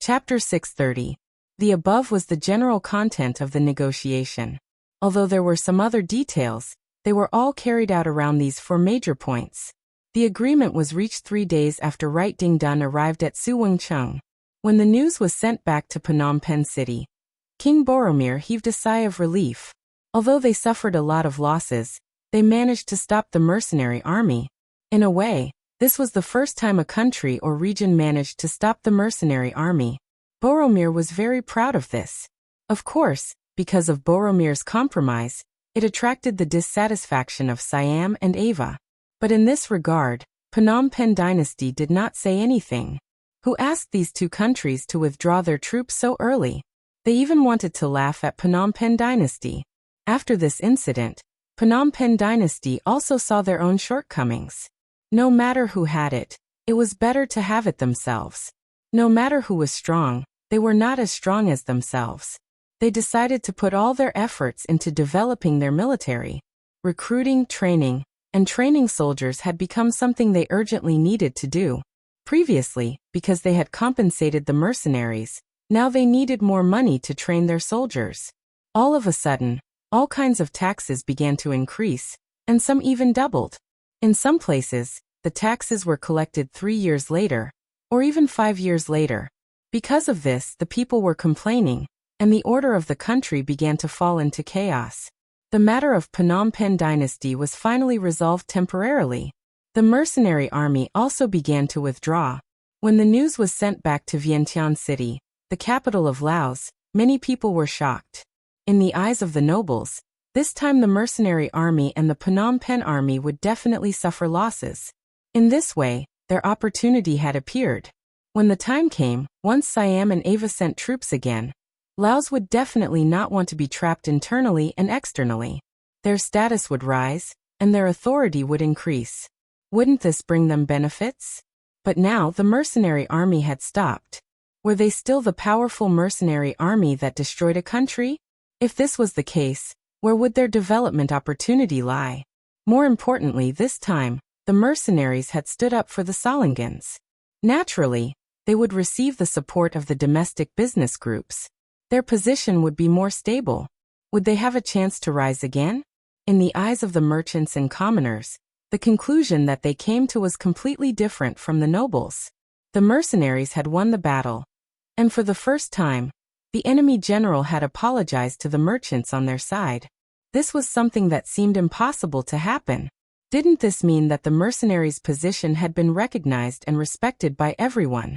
Chapter 630. The above was the general content of the negotiation. Although there were some other details, they were all carried out around these four major points. The agreement was reached 3 days after Right Ding Dun arrived at Suwengcheng. When the news was sent back to Phnom Penh City, King Boromir heaved a sigh of relief. Although they suffered a lot of losses, they managed to stop the mercenary army. In a way, this was the first time a country or region managed to stop the mercenary army. Boromir was very proud of this. Of course, because of Boromir's compromise, it attracted the dissatisfaction of Siam and Ava. But in this regard, Phnom Penh dynasty did not say anything. Who asked these two countries to withdraw their troops so early? They even wanted to laugh at Phnom Penh dynasty. After this incident, Phnom Penh dynasty also saw their own shortcomings. No matter who had it, it was better to have it themselves. No matter who was strong, they were not as strong as themselves. They decided to put all their efforts into developing their military. Recruiting, training, and training soldiers had become something they urgently needed to do. Previously, because they had compensated the mercenaries, now they needed more money to train their soldiers. All of a sudden, all kinds of taxes began to increase, and some even doubled. In some places, the taxes were collected 3 years later, or even 5 years later. Because of this, the people were complaining, and the order of the country began to fall into chaos. The matter of Phnom Penh dynasty was finally resolved temporarily. The mercenary army also began to withdraw. When the news was sent back to Vientiane City, the capital of Laos, many people were shocked. In the eyes of the nobles, this time the mercenary army and the Phnom Penh army would definitely suffer losses. In this way, their opportunity had appeared. When the time came, once Siam and Ava sent troops again, Laos would definitely not want to be trapped internally and externally. Their status would rise, and their authority would increase. Wouldn't this bring them benefits? But now the mercenary army had stopped. Were they still the powerful mercenary army that destroyed a country? If this was the case, where would their development opportunity lie? More importantly, this time, the mercenaries had stood up for the Solingans. Naturally, they would receive the support of the domestic business groups. Their position would be more stable. Would they have a chance to rise again? In the eyes of the merchants and commoners, the conclusion that they came to was completely different from the nobles. The mercenaries had won the battle, and for the first time, the enemy general had apologized to the merchants on their side. This was something that seemed impossible to happen. Didn't this mean that the mercenaries' position had been recognized and respected by everyone?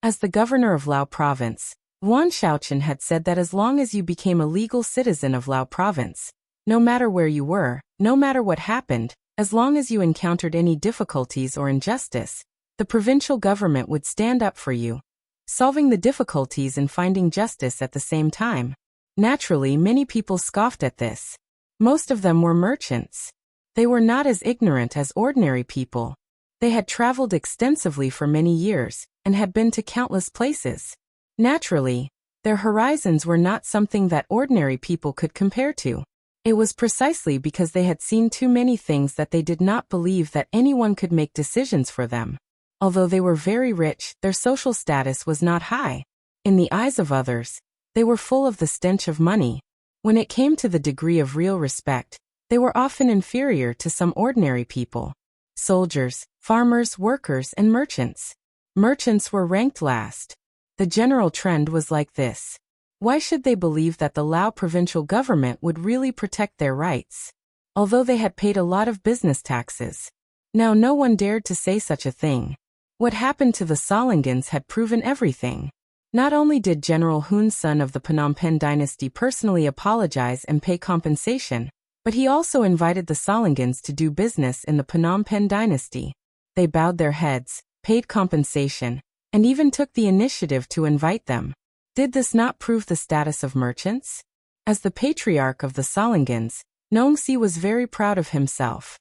As the governor of Lao Province, Yuan Shaochen had said that as long as you became a legal citizen of Lao Province, no matter where you were, no matter what happened, as long as you encountered any difficulties or injustice, the provincial government would stand up for you, solving the difficulties and finding justice at the same time. Naturally, many people scoffed at this. Most of them were merchants. They were not as ignorant as ordinary people. They had traveled extensively for many years, and had been to countless places. Naturally, their horizons were not something that ordinary people could compare to. It was precisely because they had seen too many things that they did not believe that anyone could make decisions for them. Although they were very rich, their social status was not high. In the eyes of others, they were full of the stench of money. When it came to the degree of real respect, they were often inferior to some ordinary people. Soldiers, farmers, workers, and merchants. Merchants were ranked last. The general trend was like this. Why should they believe that the Lao provincial government would really protect their rights? Although they had paid a lot of business taxes. Now no one dared to say such a thing. What happened to the Solingans had proven everything. Not only did General Hun Sun of the Phnom Penh dynasty personally apologize and pay compensation, but he also invited the Solingans to do business in the Phnom Penh dynasty. They bowed their heads, paid compensation, and even took the initiative to invite them. Did this not prove the status of merchants? As the patriarch of the Solingans, Nongsi was very proud of himself.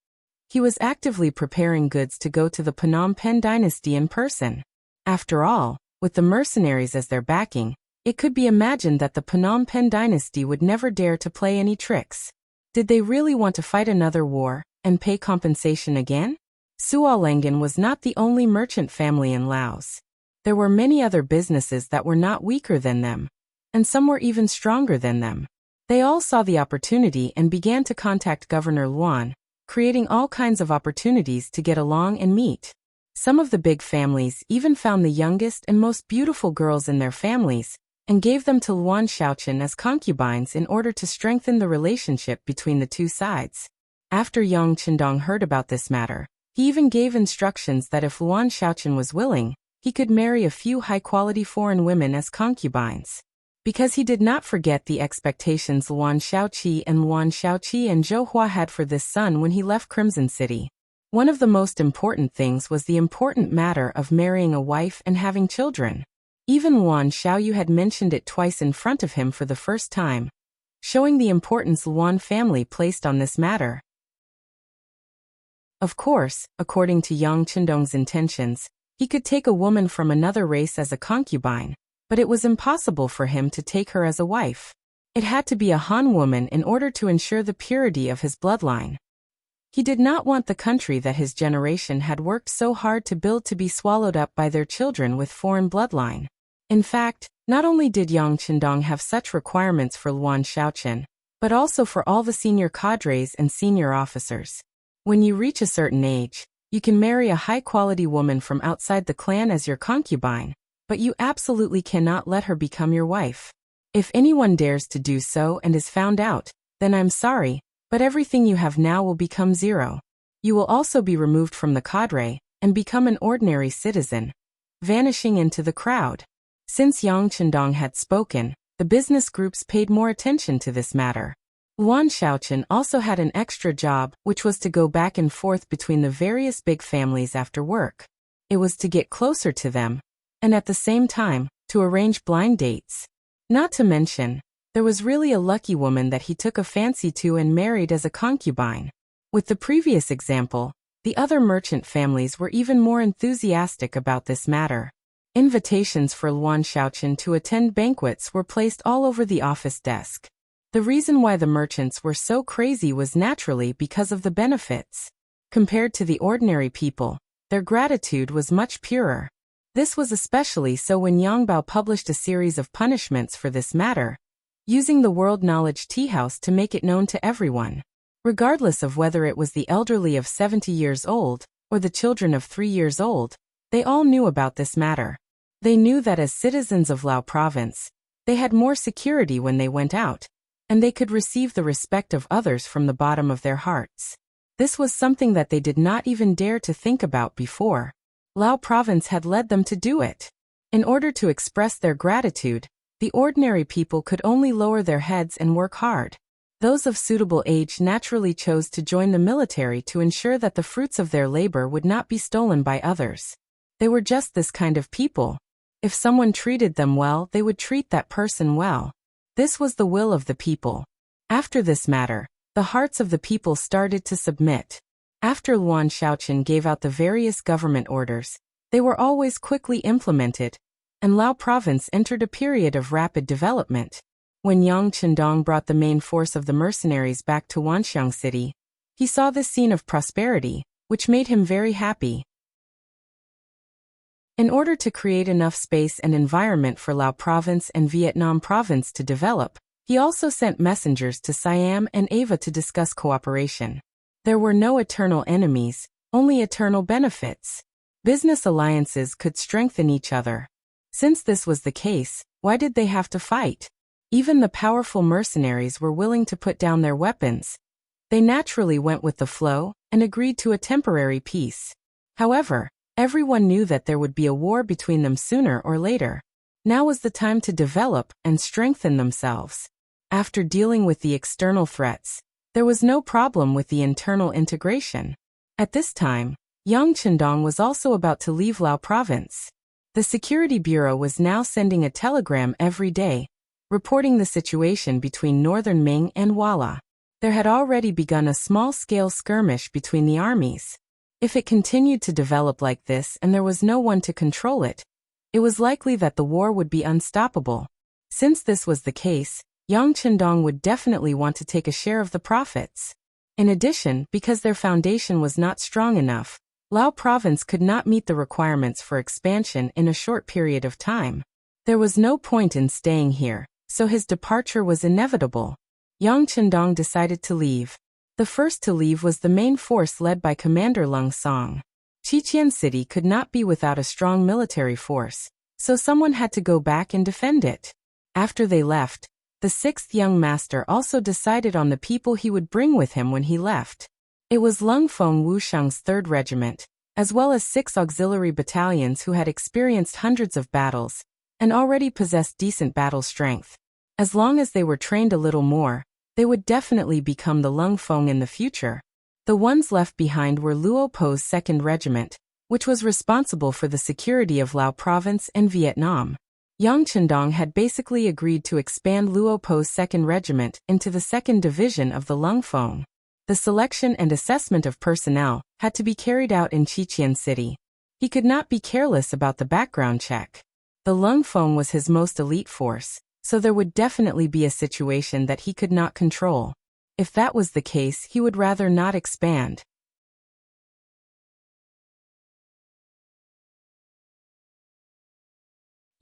He was actively preparing goods to go to the Phnom Penh dynasty in person. After all, with the mercenaries as their backing, it could be imagined that the Phnom Penh dynasty would never dare to play any tricks. Did they really want to fight another war, and pay compensation again? Sualangan was not the only merchant family in Laos. There were many other businesses that were not weaker than them, and some were even stronger than them. They all saw the opportunity and began to contact Governor Luan, creating all kinds of opportunities to get along and meet. Some of the big families even found the youngest and most beautiful girls in their families and gave them to Luan Shaochen as concubines in order to strengthen the relationship between the two sides. After Yang Qindong heard about this matter, he even gave instructions that if Luan Shaochen was willing, he could marry a few high-quality foreign women as concubines. Because he did not forget the expectations Luan Shaoqi and Zhou Hua had for this son when he left Crimson City. One of the most important things was the important matter of marrying a wife and having children. Even Luan Xiaoyu had mentioned it twice in front of him for the first time, showing the importance Luan family placed on this matter. Of course, according to Yang Qindong's intentions, he could take a woman from another race as a concubine, but it was impossible for him to take her as a wife. It had to be a Han woman in order to ensure the purity of his bloodline. He did not want the country that his generation had worked so hard to build to be swallowed up by their children with foreign bloodline. In fact, not only did Yang Qindong have such requirements for Luan Shaochen, but also for all the senior cadres and senior officers. When you reach a certain age, you can marry a high-quality woman from outside the clan as your concubine, but you absolutely cannot let her become your wife. If anyone dares to do so and is found out, then I'm sorry, but everything you have now will become zero. You will also be removed from the cadre and become an ordinary citizen, vanishing into the crowd. Since Yang Qindong had spoken, the business groups paid more attention to this matter. Luan Shaochen also had an extra job, which was to go back and forth between the various big families after work. It was to get closer to them, and at the same time, to arrange blind dates. Not to mention, there was really a lucky woman that he took a fancy to and married as a concubine. With the previous example, the other merchant families were even more enthusiastic about this matter. Invitations for Luan Shaochen to attend banquets were placed all over the office desk. The reason why the merchants were so crazy was naturally because of the benefits. Compared to the ordinary people, their gratitude was much purer. This was especially so when Yang Bao published a series of punishments for this matter, using the World Knowledge Tea House to make it known to everyone. Regardless of whether it was the elderly of 70 years old or the children of 3 years old, they all knew about this matter. They knew that as citizens of Lao Province, they had more security when they went out, and they could receive the respect of others from the bottom of their hearts. This was something that they did not even dare to think about before. Lao Province had led them to do it. In order to express their gratitude, the ordinary people could only lower their heads and work hard. Those of suitable age naturally chose to join the military to ensure that the fruits of their labor would not be stolen by others. They were just this kind of people. If someone treated them well, they would treat that person well. This was the will of the people. After this matter, the hearts of the people started to submit. After Luan Shaochen gave out the various government orders, they were always quickly implemented, and Lao Province entered a period of rapid development. When Yang Qindong brought the main force of the mercenaries back to Wanxiang City, he saw this scene of prosperity, which made him very happy. In order to create enough space and environment for Lao Province and Vietnam Province to develop, he also sent messengers to Siam and Ava to discuss cooperation. There were no eternal enemies, only eternal benefits. Business alliances could strengthen each other. Since this was the case, why did they have to fight? Even the powerful mercenaries were willing to put down their weapons. They naturally went with the flow and agreed to a temporary peace. However, everyone knew that there would be a war between them sooner or later. Now was the time to develop and strengthen themselves. After dealing with the external threats, there was no problem with the internal integration. At this time, Yang Qindong was also about to leave Lao Province. The Security Bureau was now sending a telegram every day, reporting the situation between Northern Ming and Walla. There had already begun a small-scale skirmish between the armies. If it continued to develop like this and there was no one to control it, it was likely that the war would be unstoppable. Since this was the case, Yang Qindong would definitely want to take a share of the profits. In addition, because their foundation was not strong enough, Lao province could not meet the requirements for expansion in a short period of time. There was no point in staying here, so his departure was inevitable. Yang Chendong decided to leave. The first to leave was the main force led by Commander Lung Song. Qiqian City could not be without a strong military force, so someone had to go back and defend it. After they left, the sixth young master also decided on the people he would bring with him when he left. It was Lung Feng Wuxiang's 3rd Regiment, as well as 6 auxiliary battalions who had experienced hundreds of battles and already possessed decent battle strength. As long as they were trained a little more, they would definitely become the Lung Feng in the future. The ones left behind were Luo Po's 2nd Regiment, which was responsible for the security of Lao Province and Vietnam. Yang Chendong had basically agreed to expand Luo Po's 2nd Regiment into the 2nd Division of the Lung Feng. The selection and assessment of personnel had to be carried out in Qiqian City. He could not be careless about the background check. The Lung Feng was his most elite force, so there would definitely be a situation that he could not control. If that was the case, he would rather not expand.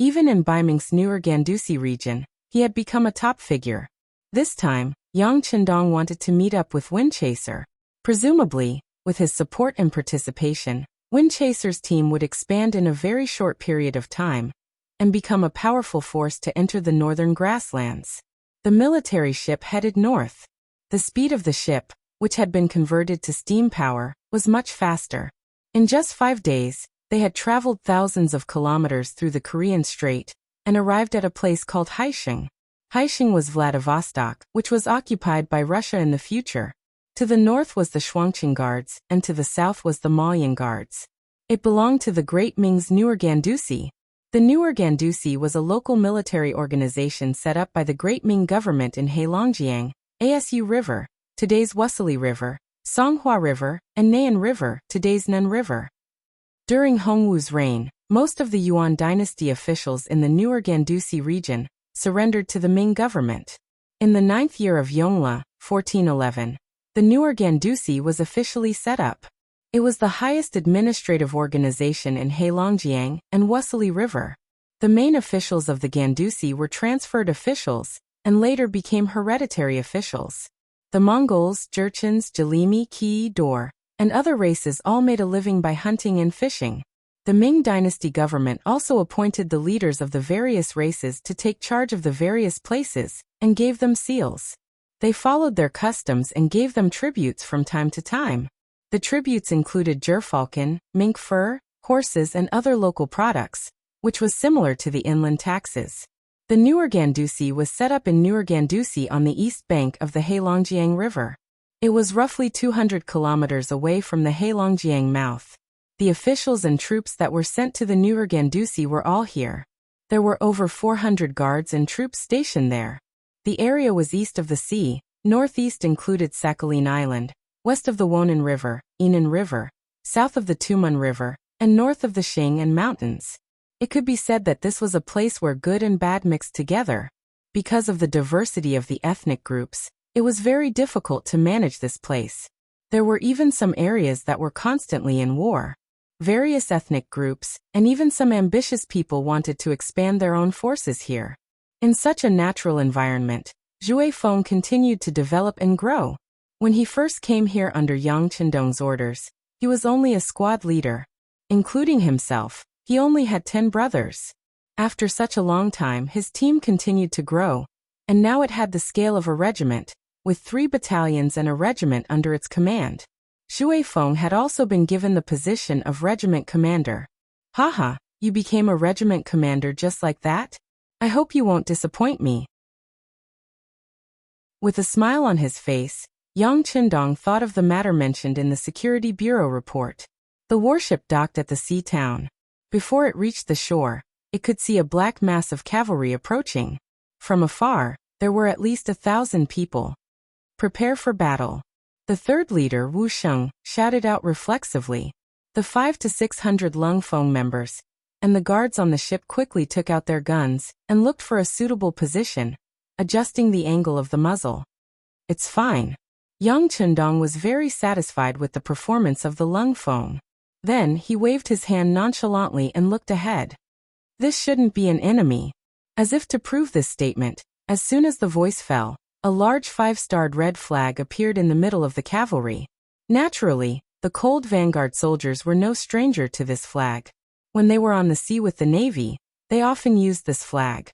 Even in Baiming's newer Gandusi region, he had become a top figure. This time, Yang Chendong wanted to meet up with Windchaser. Presumably, with his support and participation, Windchaser's team would expand in a very short period of time and become a powerful force to enter the northern grasslands. The military ship headed north. The speed of the ship, which had been converted to steam power, was much faster. In just 5 days, they had traveled thousands of kilometers through the Korean Strait and arrived at a place called Haisheng. Haisheng was Vladivostok, which was occupied by Russia in the future. To the north was the Shuangqing Guards, and to the south was the Maoyan Guards. It belonged to the Great Ming's newer Gandusi. The newer Gandusi was a local military organization set up by the Great Ming government in Heilongjiang, Asu River, today's Wuxia River, Songhua River, and Nayan River, today's Nun River. During Hongwu's reign, most of the Yuan dynasty officials in the newer Gandusi region surrendered to the Ming government. In the 9th year of Yongle, 1411, the newer Gandusi was officially set up. It was the highest administrative organization in Heilongjiang and Wuxia River. The main officials of the Gandusi were transferred officials and later became hereditary officials. The Mongols, Jurchens, Jalimi, Ki, Dor, and other races all made a living by hunting and fishing. The Ming dynasty government also appointed the leaders of the various races to take charge of the various places and gave them seals. They followed their customs and gave them tributes from time to time. The tributes included gerfalcon, mink fur, horses, and other local products, which was similar to the inland taxes. The newer Gandusi was set up in Newer Gandusi on the east bank of the Heilongjiang River. It was roughly 200 kilometers away from the Heilongjiang mouth. The officials and troops that were sent to the newer Gandusi were all here. There were over 400 guards and troops stationed there. The area was east of the sea, northeast included Sakhalin Island, west of the Wonan River, Inan River, south of the Tumun River, and north of the Xing and Mountains. It could be said that this was a place where good and bad mixed together. Because of the diversity of the ethnic groups, it was very difficult to manage this place. There were even some areas that were constantly in war. Various ethnic groups, and even some ambitious people wanted to expand their own forces here. In such a natural environment, Zhui Feng continued to develop and grow. When he first came here under Yang Chendong's orders, he was only a squad leader. Including himself, he only had 10 brothers. After such a long time, his team continued to grow, and now it had the scale of a regiment, with 3 battalions and a regiment under its command. Zhui Feng had also been given the position of regiment commander. Haha, you became a regiment commander just like that? I hope you won't disappoint me. With a smile on his face, Yang Chendong thought of the matter mentioned in the Security Bureau report. The warship docked at the sea town. Before it reached the shore, it could see a black mass of cavalry approaching. From afar, there were at least 1,000 people. Prepare for battle. The third leader, Wu Sheng, shouted out reflexively. The 500 to 600 Lung Feng members and the guards on the ship quickly took out their guns and looked for a suitable position, adjusting the angle of the muzzle. It's fine. Yang Chendong was very satisfied with the performance of the Lung Feng. Then, he waved his hand nonchalantly and looked ahead. This shouldn't be an enemy. As if to prove this statement, as soon as the voice fell, a large 5-starred red flag appeared in the middle of the cavalry. Naturally, the cold vanguard soldiers were no stranger to this flag. When they were on the sea with the Navy, they often used this flag.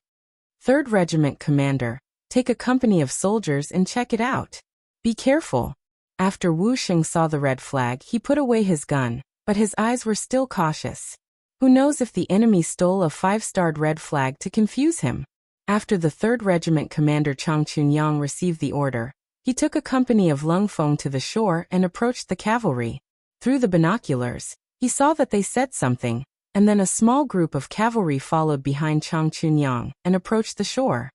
3rd Regiment Commander, take a company of soldiers and check it out. Be careful. After Wuxia saw the red flag, he put away his gun, but his eyes were still cautious. Who knows if the enemy stole a 5-starred red flag to confuse him? After the 3rd Regiment Commander Chang Chunyang received the order, he took a company of Lung Feng to the shore and approached the cavalry. Through the binoculars, he saw that they said something, and then a small group of cavalry followed behind Chang Chunyang and approached the shore.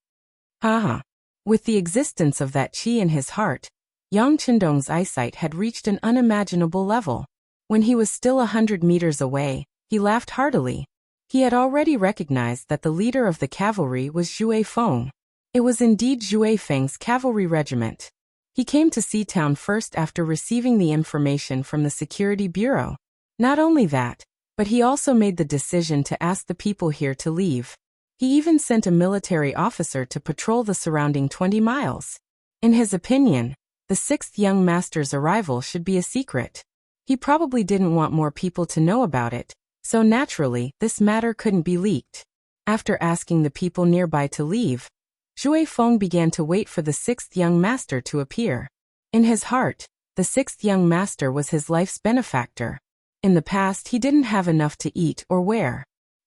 Haha. With the existence of that qi in his heart, Yang Chendong's eyesight had reached an unimaginable level. When he was still 100 meters away, he laughed heartily. He had already recognized that the leader of the cavalry was Zhuai Feng. It was indeed Zhuai Feng's cavalry regiment. He came to Seatown first after receiving the information from the Security Bureau. Not only that, but he also made the decision to ask the people here to leave. He even sent a military officer to patrol the surrounding 20 miles. In his opinion, the 6th young master's arrival should be a secret. He probably didn't want more people to know about it, so naturally, this matter couldn't be leaked. After asking the people nearby to leave, Zhuai Feng began to wait for the 6th young master to appear. In his heart, the 6th young master was his life's benefactor. In the past, he didn't have enough to eat or wear.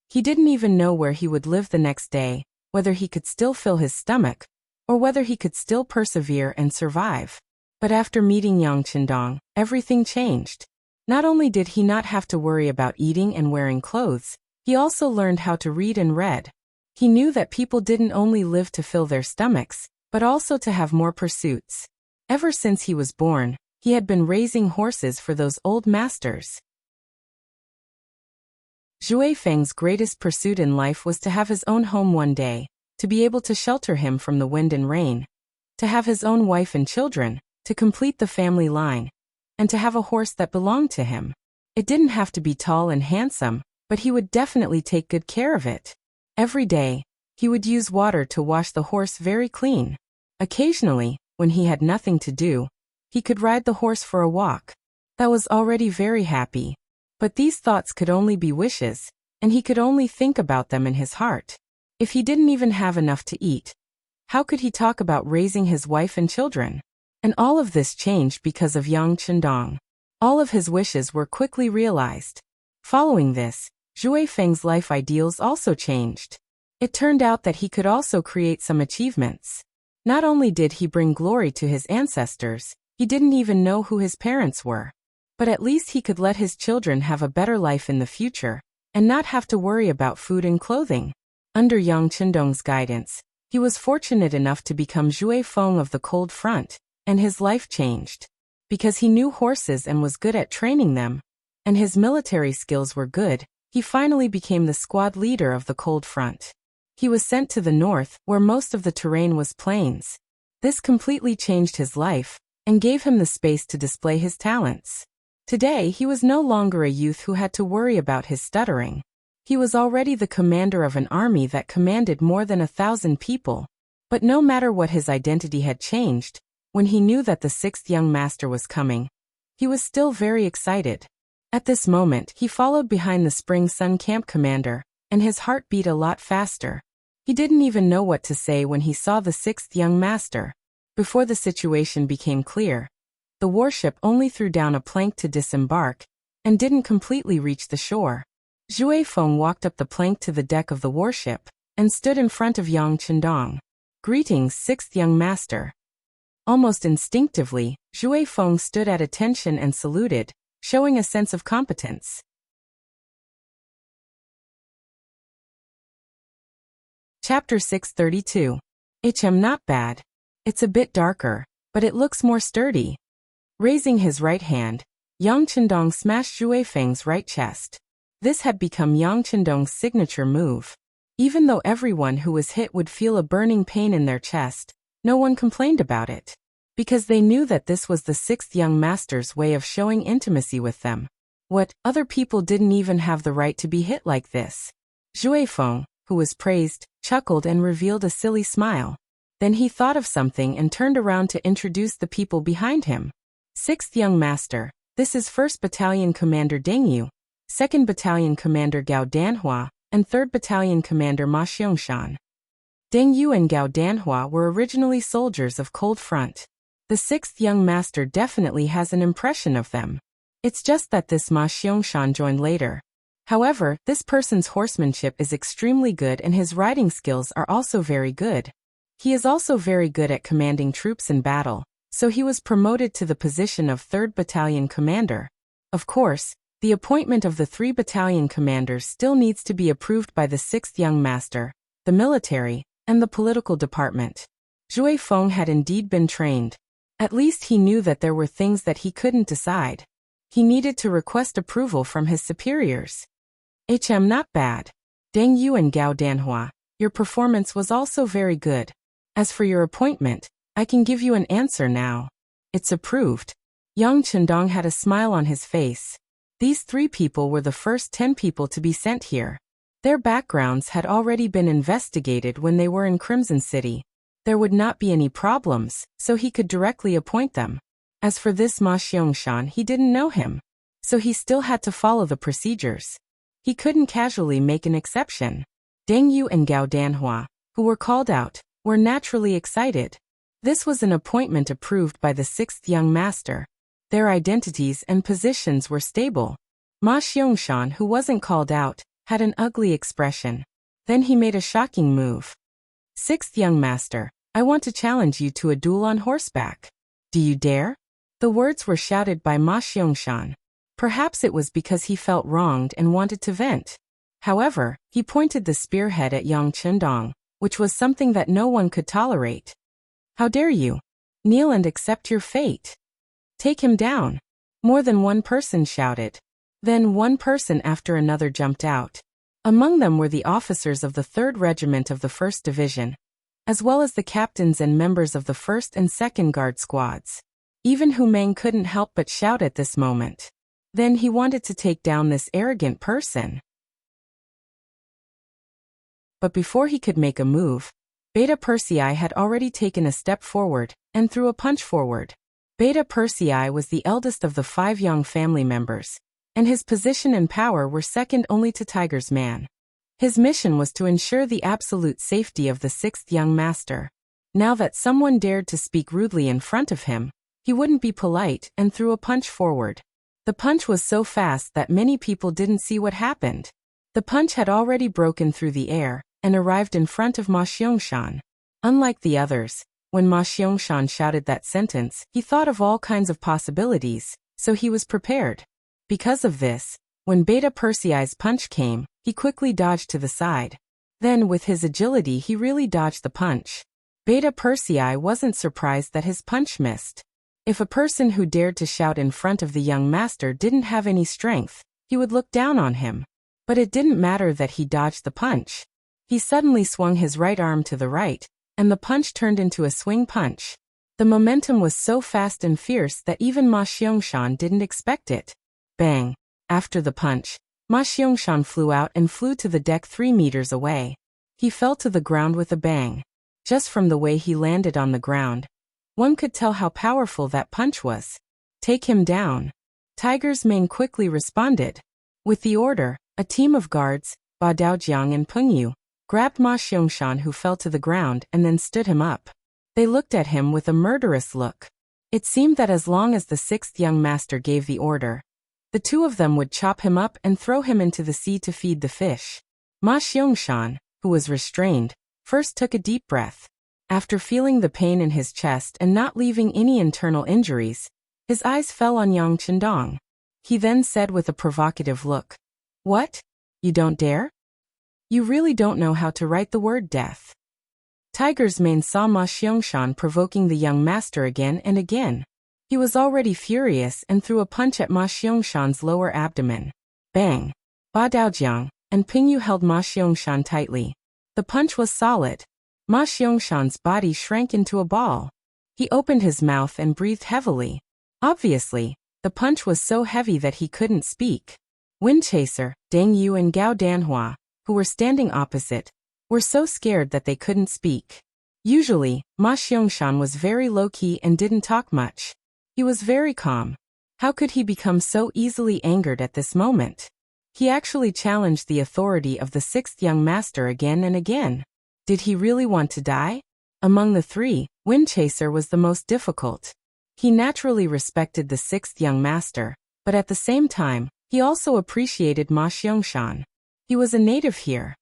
He didn't even know where he would live the next day, whether he could still fill his stomach, or whether he could still persevere and survive. But after meeting Yang Chendong, everything changed. Not only did he not have to worry about eating and wearing clothes, he also learned how to read and read. He knew that people didn't only live to fill their stomachs, but also to have more pursuits. Ever since he was born, he had been raising horses for those old masters. Zhuai Feng's greatest pursuit in life was to have his own home one day, to be able to shelter him from the wind and rain, to have his own wife and children, to complete the family line, and to have a horse that belonged to him. It didn't have to be tall and handsome, but he would definitely take good care of it. Every day, he would use water to wash the horse very clean. Occasionally, when he had nothing to do, he could ride the horse for a walk. That was already very happy. But these thoughts could only be wishes, and he could only think about them in his heart. If he didn't even have enough to eat, how could he talk about raising his wife and children? And all of this changed because of Yang Chendong. All of his wishes were quickly realized. Following this, Zhuai Feng's life ideals also changed. It turned out that he could also create some achievements. Not only did he bring glory to his ancestors, he didn't even know who his parents were. But at least he could let his children have a better life in the future, and not have to worry about food and clothing. Under Yang Chendong's guidance, he was fortunate enough to become Zhuai Feng of the Cold Front, and his life changed. Because he knew horses and was good at training them, and his military skills were good, he finally became the squad leader of the Cold Front. He was sent to the north, where most of the terrain was plains. This completely changed his life, and gave him the space to display his talents. Today he was no longer a youth who had to worry about his stuttering. He was already the commander of an army that commanded more than 1,000 people. But no matter what his identity had changed, when he knew that the 6th young master was coming, he was still very excited. At this moment, he followed behind the Spring Sun Camp commander, and his heart beat a lot faster. He didn't even know what to say when he saw the 6th young master. Before the situation became clear, the warship only threw down a plank to disembark, and didn't completely reach the shore. Zhuai Feng walked up the plank to the deck of the warship, and stood in front of Yang Chendong. "Greetings, 6th young master." Almost instinctively, Zhuai Feng stood at attention and saluted, showing a sense of competence. Chapter 632. I'm not bad. It's a bit darker, but it looks more sturdy. Raising his right hand, Yang Chendong smashed Zhuai Feng's right chest. This had become Yang Chendong's signature move. Even though everyone who was hit would feel a burning pain in their chest, no one complained about it. Because they knew that this was the 6th young master's way of showing intimacy with them. What, other people didn't even have the right to be hit like this? Zhui Feng, who was praised, chuckled and revealed a silly smile. Then he thought of something and turned around to introduce the people behind him. 6th Young Master, this is 1st Battalion Commander Deng Yu, 2nd Battalion Commander Gao Danhua, and 3rd Battalion Commander Ma Xiangshan. Deng Yu and Gao Danhua were originally soldiers of Cold Front. The 6th Young Master definitely has an impression of them. It's just that this Ma Xiangshan joined later. However, this person's horsemanship is extremely good and his riding skills are also very good. He is also very good at commanding troops in battle, so he was promoted to the position of 3rd Battalion Commander. Of course, the appointment of the 3 battalion commanders still needs to be approved by the 6th Young Master, the military, and the political department. Zhui Feng had indeed been trained. At least he knew that there were things that he couldn't decide. He needed to request approval from his superiors. Not bad. Deng Yu and Gao Danhua, your performance was also very good. As for your appointment, I can give you an answer now. It's approved. Yang Chendong had a smile on his face. These 3 people were the first 10 people to be sent here. Their backgrounds had already been investigated when they were in Crimson City. There would not be any problems, so he could directly appoint them. As for this Ma Xiangshan, he didn't know him, so he still had to follow the procedures. He couldn't casually make an exception. Deng Yu and Gao Danhua, who were called out, were naturally excited. This was an appointment approved by the 6th Young Master. Their identities and positions were stable. Ma Xiangshan, who wasn't called out, had an ugly expression. Then he made a shocking move. 6th Young Master, I want to challenge you to a duel on horseback. Do you dare? The words were shouted by Ma Xiangshan. Perhaps it was because he felt wronged and wanted to vent. However, he pointed the spearhead at Yang Chendong, which was something that no one could tolerate. How dare you? Kneel and accept your fate. Take him down. More than one person shouted. Then one person after another jumped out. Among them were the officers of the 3rd Regiment of the 1st Division, as well as the captains and members of the 1st and 2nd Guard squads. Even Hu Meng couldn't help but shout at this moment. Then he wanted to take down this arrogant person. But before he could make a move, Beta Persei had already taken a step forward and threw a punch forward. Beta Persei was the eldest of the 5 Yang family members, and his position and power were second only to Tiger's man. His mission was to ensure the absolute safety of the 6th Young Master. Now that someone dared to speak rudely in front of him, he wouldn't be polite and threw a punch forward. The punch was so fast that many people didn't see what happened. The punch had already broken through the air and arrived in front of Ma Xiangshan. Unlike the others, when Ma Xiangshan shouted that sentence, he thought of all kinds of possibilities, so he was prepared. Because of this, when Beta Persei's punch came, he quickly dodged to the side. Then with his agility he really dodged the punch. Beta Persei wasn't surprised that his punch missed. If a person who dared to shout in front of the young master didn't have any strength, he would look down on him. But it didn't matter that he dodged the punch. He suddenly swung his right arm to the right, and the punch turned into a swing punch. The momentum was so fast and fierce that even Ma Xiangshan didn't expect it. Bang! After the punch, Ma Xiangshan flew out and flew to the deck 3 meters away. He fell to the ground with a bang. Just from the way he landed on the ground, one could tell how powerful that punch was. Take him down. Tiger's mane quickly responded. With the order, a team of guards, Ba Daojiang and Peng Yu, grabbed Ma Xiangshan, who fell to the ground, and then stood him up. They looked at him with a murderous look. It seemed that as long as the 6th Young Master gave the order, the 2 of them would chop him up and throw him into the sea to feed the fish. Ma Xiangshan, who was restrained, first took a deep breath. After feeling the pain in his chest and not leaving any internal injuries, his eyes fell on Yang Chendong. He then said with a provocative look, "What? You don't dare? You really don't know how to write the word death." Tiger's mane saw Ma Xiangshan provoking the young master again and again. He was already furious and threw a punch at Ma Xiangshan's lower abdomen. Bang! Ba Daojiang and Ping Yu held Ma Xiangshan tightly. The punch was solid. Ma Xiangshan's body shrank into a ball. He opened his mouth and breathed heavily. Obviously, The punch was so heavy that he couldn't speak. Windchaser, Deng Yu and Gao Danhua, who were standing opposite, were so scared that they couldn't speak. Usually, Ma Xiangshan was very low-key and didn't talk much. He was very calm. How could he become so easily angered at this moment? He actually challenged the authority of the sixth young master again and again. Did he really want to die? Among the three, Windchaser was the most difficult. He naturally respected the sixth young master, but at the same time, he also appreciated Ma Xiangshan. He was a native here.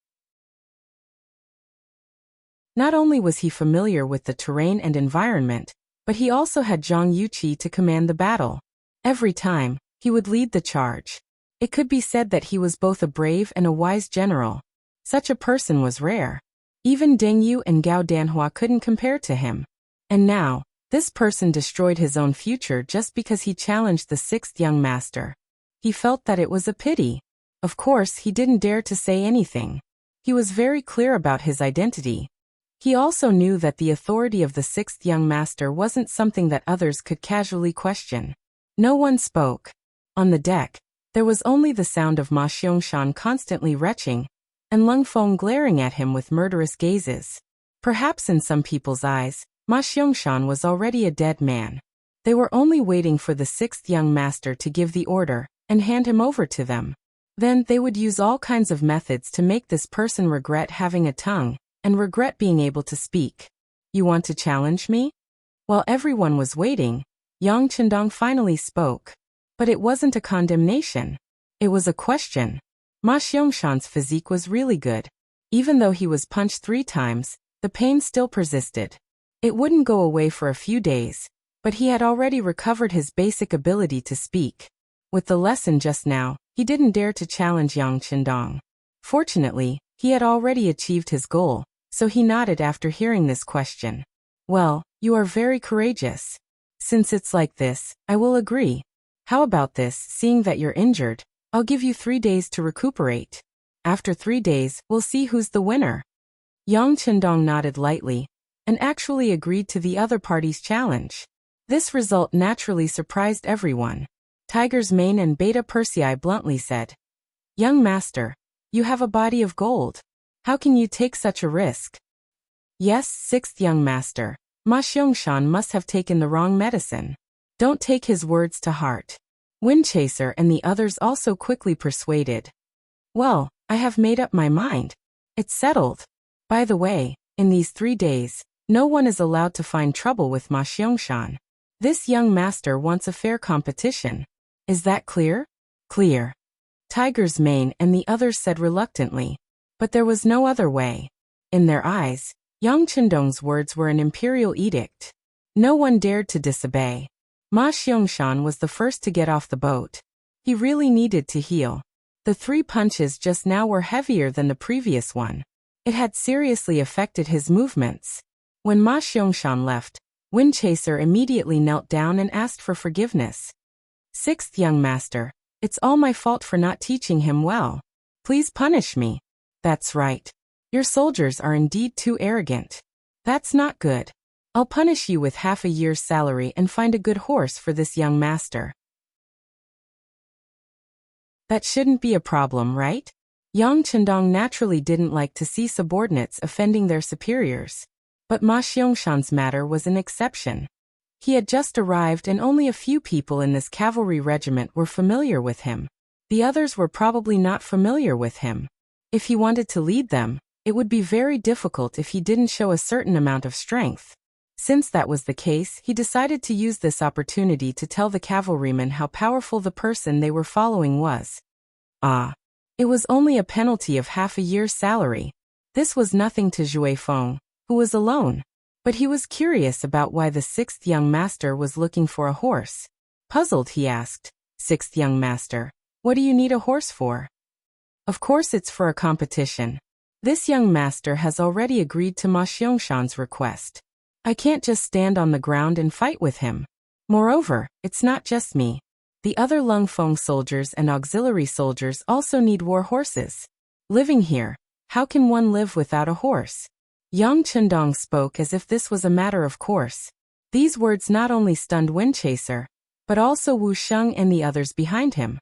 Not only was he familiar with the terrain and environment, but he also had Zhang Yuqi to command the battle. Every time, he would lead the charge. It could be said that he was both a brave and a wise general. Such a person was rare. Even Deng Yu and Gao Danhua couldn't compare to him. And now, this person destroyed his own future just because he challenged the sixth young master. He felt that it was a pity. Of course, he didn't dare to say anything. He was very clear about his identity. He also knew that the authority of the sixth young master wasn't something that others could casually question. No one spoke. On the deck, there was only the sound of Ma Xiangshan constantly retching, and Lung Feng glaring at him with murderous gazes. Perhaps in some people's eyes, Ma Xiangshan was already a dead man. They were only waiting for the sixth young master to give the order and hand him over to them. Then they would use all kinds of methods to make this person regret having a tongue and regret being able to speak. You want to challenge me? While everyone was waiting, Yang Chendong finally spoke. But it wasn't a condemnation. It was a question. Ma Xiangshan's physique was really good. Even though he was punched 3 times, the pain still persisted. It wouldn't go away for a few days, but he had already recovered his basic ability to speak. With the lesson just now, he didn't dare to challenge Yang Chendong. Fortunately, he had already achieved his goal, so he nodded after hearing this question. Well, you are very courageous. Since it's like this, I will agree. How about this? Seeing that you're injured, I'll give you 3 days to recuperate. After 3 days, we'll see who's the winner. Yang Chendong nodded lightly, and actually agreed to the other party's challenge. This result naturally surprised everyone. Tiger's Mane and Beta Persei bluntly said, Young master, you have a body of gold. How can you take such a risk? Yes, sixth young master, Ma Xiangshan must have taken the wrong medicine. Don't take his words to heart. Windchaser and the others also quickly persuaded. Well, I have made up my mind. It's settled. By the way, in these 3 days, no one is allowed to find trouble with Ma Xiangshan. This young master wants a fair competition. Is that clear? Clear. Tiger's Mane and the others said reluctantly. But there was no other way. In their eyes, Yang Chendong's words were an imperial edict. No one dared to disobey. Ma Xiangshan was the first to get off the boat. He really needed to heal. The 3 punches just now were heavier than the previous one. It had seriously affected his movements. When Ma Xiangshan left, Windchaser immediately knelt down and asked for forgiveness. Sixth young master, it's all my fault for not teaching him well. Please punish me. That's right. Your soldiers are indeed too arrogant. That's not good. I'll punish you with half a year's salary and find a good horse for this young master. That shouldn't be a problem, right? Yang Chendong naturally didn't like to see subordinates offending their superiors. But Ma Xiangshan's matter was an exception. He had just arrived and only a few people in this cavalry regiment were familiar with him. The others were probably not familiar with him. If he wanted to lead them, it would be very difficult if he didn't show a certain amount of strength. Since that was the case, he decided to use this opportunity to tell the cavalrymen how powerful the person they were following was. It was only a penalty of half a year's salary. This was nothing to Zhui Feng, who was alone. But he was curious about why the sixth young master was looking for a horse. Puzzled, he asked, Sixth young master, what do you need a horse for? Of course it's for a competition. This young master has already agreed to Ma Xiangshan's request. I can't just stand on the ground and fight with him. Moreover, it's not just me. The other Lung Feng soldiers and auxiliary soldiers also need war horses. Living here, how can one live without a horse? Yang Chendong spoke as if this was a matter of course. These words not only stunned Windchaser, but also Wu Sheng and the others behind him.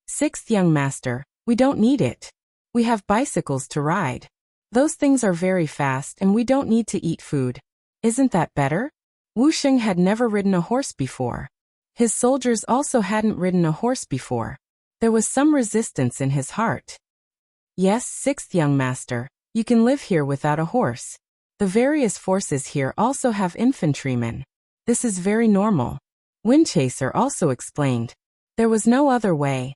Sixth young master, we don't need it. We have bicycles to ride. Those things are very fast and we don't need to eat food. Isn't that better? Wu Sheng had never ridden a horse before. His soldiers also hadn't ridden a horse before. There was some resistance in his heart. Yes, sixth young master, you can live here without a horse. The various forces here also have infantrymen. This is very normal. Windchaser also explained. There was no other way.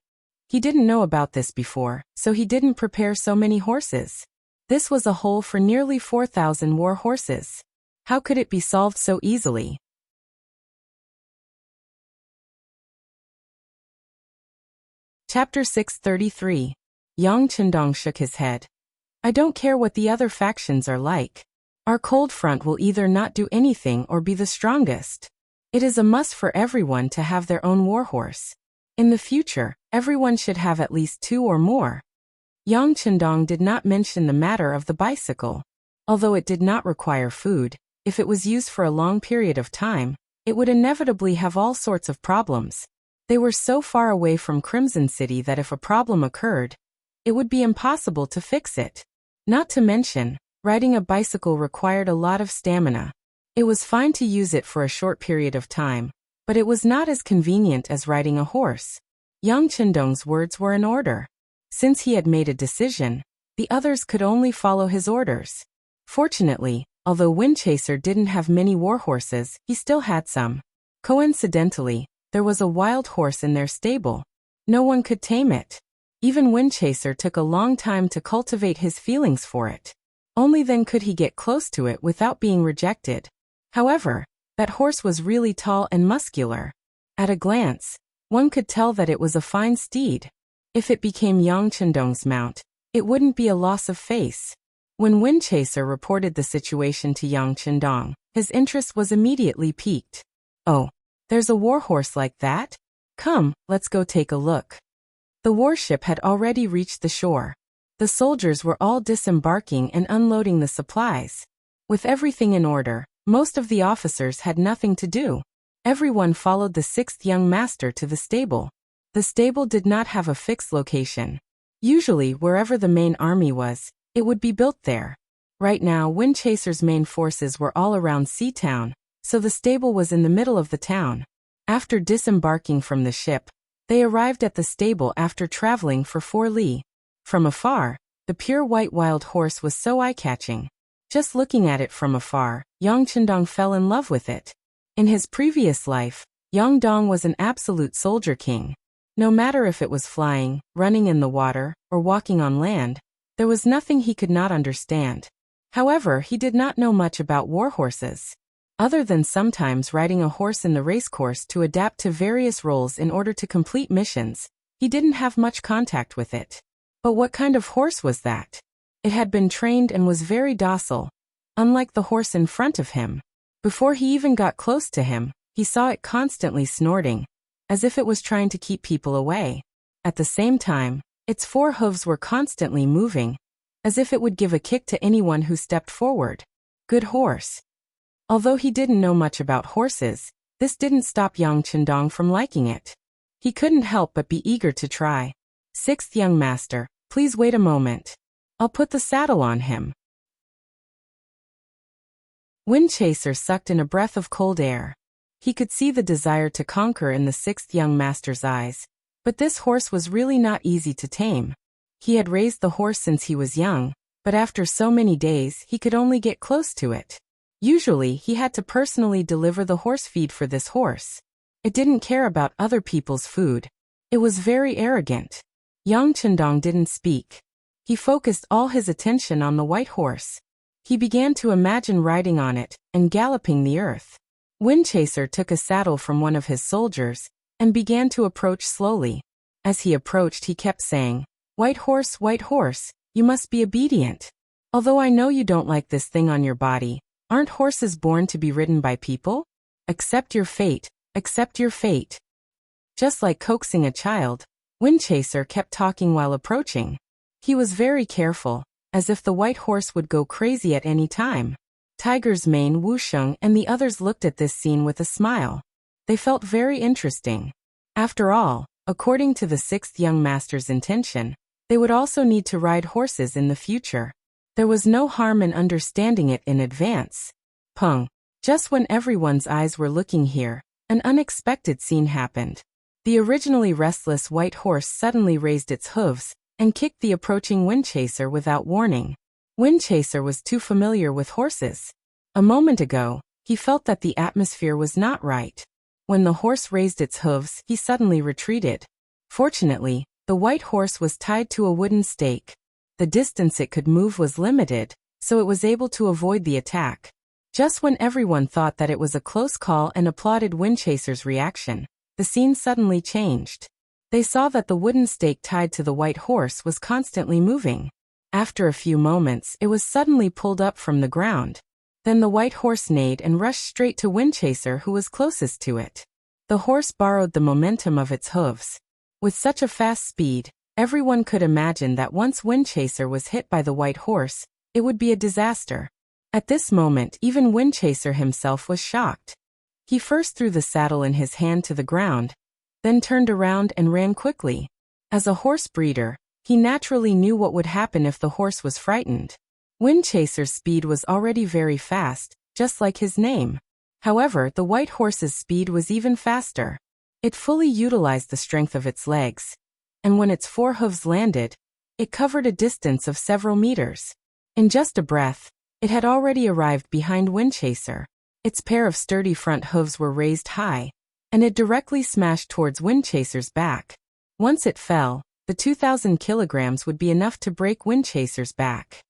He didn't know about this before, so he didn't prepare so many horses. This was a hole for nearly 4,000 war horses. How could it be solved so easily? Chapter 633. Yang Chendong shook his head. I don't care what the other factions are like. Our cold front will either not do anything or be the strongest. It is a must for everyone to have their own warhorse. In the future, everyone should have at least 2 or more. Yang Chendong did not mention the matter of the bicycle. Although it did not require food, if it was used for a long period of time, it would inevitably have all sorts of problems. They were so far away from Crimson City that if a problem occurred, it would be impossible to fix it. Not to mention, riding a bicycle required a lot of stamina. It was fine to use it for a short period of time, but it was not as convenient as riding a horse. Yang Chendong's words were in order. Since he had made a decision, the others could only follow his orders. Fortunately, although Windchaser didn't have many warhorses, he still had some. Coincidentally, there was a wild horse in their stable. No one could tame it. Even Windchaser took a long time to cultivate his feelings for it. Only then could he get close to it without being rejected. However, that horse was really tall and muscular. At a glance, one could tell that it was a fine steed. If it became Yang Chendong's mount, it wouldn't be a loss of face. When Windchaser reported the situation to Yang Chendong, his interest was immediately piqued. Oh, there's a warhorse like that? Come, let's go take a look. The warship had already reached the shore. The soldiers were all disembarking and unloading the supplies. With everything in order, most of the officers had nothing to do. Everyone followed the sixth young master to the stable. The stable did not have a fixed location. Usually, wherever the main army was, it would be built there. Right now, Windchaser's main forces were all around Seatown, so the stable was in the middle of the town. After disembarking from the ship, they arrived at the stable after traveling for 4 li. From afar, the pure white wild horse was so eye-catching. Just looking at it from afar, Yang Chendong fell in love with it. In his previous life, Yang Dong was an absolute soldier king. No matter if it was flying, running in the water, or walking on land, there was nothing he could not understand. However, he did not know much about warhorses. Other than sometimes riding a horse in the racecourse to adapt to various roles in order to complete missions, he didn't have much contact with it. But what kind of horse was that? It had been trained and was very docile, unlike the horse in front of him. Before he even got close to him, he saw it constantly snorting, as if it was trying to keep people away. At the same time, its 4 hooves were constantly moving, as if it would give a kick to anyone who stepped forward. Good horse. Although he didn't know much about horses, this didn't stop Yang Chendong from liking it. He couldn't help but be eager to try. Sixth young master, please wait a moment. I'll put the saddle on him. Windchaser sucked in a breath of cold air. He could see the desire to conquer in the sixth young master's eyes, but this horse was really not easy to tame. He had raised the horse since he was young, but after so many days he could only get close to it. Usually he had to personally deliver the horse feed for this horse. It didn't care about other people's food. It was very arrogant. Yang Chendong didn't speak. He focused all his attention on the white horse. He began to imagine riding on it and galloping the earth. Windchaser took a saddle from one of his soldiers and began to approach slowly. As he approached, he kept saying, white horse, you must be obedient. Although I know you don't like this thing on your body, aren't horses born to be ridden by people? Accept your fate, accept your fate. Just like coaxing a child, Windchaser kept talking while approaching. He was very careful, as if the white horse would go crazy at any time. Tiger's Mane, Wusheng, and the others looked at this scene with a smile. They felt very interesting. After all, according to the sixth young master's intention, they would also need to ride horses in the future. There was no harm in understanding it in advance. Pung. Just when everyone's eyes were looking here, an unexpected scene happened. The originally restless white horse suddenly raised its hooves and kicked the approaching Windchaser without warning. Windchaser was too familiar with horses. A moment ago, he felt that the atmosphere was not right. When the horse raised its hooves, he suddenly retreated. Fortunately, the white horse was tied to a wooden stake. The distance it could move was limited, so it was able to avoid the attack. Just when everyone thought that it was a close call and applauded Windchaser's reaction, the scene suddenly changed. They saw that the wooden stake tied to the white horse was constantly moving. After a few moments, it was suddenly pulled up from the ground. Then the white horse neighed and rushed straight to Windchaser, who was closest to it. The horse borrowed the momentum of its hooves. With such a fast speed, everyone could imagine that once Windchaser was hit by the white horse, it would be a disaster. At this moment, even Windchaser himself was shocked. He first threw the saddle in his hand to the ground, then turned around and ran quickly. As a horse breeder, he naturally knew what would happen if the horse was frightened. Windchaser's speed was already very fast, just like his name. However, the white horse's speed was even faster. It fully utilized the strength of its legs, and when its forehooves landed, it covered a distance of several meters. In just a breath, it had already arrived behind Windchaser. Its pair of sturdy front hooves were raised high, and it directly smashed towards Windchaser's back. Once it fell, the 2,000 kilograms would be enough to break Windchaser's back.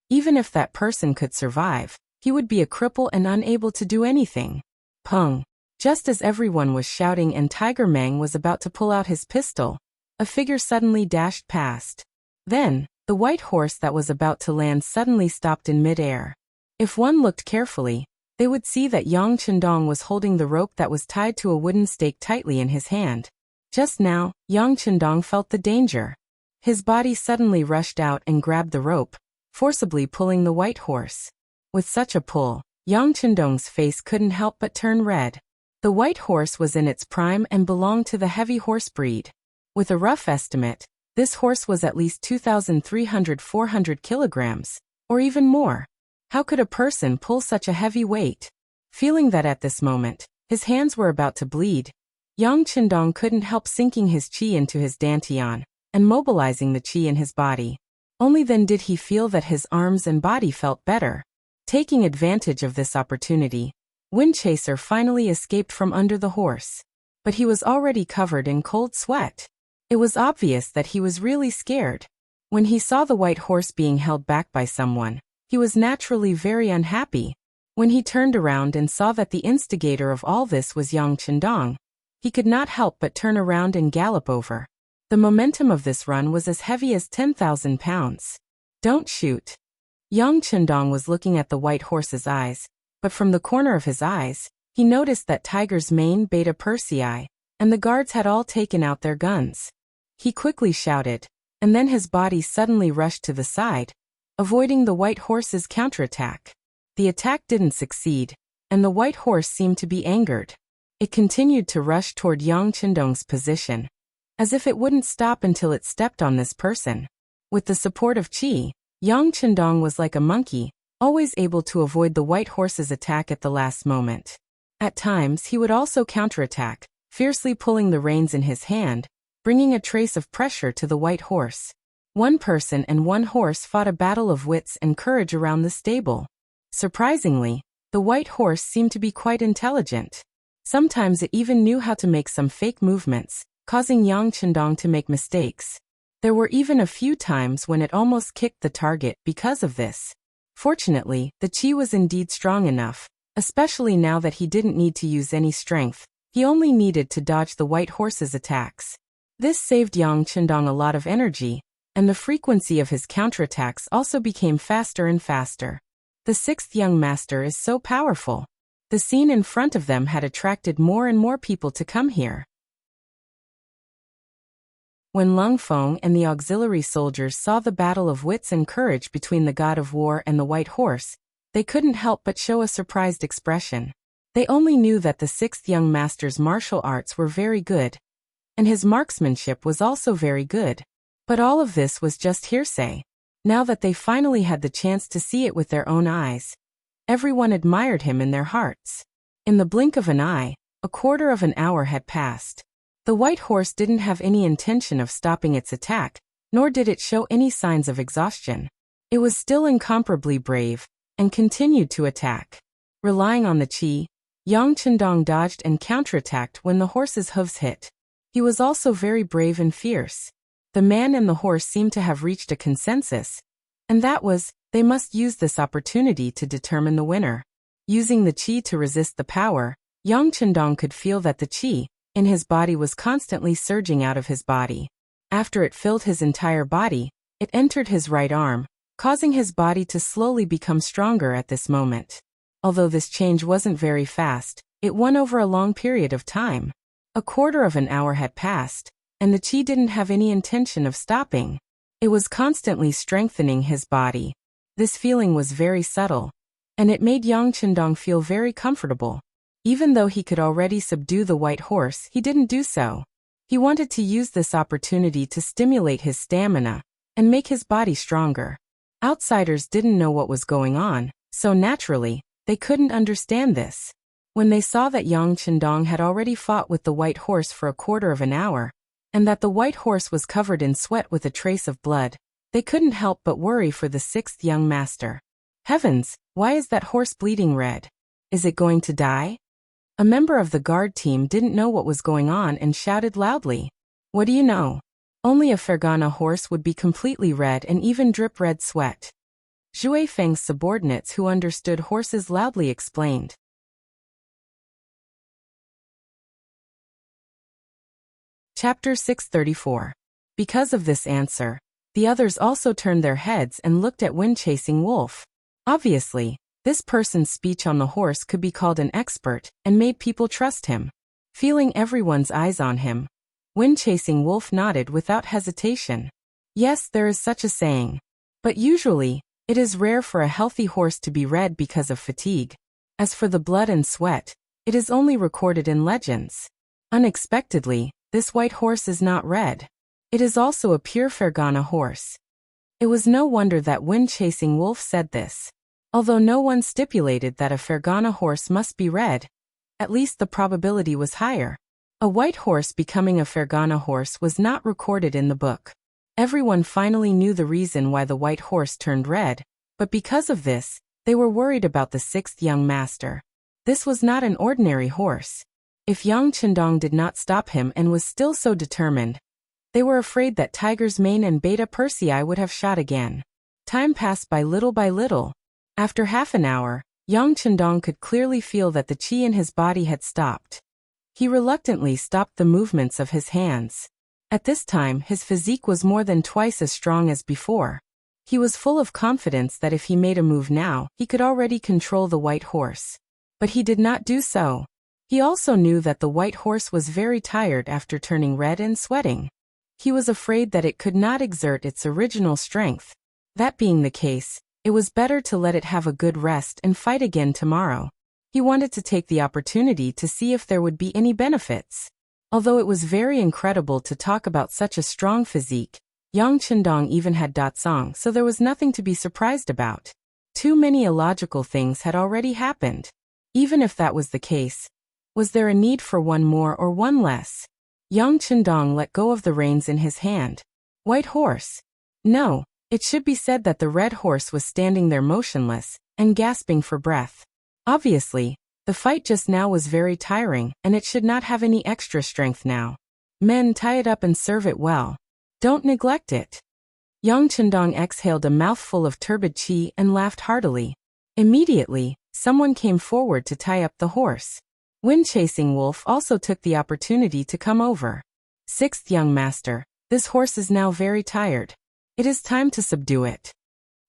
Even if that person could survive, he would be a cripple and unable to do anything. Pung. Just as everyone was shouting and Tiger Mang was about to pull out his pistol, a figure suddenly dashed past. Then, the white horse that was about to land suddenly stopped in mid-air. If one looked carefully, they would see that Yang Chendong was holding the rope that was tied to a wooden stake tightly in his hand. Just now, Yang Chendong felt the danger. His body suddenly rushed out and grabbed the rope, forcibly pulling the white horse. With such a pull, Yang Chendong's face couldn't help but turn red. The white horse was in its prime and belonged to the heavy horse breed. With a rough estimate, this horse was at least 2,300–400 kilograms, or even more. How could a person pull such a heavy weight? Feeling that at this moment, his hands were about to bleed, Yang Chendong couldn't help sinking his qi into his dantian and mobilizing the qi in his body. Only then did he feel that his arms and body felt better. Taking advantage of this opportunity, Windchaser finally escaped from under the horse. But he was already covered in cold sweat. It was obvious that he was really scared. When he saw the white horse being held back by someone, he was naturally very unhappy. When he turned around and saw that the instigator of all this was Yang Chendong, he could not help but turn around and gallop over. The momentum of this run was as heavy as 10,000 pounds. Don't shoot. Yang Chendong was looking at the white horse's eyes, but from the corner of his eyes, he noticed that Tiger's main Beta Persei, and the guards had all taken out their guns. He quickly shouted, and then his body suddenly rushed to the side, avoiding the white horse's counterattack. The attack didn't succeed, and the white horse seemed to be angered. It continued to rush toward Yang Chendong's position, as if it wouldn't stop until it stepped on this person. With the support of qi, Yang Chendong was like a monkey, always able to avoid the white horse's attack at the last moment. At times he would also counterattack, fiercely pulling the reins in his hand, bringing a trace of pressure to the white horse. One person and one horse fought a battle of wits and courage around the stable. Surprisingly, the white horse seemed to be quite intelligent. Sometimes it even knew how to make some fake movements, causing Yang Chendong to make mistakes. There were even a few times when it almost kicked the target because of this. Fortunately, the qi was indeed strong enough, especially now that he didn't need to use any strength. He only needed to dodge the white horse's attacks. This saved Yang Chendong a lot of energy, and the frequency of his counterattacks also became faster and faster. The sixth young master is so powerful. The scene in front of them had attracted more and more people to come here. When Lung Feng and the auxiliary soldiers saw the battle of wits and courage between the god of war and the white horse, they couldn't help but show a surprised expression. They only knew that the sixth young master's martial arts were very good, and his marksmanship was also very good. But all of this was just hearsay. Now that they finally had the chance to see it with their own eyes, everyone admired him in their hearts. In the blink of an eye, a quarter of an hour had passed. The white horse didn't have any intention of stopping its attack, nor did it show any signs of exhaustion. It was still incomparably brave, and continued to attack. Relying on the chi, Yang Chendong dodged and counterattacked when the horse's hooves hit. He was also very brave and fierce. The man and the horse seemed to have reached a consensus, and that was, they must use this opportunity to determine the winner. Using the chi to resist the power, Yang Chendong could feel that the chi in his body was constantly surging out of his body. After it filled his entire body, it entered his right arm, causing his body to slowly become stronger at this moment. Although this change wasn't very fast, it won over a long period of time. A quarter of an hour had passed, and the chi didn't have any intention of stopping. It was constantly strengthening his body. This feeling was very subtle, and it made Yang Chendong feel very comfortable. Even though he could already subdue the white horse, he didn't do so. He wanted to use this opportunity to stimulate his stamina and make his body stronger. Outsiders didn't know what was going on, so naturally, they couldn't understand this. When they saw that Yang Chendong had already fought with the white horse for a quarter of an hour, and that the white horse was covered in sweat with a trace of blood, they couldn't help but worry for the sixth young master. Heavens, why is that horse bleeding red? Is it going to die? A member of the guard team didn't know what was going on and shouted loudly. What do you know? Only a Fergana horse would be completely red and even drip red sweat. Zhui Feng's subordinates who understood horses loudly explained. Chapter 634. Because of this answer, the others also turned their heads and looked at Wind-Chasing Wolf. Obviously, this person's speech on the horse could be called an expert and made people trust him. Feeling everyone's eyes on him, Wind-Chasing Wolf nodded without hesitation. Yes, there is such a saying. But usually, it is rare for a healthy horse to be red because of fatigue. As for the blood and sweat, it is only recorded in legends. Unexpectedly, this white horse is not red. It is also a pure Fergana horse. It was no wonder that Wind-Chasing Wolf said this. Although no one stipulated that a Fergana horse must be red, at least the probability was higher. A white horse becoming a Fergana horse was not recorded in the book. Everyone finally knew the reason why the white horse turned red, but because of this, they were worried about the sixth young master. This was not an ordinary horse. If Yang Chendong did not stop him and was still so determined, they were afraid that Tiger's Mane and Beta Persei would have shot again. Time passed by little. After half an hour, Yang Chendong could clearly feel that the chi in his body had stopped. He reluctantly stopped the movements of his hands. At this time, his physique was more than twice as strong as before. He was full of confidence that if he made a move now, he could already control the white horse. But he did not do so. He also knew that the white horse was very tired after turning red and sweating. He was afraid that it could not exert its original strength. That being the case, it was better to let it have a good rest and fight again tomorrow. He wanted to take the opportunity to see if there would be any benefits. Although it was very incredible to talk about such a strong physique, Yang Chendong even had Datsang, so there was nothing to be surprised about. Too many illogical things had already happened. Even if that was the case, was there a need for one more or one less? Yang Chendong let go of the reins in his hand. White horse. No, it should be said that the red horse was standing there motionless and gasping for breath. Obviously, the fight just now was very tiring, and it should not have any extra strength now. Men, tie it up and serve it well. Don't neglect it. Yang Chendong exhaled a mouthful of turbid chi and laughed heartily. Immediately, someone came forward to tie up the horse. Wind-Chasing Wolf also took the opportunity to come over. Sixth young master, this horse is now very tired. It is time to subdue it.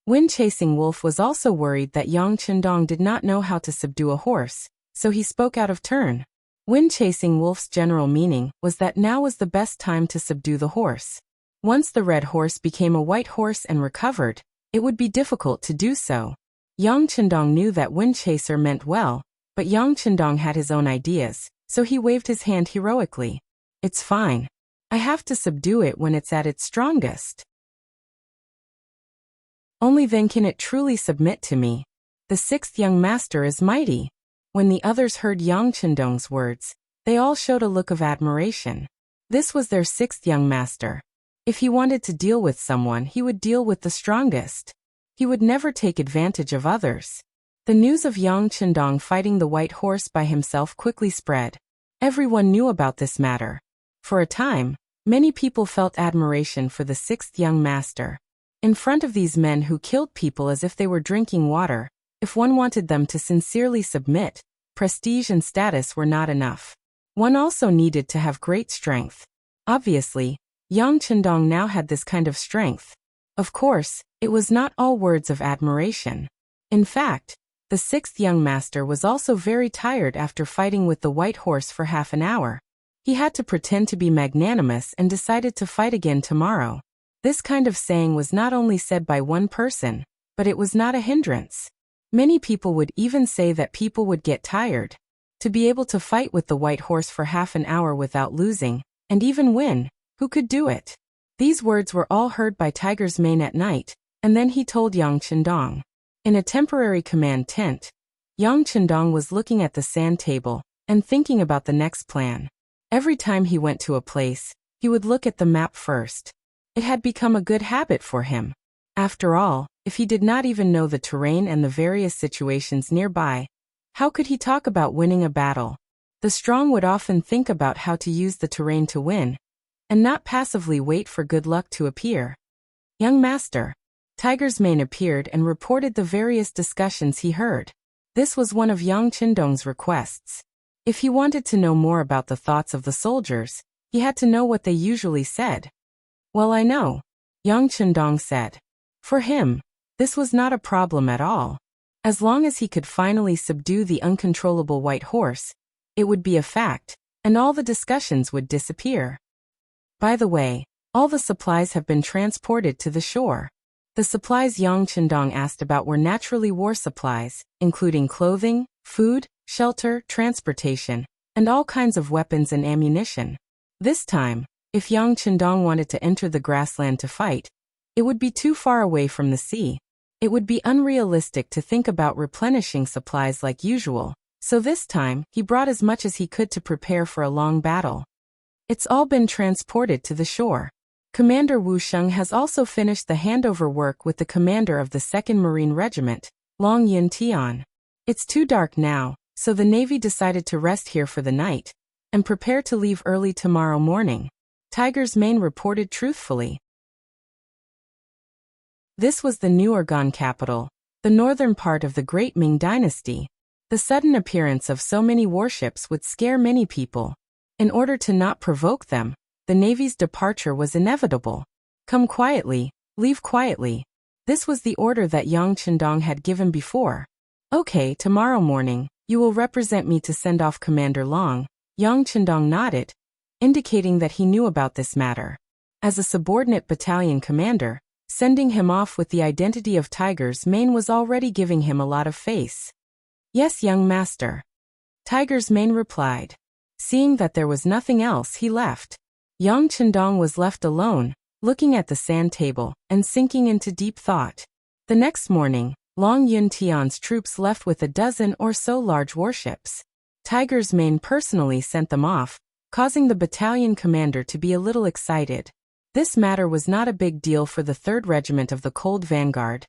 Wind-Chasing Wolf was also worried that Yang Chendong did not know how to subdue a horse, so he spoke out of turn. Wind-Chasing Wolf's general meaning was that now was the best time to subdue the horse. Once the red horse became a white horse and recovered, it would be difficult to do so. Yang Chendong knew that Wind-Chaser meant well, But Yang Chendong had his own ideas, so he waved his hand heroically. It's fine. I have to subdue it when it's at its strongest. Only then can it truly submit to me. The sixth young master is mighty. When the others heard Yang Chendong's words, they all showed a look of admiration. This was their sixth young master. If he wanted to deal with someone, he would deal with the strongest. He would never take advantage of others. The news of Yang Chendong fighting the white horse by himself quickly spread. Everyone knew about this matter. For a time, many people felt admiration for the sixth young master. In front of these men who killed people as if they were drinking water, if one wanted them to sincerely submit, prestige and status were not enough. One also needed to have great strength. Obviously, Yang Chendong now had this kind of strength. Of course, it was not all words of admiration. In fact, the sixth young master was also very tired after fighting with the white horse for half an hour. He had to pretend to be magnanimous and decided to fight again tomorrow. This kind of saying was not only said by one person, but it was not a hindrance. Many people would even say that people would get tired. To be able to fight with the white horse for half an hour without losing, and even win, who could do it? These words were all heard by Tiger's Mane at night, and then he told Yang Chendong. In a temporary command tent, Yang Chendong was looking at the sand table and thinking about the next plan. Every time he went to a place, he would look at the map first. It had become a good habit for him. After all, if he did not even know the terrain and the various situations nearby, how could he talk about winning a battle? The strong would often think about how to use the terrain to win, and not passively wait for good luck to appear. Young master. Tiger's Mane appeared and reported the various discussions he heard. This was one of Yang Chendong's requests. If he wanted to know more about the thoughts of the soldiers, he had to know what they usually said. Well, I know, Yang Chendong said. For him, this was not a problem at all. As long as he could finally subdue the uncontrollable white horse, it would be a fact, and all the discussions would disappear. By the way, all the supplies have been transported to the shore. The supplies Yang Chendong asked about were naturally war supplies, including clothing, food, shelter, transportation, and all kinds of weapons and ammunition. This time, if Yang Chendong wanted to enter the grassland to fight, it would be too far away from the sea. It would be unrealistic to think about replenishing supplies like usual, so this time, he brought as much as he could to prepare for a long battle. It's all been transported to the shore. Commander Wuxia has also finished the handover work with the commander of the 2nd Marine Regiment, Long Yun Tian. It's too dark now, so the Navy decided to rest here for the night, and prepare to leave early tomorrow morning. Tiger's Mane reported truthfully. This was the New Urgan capital, the northern part of the Great Ming Dynasty. The sudden appearance of so many warships would scare many people. In order to not provoke them, the Navy's departure was inevitable. Come quietly, leave quietly. This was the order that Yang Chendong had given before. Okay, tomorrow morning, you will represent me to send off Commander Long. Yang Chendong nodded, indicating that he knew about this matter. As a subordinate battalion commander, sending him off with the identity of Tiger's Mane was already giving him a lot of face. Yes, young master. Tiger's Mane replied. Seeing that there was nothing else, he left. Yang Chendong was left alone, looking at the sand table, and sinking into deep thought. The next morning, Long Yun Tian's troops left with a dozen or so large warships. Tiger's Mane personally sent them off, causing the battalion commander to be a little excited. This matter was not a big deal for the 3rd Regiment of the Cold Vanguard,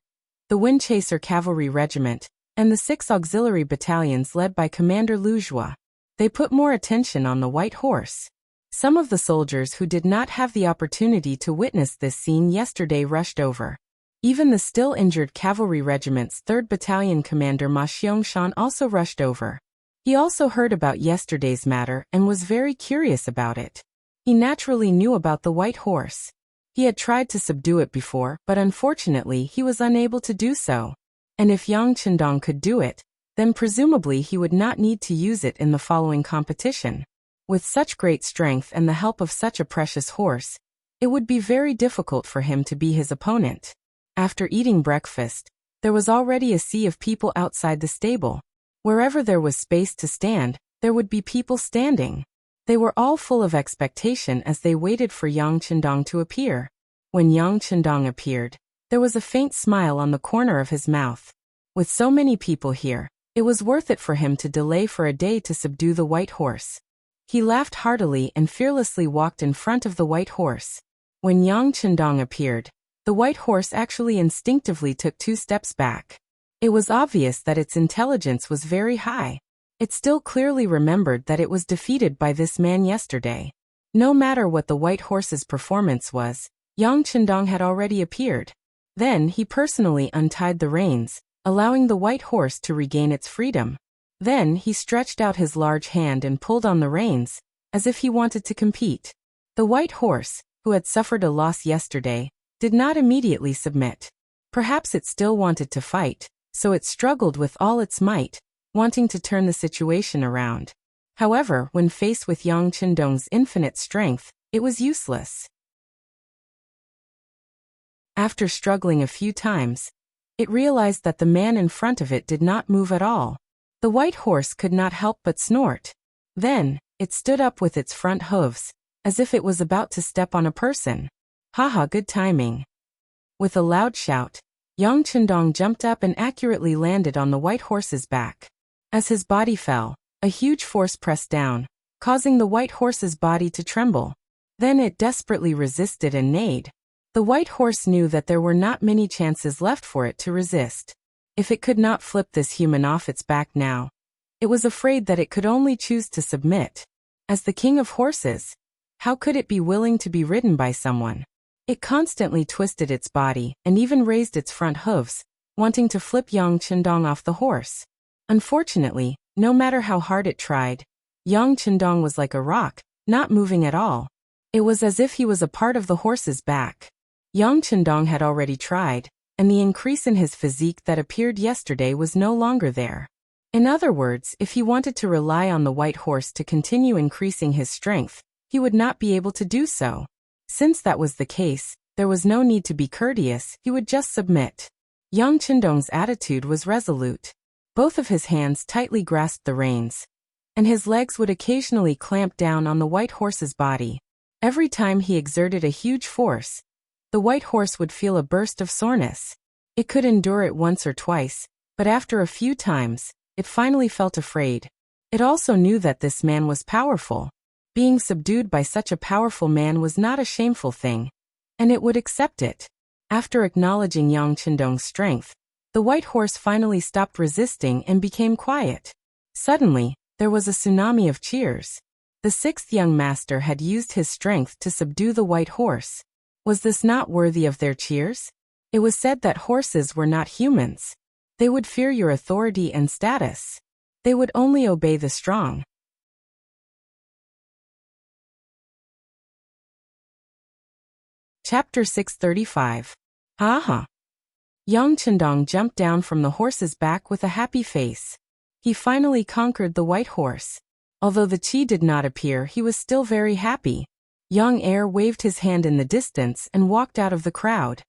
the Windchaser Cavalry Regiment, and the 6 auxiliary battalions led by Commander Lujua. They put more attention on the white horse. Some of the soldiers who did not have the opportunity to witness this scene yesterday rushed over. Even the still injured Cavalry Regiment's 3rd Battalion Commander Ma Xiangshan also rushed over. He also heard about yesterday's matter and was very curious about it. He naturally knew about the white horse. He had tried to subdue it before, but unfortunately he was unable to do so. And if Yang Chendong could do it, then presumably he would not need to use it in the following competition. With such great strength and the help of such a precious horse, it would be very difficult for him to be his opponent. After eating breakfast, there was already a sea of people outside the stable. Wherever there was space to stand, there would be people standing. They were all full of expectation as they waited for Yang Chendong to appear. When Yang Chendong appeared, there was a faint smile on the corner of his mouth. With so many people here, it was worth it for him to delay for a day to subdue the white horse. He laughed heartily and fearlessly walked in front of the white horse. When Yang Chendong appeared, the white horse actually instinctively took 2 steps back. It was obvious that its intelligence was very high. It still clearly remembered that it was defeated by this man yesterday. No matter what the white horse's performance was, Yang Chendong had already appeared. Then he personally untied the reins, allowing the white horse to regain its freedom. Then he stretched out his large hand and pulled on the reins, as if he wanted to compete. The white horse, who had suffered a loss yesterday, did not immediately submit. Perhaps it still wanted to fight, so it struggled with all its might, wanting to turn the situation around. However, when faced with Yang Chendong's infinite strength, it was useless. After struggling a few times, it realized that the man in front of it did not move at all. The white horse could not help but snort. Then, it stood up with its front hooves, as if it was about to step on a person. Haha, good timing. With a loud shout, Yang Chendong jumped up and accurately landed on the white horse's back. As his body fell, a huge force pressed down, causing the white horse's body to tremble. Then it desperately resisted and neighed. The white horse knew that there were not many chances left for it to resist. If it could not flip this human off its back now, it was afraid that it could only choose to submit. As the king of horses, how could it be willing to be ridden by someone? It constantly twisted its body and even raised its front hooves, wanting to flip Yang Chendong off the horse. Unfortunately, no matter how hard it tried, Yang Chendong was like a rock, not moving at all. It was as if he was a part of the horse's back. Yang Chendong had already tried, and the increase in his physique that appeared yesterday was no longer there. In other words, if he wanted to rely on the white horse to continue increasing his strength, he would not be able to do so. Since that was the case, there was no need to be courteous, he would just submit. Yang Chendong's attitude was resolute. Both of his hands tightly grasped the reins, and his legs would occasionally clamp down on the white horse's body. Every time he exerted a huge force, the white horse would feel a burst of soreness. It could endure it once or twice, but after a few times, it finally felt afraid. It also knew that this man was powerful. Being subdued by such a powerful man was not a shameful thing, and it would accept it. After acknowledging Yang Chendong's strength, the white horse finally stopped resisting and became quiet. Suddenly, there was a tsunami of cheers. The 6th young master had used his strength to subdue the white horse. Was this not worthy of their cheers? It was said that horses were not humans. They would fear your authority and status. They would only obey the strong. Chapter 635. Haha. Yang Chendong jumped down from the horse's back with a happy face. He finally conquered the white horse. Although the chi did not appear, he was still very happy. Young Air waved his hand in the distance and walked out of the crowd.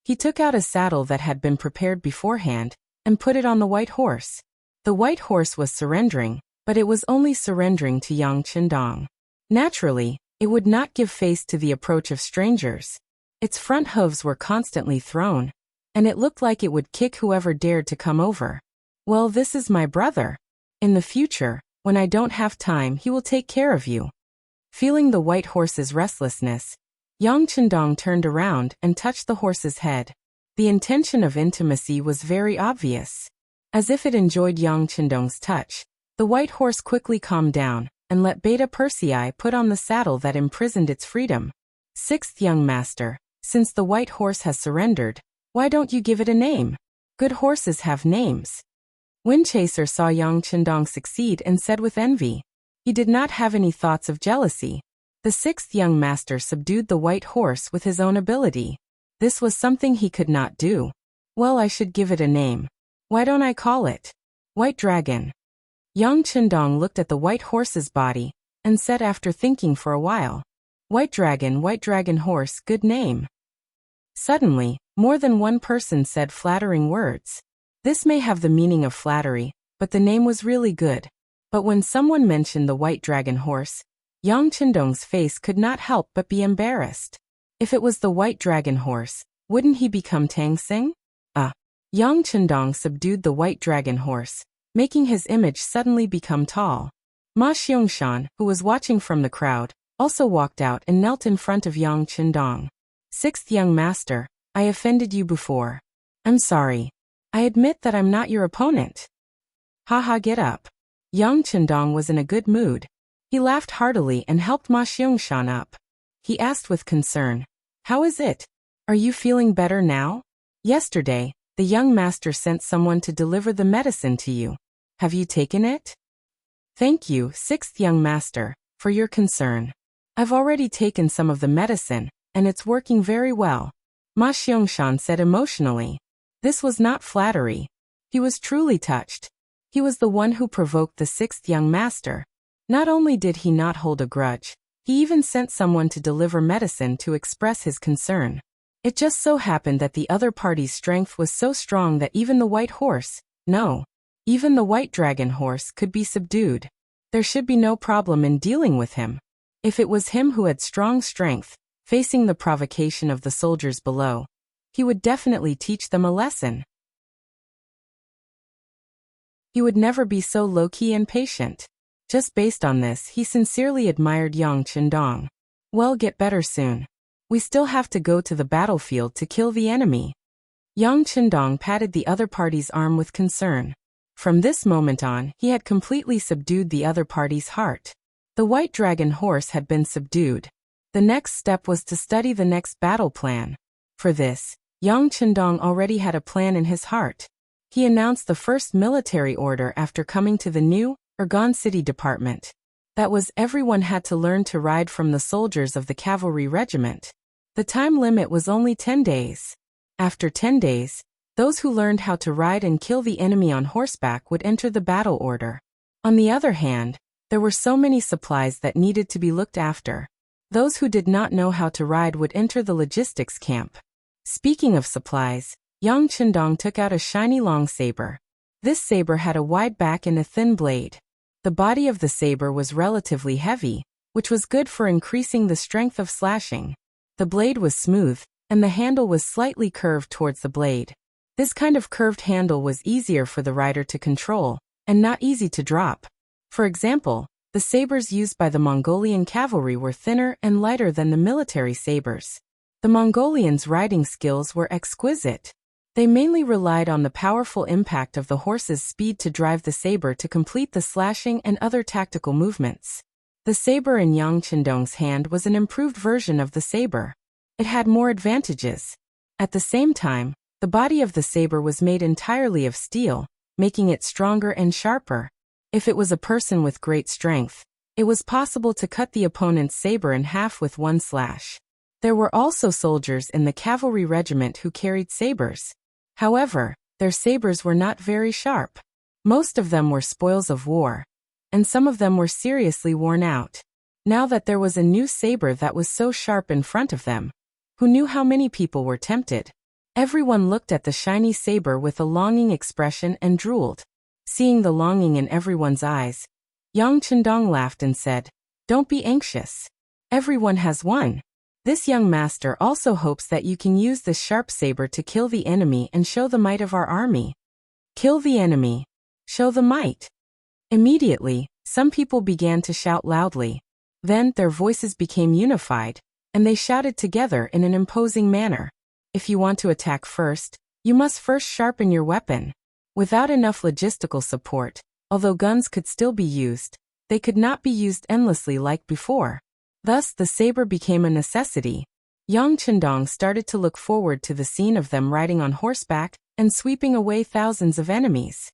He took out a saddle that had been prepared beforehand and put it on the white horse. The white horse was surrendering, but it was only surrendering to Yang Chendong. Naturally, it would not give face to the approach of strangers. Its front hooves were constantly thrown, and it looked like it would kick whoever dared to come over. Well, this is my brother. In the future, when I don't have time, he will take care of you. Feeling the white horse's restlessness, Yang Chendong turned around and touched the horse's head. The intention of intimacy was very obvious. As if it enjoyed Yang Chendong's touch, the white horse quickly calmed down and let Beta Persei put on the saddle that imprisoned its freedom. 6th young master, since the white horse has surrendered, why don't you give it a name? Good horses have names. Windchaser saw Yang Chendong succeed and said with envy. He did not have any thoughts of jealousy. The 6th young master subdued the white horse with his own ability. This was something he could not do. Well, I should give it a name. Why don't I call it White Dragon? Yang Chendong looked at the white horse's body and said after thinking for a while, White Dragon horse, good name. Suddenly, more than one person said flattering words. This may have the meaning of flattery, but the name was really good. But when someone mentioned the white dragon horse, Yang Chendong's face could not help but be embarrassed. If it was the white dragon horse, wouldn't he become Tang Xing? Yang Chendong subdued the white dragon horse, making his image suddenly become tall. Ma Xiangshan, who was watching from the crowd, also walked out and knelt in front of Yang Chendong. Sixth young master, I offended you before. I'm sorry. I admit that I'm not your opponent. Haha, get up. Yang Chendong was in a good mood. He laughed heartily and helped Ma Xiangshan up. He asked with concern, how is it? Are you feeling better now? Yesterday, the young master sent someone to deliver the medicine to you. Have you taken it? Thank you, sixth young master, for your concern. I've already taken some of the medicine, and it's working very well. Ma Xiangshan said emotionally. This was not flattery. He was truly touched. He was the one who provoked the sixth young master. Not only did he not hold a grudge, he even sent someone to deliver medicine to express his concern. It just so happened that the other party's strength was so strong that even the white horse, no, even the white dragon horse could be subdued. There should be no problem in dealing with him. If it was him who had strong strength, facing the provocation of the soldiers below, he would definitely teach them a lesson. He would never be so low-key and patient. Just based on this, he sincerely admired Yang Chendong. Well, get better soon. We still have to go to the battlefield to kill the enemy. Yang Chendong patted the other party's arm with concern. From this moment on, he had completely subdued the other party's heart. The white dragon horse had been subdued. The next step was to study the next battle plan. For this, Yang Chendong already had a plan in his heart. He announced the first military order after coming to the new Ergon City Department. That was, everyone had to learn to ride from the soldiers of the cavalry regiment. The time limit was only 10 days. After 10 days, those who learned how to ride and kill the enemy on horseback would enter the battle order. On the other hand, there were so many supplies that needed to be looked after. Those who did not know how to ride would enter the logistics camp. Speaking of supplies, Yang Chendong took out a shiny long saber. This saber had a wide back and a thin blade. The body of the saber was relatively heavy, which was good for increasing the strength of slashing. The blade was smooth, and the handle was slightly curved towards the blade. This kind of curved handle was easier for the rider to control, and not easy to drop. For example, the sabers used by the Mongolian cavalry were thinner and lighter than the military sabers. The Mongolians' riding skills were exquisite. They mainly relied on the powerful impact of the horse's speed to drive the saber to complete the slashing and other tactical movements. The saber in Yang Chendong's hand was an improved version of the saber. It had more advantages. At the same time, the body of the saber was made entirely of steel, making it stronger and sharper. If it was a person with great strength, it was possible to cut the opponent's saber in half with one slash. There were also soldiers in the cavalry regiment who carried sabers. However, their sabers were not very sharp. Most of them were spoils of war, and some of them were seriously worn out. Now that there was a new saber that was so sharp in front of them, who knew how many people were tempted? Everyone looked at the shiny saber with a longing expression and drooled. Seeing the longing in everyone's eyes, Yang Chendong laughed and said, "Don't be anxious. Everyone has one. This young master also hopes that you can use this sharp saber to kill the enemy and show the might of our army. Kill the enemy. Show the might." Immediately, some people began to shout loudly. Then their voices became unified, and they shouted together in an imposing manner. If you want to attack first, you must first sharpen your weapon. Without enough logistical support, although guns could still be used, they could not be used endlessly like before. Thus the saber became a necessity. Yang Chendong started to look forward to the scene of them riding on horseback and sweeping away thousands of enemies.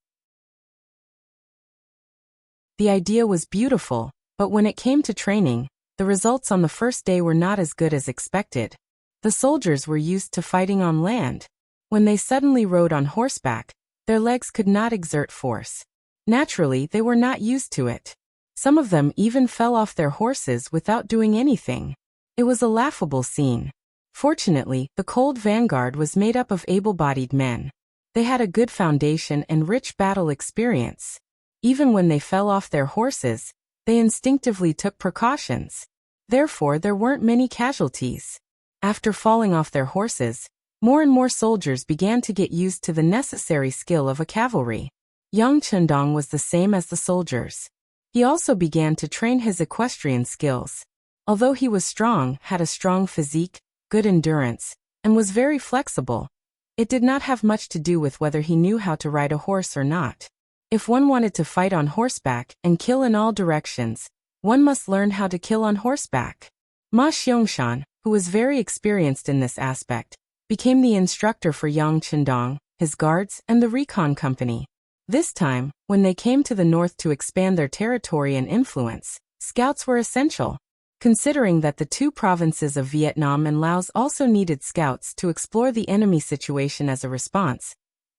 The idea was beautiful, but when it came to training, the results on the first day were not as good as expected. The soldiers were used to fighting on land. When they suddenly rode on horseback, their legs could not exert force. Naturally, they were not used to it. Some of them even fell off their horses without doing anything. It was a laughable scene. Fortunately, the cold vanguard was made up of able-bodied men. They had a good foundation and rich battle experience. Even when they fell off their horses, they instinctively took precautions. Therefore, there weren't many casualties. After falling off their horses, more and more soldiers began to get used to the necessary skill of a cavalry. Yang Chendong was the same as the soldiers. He also began to train his equestrian skills. Although he was strong, had a strong physique, good endurance, and was very flexible, it did not have much to do with whether he knew how to ride a horse or not. If one wanted to fight on horseback and kill in all directions, one must learn how to kill on horseback. Ma Xiangshan, who was very experienced in this aspect, became the instructor for Yang Chendong, his guards, and the recon company. This time, when they came to the north to expand their territory and influence, scouts were essential. Considering that the two provinces of Vietnam and Laos also needed scouts to explore the enemy situation as a response,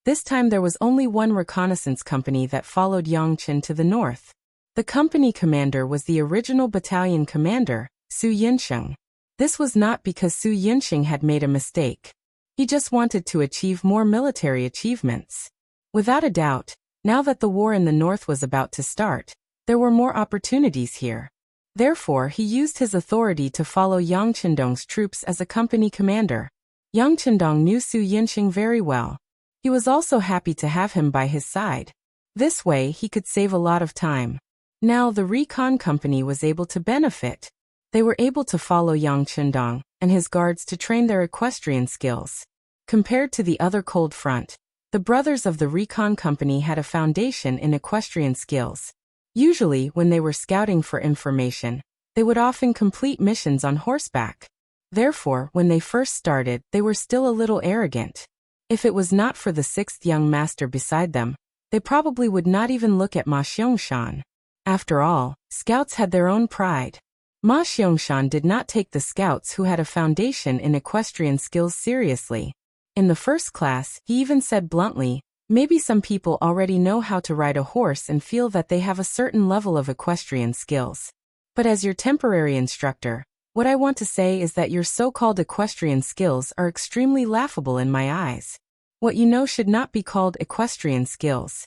this time there was only one reconnaissance company that followed Yang Chen to the north. The company commander was the original battalion commander, Su Yinsheng. This was not because Su Yinsheng had made a mistake. He just wanted to achieve more military achievements. Without a doubt, now that the war in the north was about to start, there were more opportunities here. Therefore, he used his authority to follow Yang Chendong's troops as a company commander. Yang Chendong knew Su Yinsheng very well. He was also happy to have him by his side. This way, he could save a lot of time. Now, the recon company was able to benefit. They were able to follow Yang Chendong and his guards to train their equestrian skills. Compared to the other cold front, the brothers of the recon company had a foundation in equestrian skills. Usually, when they were scouting for information, they would often complete missions on horseback. Therefore, when they first started, they were still a little arrogant. If it was not for the sixth young master beside them, they probably would not even look at Ma Xiangshan. After all, scouts had their own pride. Ma Xiangshan did not take the scouts who had a foundation in equestrian skills seriously. In the first class, he even said bluntly, maybe some people already know how to ride a horse and feel that they have a certain level of equestrian skills. But as your temporary instructor, what I want to say is that your so-called equestrian skills are extremely laughable in my eyes. What you know should not be called equestrian skills.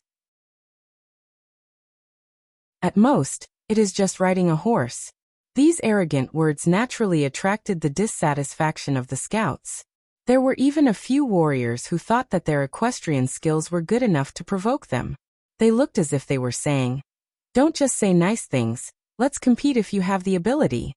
At most, it is just riding a horse. These arrogant words naturally attracted the dissatisfaction of the scouts. There were even a few warriors who thought that their equestrian skills were good enough to provoke them. They looked as if they were saying, "Don't just say nice things, let's compete if you have the ability."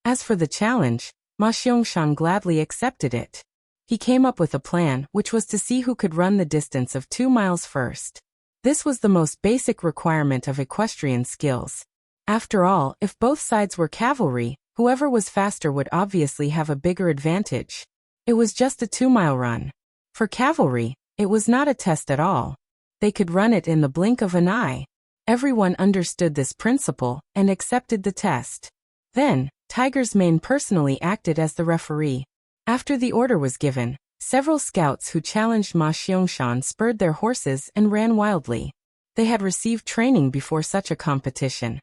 As for the challenge, Ma Xiangshan gladly accepted it. He came up with a plan, which was to see who could run the distance of 2 miles first. This was the most basic requirement of equestrian skills. After all, if both sides were cavalry, whoever was faster would obviously have a bigger advantage. It was just a 2-mile run. For cavalry, it was not a test at all. They could run it in the blink of an eye. Everyone understood this principle and accepted the test. Then, Tiger's Mane personally acted as the referee. After the order was given, several scouts who challenged Ma Xiangshan spurred their horses and ran wildly. They had received training before such a competition,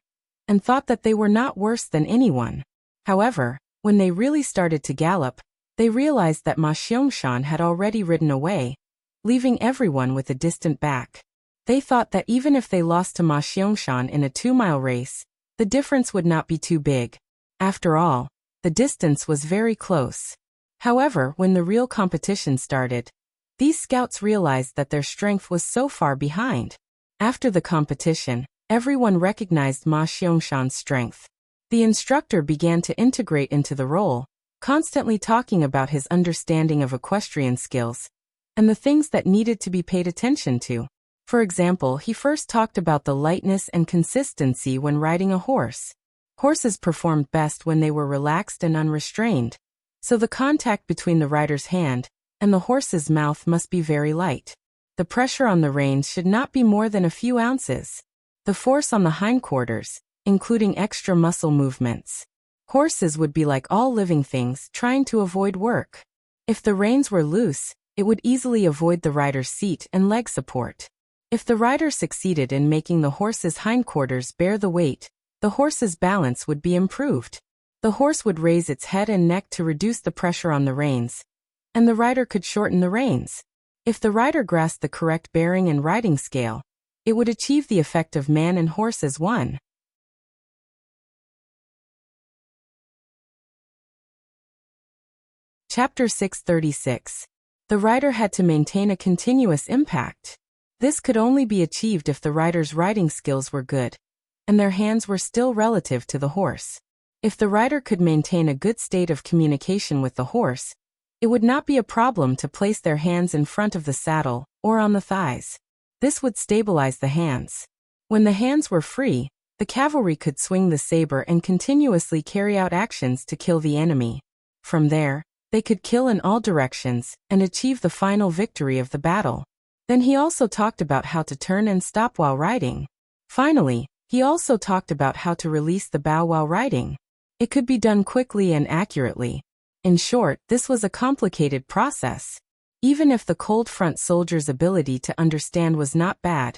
and thought that they were not worse than anyone. However, when they really started to gallop, they realized that Ma Xiangshan had already ridden away, leaving everyone with a distant back. They thought that even if they lost to Ma Xiangshan in a 2-mile race, the difference would not be too big. After all, the distance was very close. However, when the real competition started, these scouts realized that their strength was so far behind. After the competition, everyone recognized Ma Xiangshan's strength. The instructor began to integrate into the role, constantly talking about his understanding of equestrian skills and the things that needed to be paid attention to. For example, he first talked about the lightness and consistency when riding a horse. Horses performed best when they were relaxed and unrestrained, so the contact between the rider's hand and the horse's mouth must be very light. The pressure on the reins should not be more than a few ounces. The force on the hindquarters, including extra muscle movements. Horses would be like all living things trying to avoid work. If the reins were loose, it would easily avoid the rider's seat and leg support. If the rider succeeded in making the horse's hindquarters bear the weight, the horse's balance would be improved. The horse would raise its head and neck to reduce the pressure on the reins, and the rider could shorten the reins. If the rider grasped the correct bearing and riding scale, it would achieve the effect of man and horse as one. Chapter 636. The rider had to maintain a continuous impact. This could only be achieved if the rider's riding skills were good, and their hands were still relative to the horse. If the rider could maintain a good state of communication with the horse, it would not be a problem to place their hands in front of the saddle or on the thighs. This would stabilize the hands. When the hands were free, the cavalry could swing the saber and continuously carry out actions to kill the enemy. From there, they could kill in all directions and achieve the final victory of the battle. Then he also talked about how to turn and stop while riding. Finally, he also talked about how to release the bow while riding. It could be done quickly and accurately. In short, this was a complicated process. Even if the cold front soldiers' ability to understand was not bad,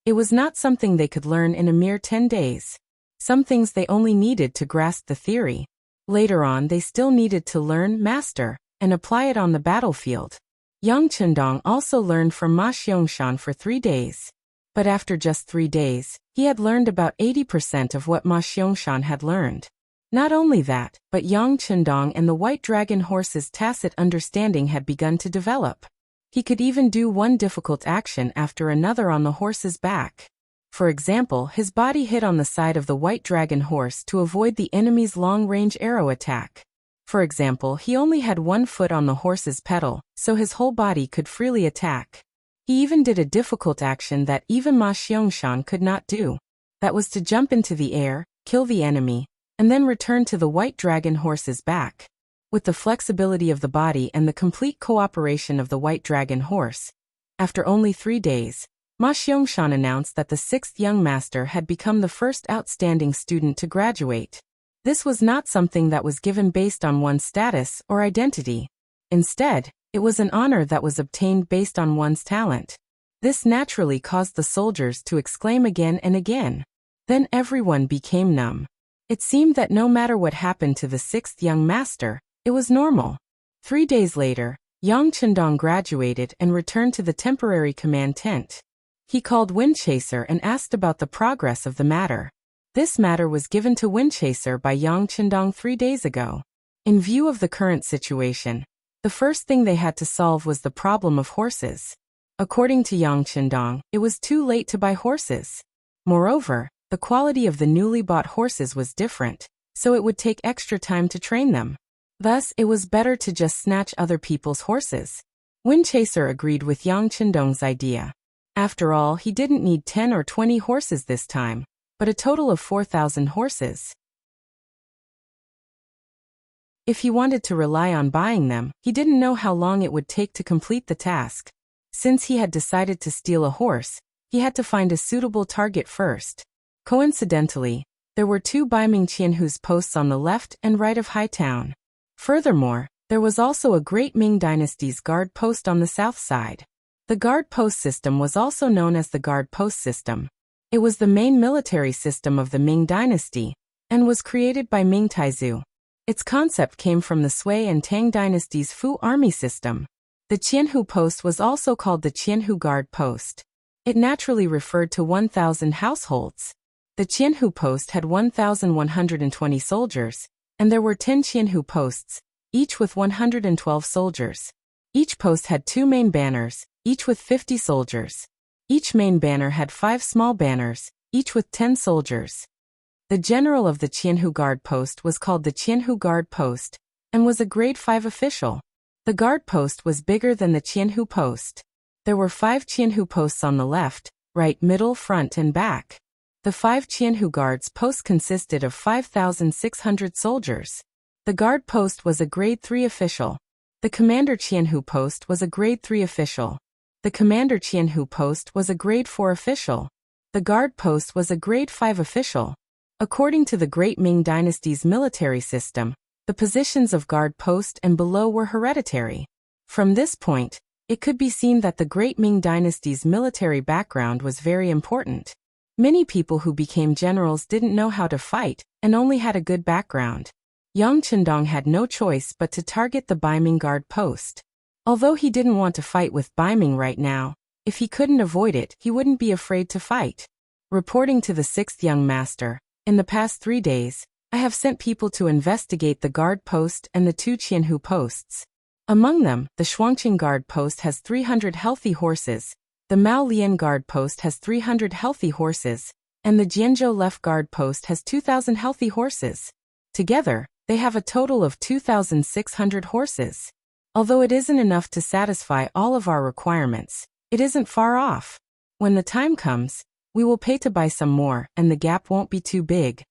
it was not something they could learn in a mere 10 days. Some things they only needed to grasp the theory. Later on they still needed to learn, master, and apply it on the battlefield. Yang Chendong also learned from Ma Xiangshan for 3 days. But after just 3 days, he had learned about 80% of what Ma Xiangshan had learned. Not only that, but Yang Chendong and the White Dragon horse's tacit understanding had begun to develop. He could even do one difficult action after another on the horse's back. For example, his body hit on the side of the White Dragon horse to avoid the enemy's long-range arrow attack. For example, he only had one foot on the horse's pedal, so his whole body could freely attack. He even did a difficult action that even Ma Xiangshan could not do. That was to jump into the air, kill the enemy, and then return to the White Dragon horse's back. With the flexibility of the body and the complete cooperation of the White Dragon horse, after only 3 days, Ma Xiangshan announced that the 6th young master had become the first outstanding student to graduate. This was not something that was given based on one's status or identity. Instead, it was an honor that was obtained based on one's talent. This naturally caused the soldiers to exclaim again and again. Then everyone became numb. It seemed that no matter what happened to the 6th young master, it was normal. 3 days later, Yang Chendong graduated and returned to the temporary command tent. He called Windchaser and asked about the progress of the matter. This matter was given to Windchaser by Yang Chendong 3 days ago. In view of the current situation, the first thing they had to solve was the problem of horses. According to Yang Chendong, it was too late to buy horses. Moreover, the quality of the newly bought horses was different, so it would take extra time to train them. Thus, it was better to just snatch other people's horses. Windchaser agreed with Yang Chendong's idea. After all, he didn't need 10 or 20 horses this time, but a total of 4,000 horses. If he wanted to rely on buying them, he didn't know how long it would take to complete the task. Since he had decided to steal a horse, he had to find a suitable target first. Coincidentally, there were 2 Baiming Qianhu's posts on the left and right of Hightown. Furthermore, there was also a great Ming Dynasty's guard post on the south side. The guard post system was also known as the guard post system. It was the main military system of the Ming Dynasty, and was created by Ming Taizu. Its concept came from the Sui and Tang Dynasty's Fu army system. The Qianhu post was also called the Qianhu guard post. It naturally referred to 1,000 households. The Qianhu post had 1,120 soldiers, and there were 10 Qianhu posts, each with 112 soldiers. Each post had 2 main banners, each with 50 soldiers. Each main banner had 5 small banners, each with 10 soldiers. The general of the Qianhu guard post was called the Qianhu guard post, and was a grade 5 official. The guard post was bigger than the Qianhu post. There were 5 Qianhu posts on the left, right, middle, front, and back. The 5 Qianhu guards posts consisted of 5,600 soldiers. The guard post was a grade 3 official. The commander Qianhu post was a grade 3 official. The commander Qianhu post was a grade 4 official. The guard post was a grade 5 official. According to the Great Ming Dynasty's military system, the positions of guard post and below were hereditary. From this point, it could be seen that the Great Ming Dynasty's military background was very important. Many people who became generals didn't know how to fight, and only had a good background. Yang Chendong had no choice but to target the Baiming guard post. Although he didn't want to fight with Baiming right now, if he couldn't avoid it, he wouldn't be afraid to fight. Reporting to the sixth young master, in the past 3 days, I have sent people to investigate the guard post and the 2 Qianhu posts. Among them, the Shuangqing guard post has 300 healthy horses, the Mao Lian guard post has 300 healthy horses, and the Jianzhou left guard post has 2,000 healthy horses. Together, they have a total of 2,600 horses. Although it isn't enough to satisfy all of our requirements, it isn't far off. When the time comes, we will pay to buy some more, and the gap won't be too big.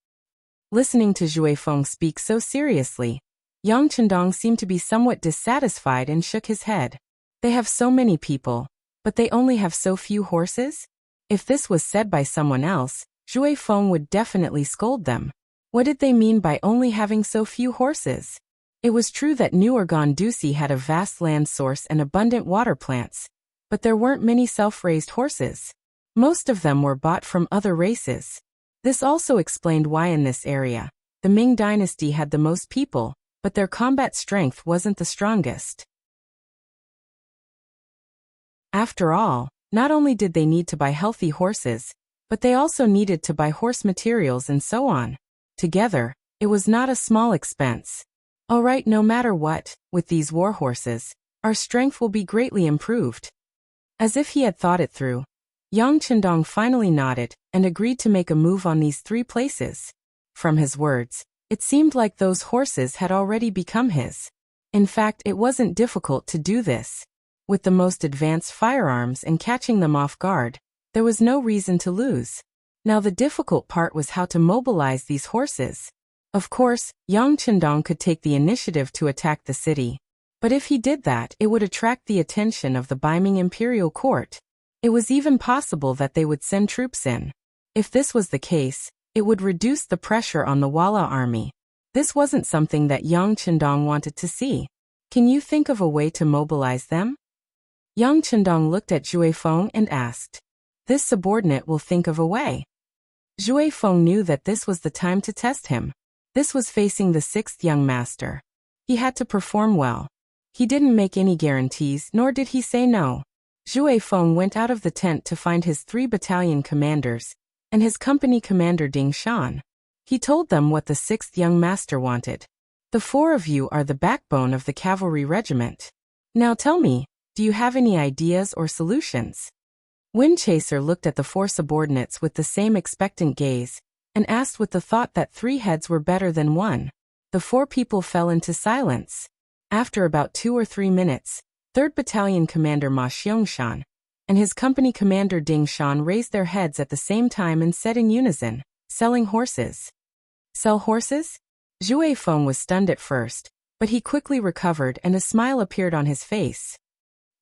Listening to Zhui Feng speak so seriously, Yang Chendong seemed to be somewhat dissatisfied and shook his head. They have so many people, but they only have so few horses? If this was said by someone else, Zhui Feng would definitely scold them. What did they mean by only having so few horses? It was true that New Dusi had a vast land source and abundant water plants, but there weren't many self-raised horses. Most of them were bought from other races. This also explained why in this area, the Ming dynasty had the most people, but their combat strength wasn't the strongest. After all, not only did they need to buy healthy horses, but they also needed to buy horse materials and so on. Together, it was not a small expense. Alright, no matter what, with these war horses, our strength will be greatly improved. As if he had thought it through, Yang Chendong finally nodded and agreed to make a move on these 3 places. From his words, it seemed like those horses had already become his. In fact, it wasn't difficult to do this. With the most advanced firearms and catching them off guard, there was no reason to lose. Now the difficult part was how to mobilize these horses. Of course, Yang Chendong could take the initiative to attack the city. But if he did that, it would attract the attention of the Baiming imperial court. It was even possible that they would send troops in. If this was the case, it would reduce the pressure on the Walla army. This wasn't something that Yang Chendong wanted to see. Can you think of a way to mobilize them? Yang Chendong looked at Zhui Feng and asked. This subordinate will think of a way. Zhui Feng knew that this was the time to test him. This was facing the 6th young master. He had to perform well. He didn't make any guarantees, nor did he say no. Zhui Feng went out of the tent to find his 3 battalion commanders and his company commander Ding Shan. He told them what the 6th young master wanted. The 4 of you are the backbone of the cavalry regiment. Now tell me, do you have any ideas or solutions? Windchaser looked at the 4 subordinates with the same expectant gaze and asked with the thought that 3 heads were better than 1. The 4 people fell into silence. After about 2 or 3 minutes, 3rd Battalion Commander Ma Xiangshan and his company commander Ding Shan raised their heads at the same time and said in unison, selling horses. Sell horses? Zhui Feng was stunned at first, but he quickly recovered and a smile appeared on his face.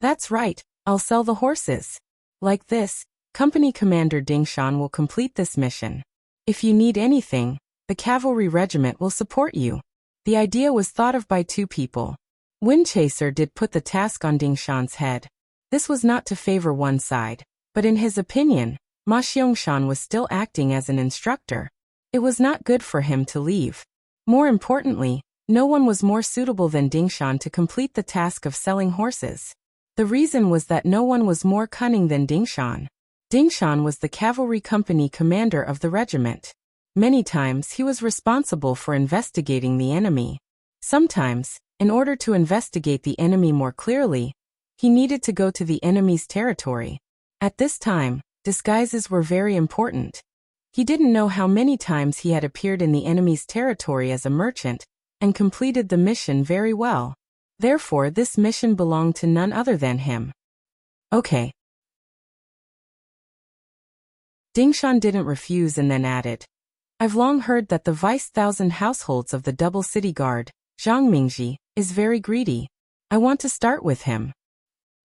That's right, I'll sell the horses. Like this, company commander Ding Shan will complete this mission. If you need anything, the cavalry regiment will support you. The idea was thought of by 2 people. Windchaser did put the task on Ding Shan's head. This was not to favor one side, but in his opinion, Ma Xiangshan was still acting as an instructor. It was not good for him to leave. More importantly, no one was more suitable than Ding Shan to complete the task of selling horses. The reason was that no one was more cunning than Ding Shan. Ding Shan was the cavalry company commander of the regiment. Many times he was responsible for investigating the enemy. Sometimes, in order to investigate the enemy more clearly, he needed to go to the enemy's territory. At this time, disguises were very important. He didn't know how many times he had appeared in the enemy's territory as a merchant and completed the mission very well. Therefore, this mission belonged to none other than him. Okay. Ding Shan didn't refuse and then added, I've long heard that the vice-thousand households of the double city guard, Zhang Mingji, is very greedy. I want to start with him.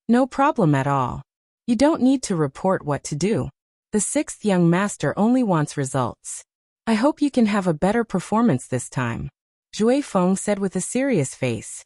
No problem at all. You don't need to report what to do. The 6th young master only wants results. I hope you can have a better performance this time. Zhui Feng said with a serious face.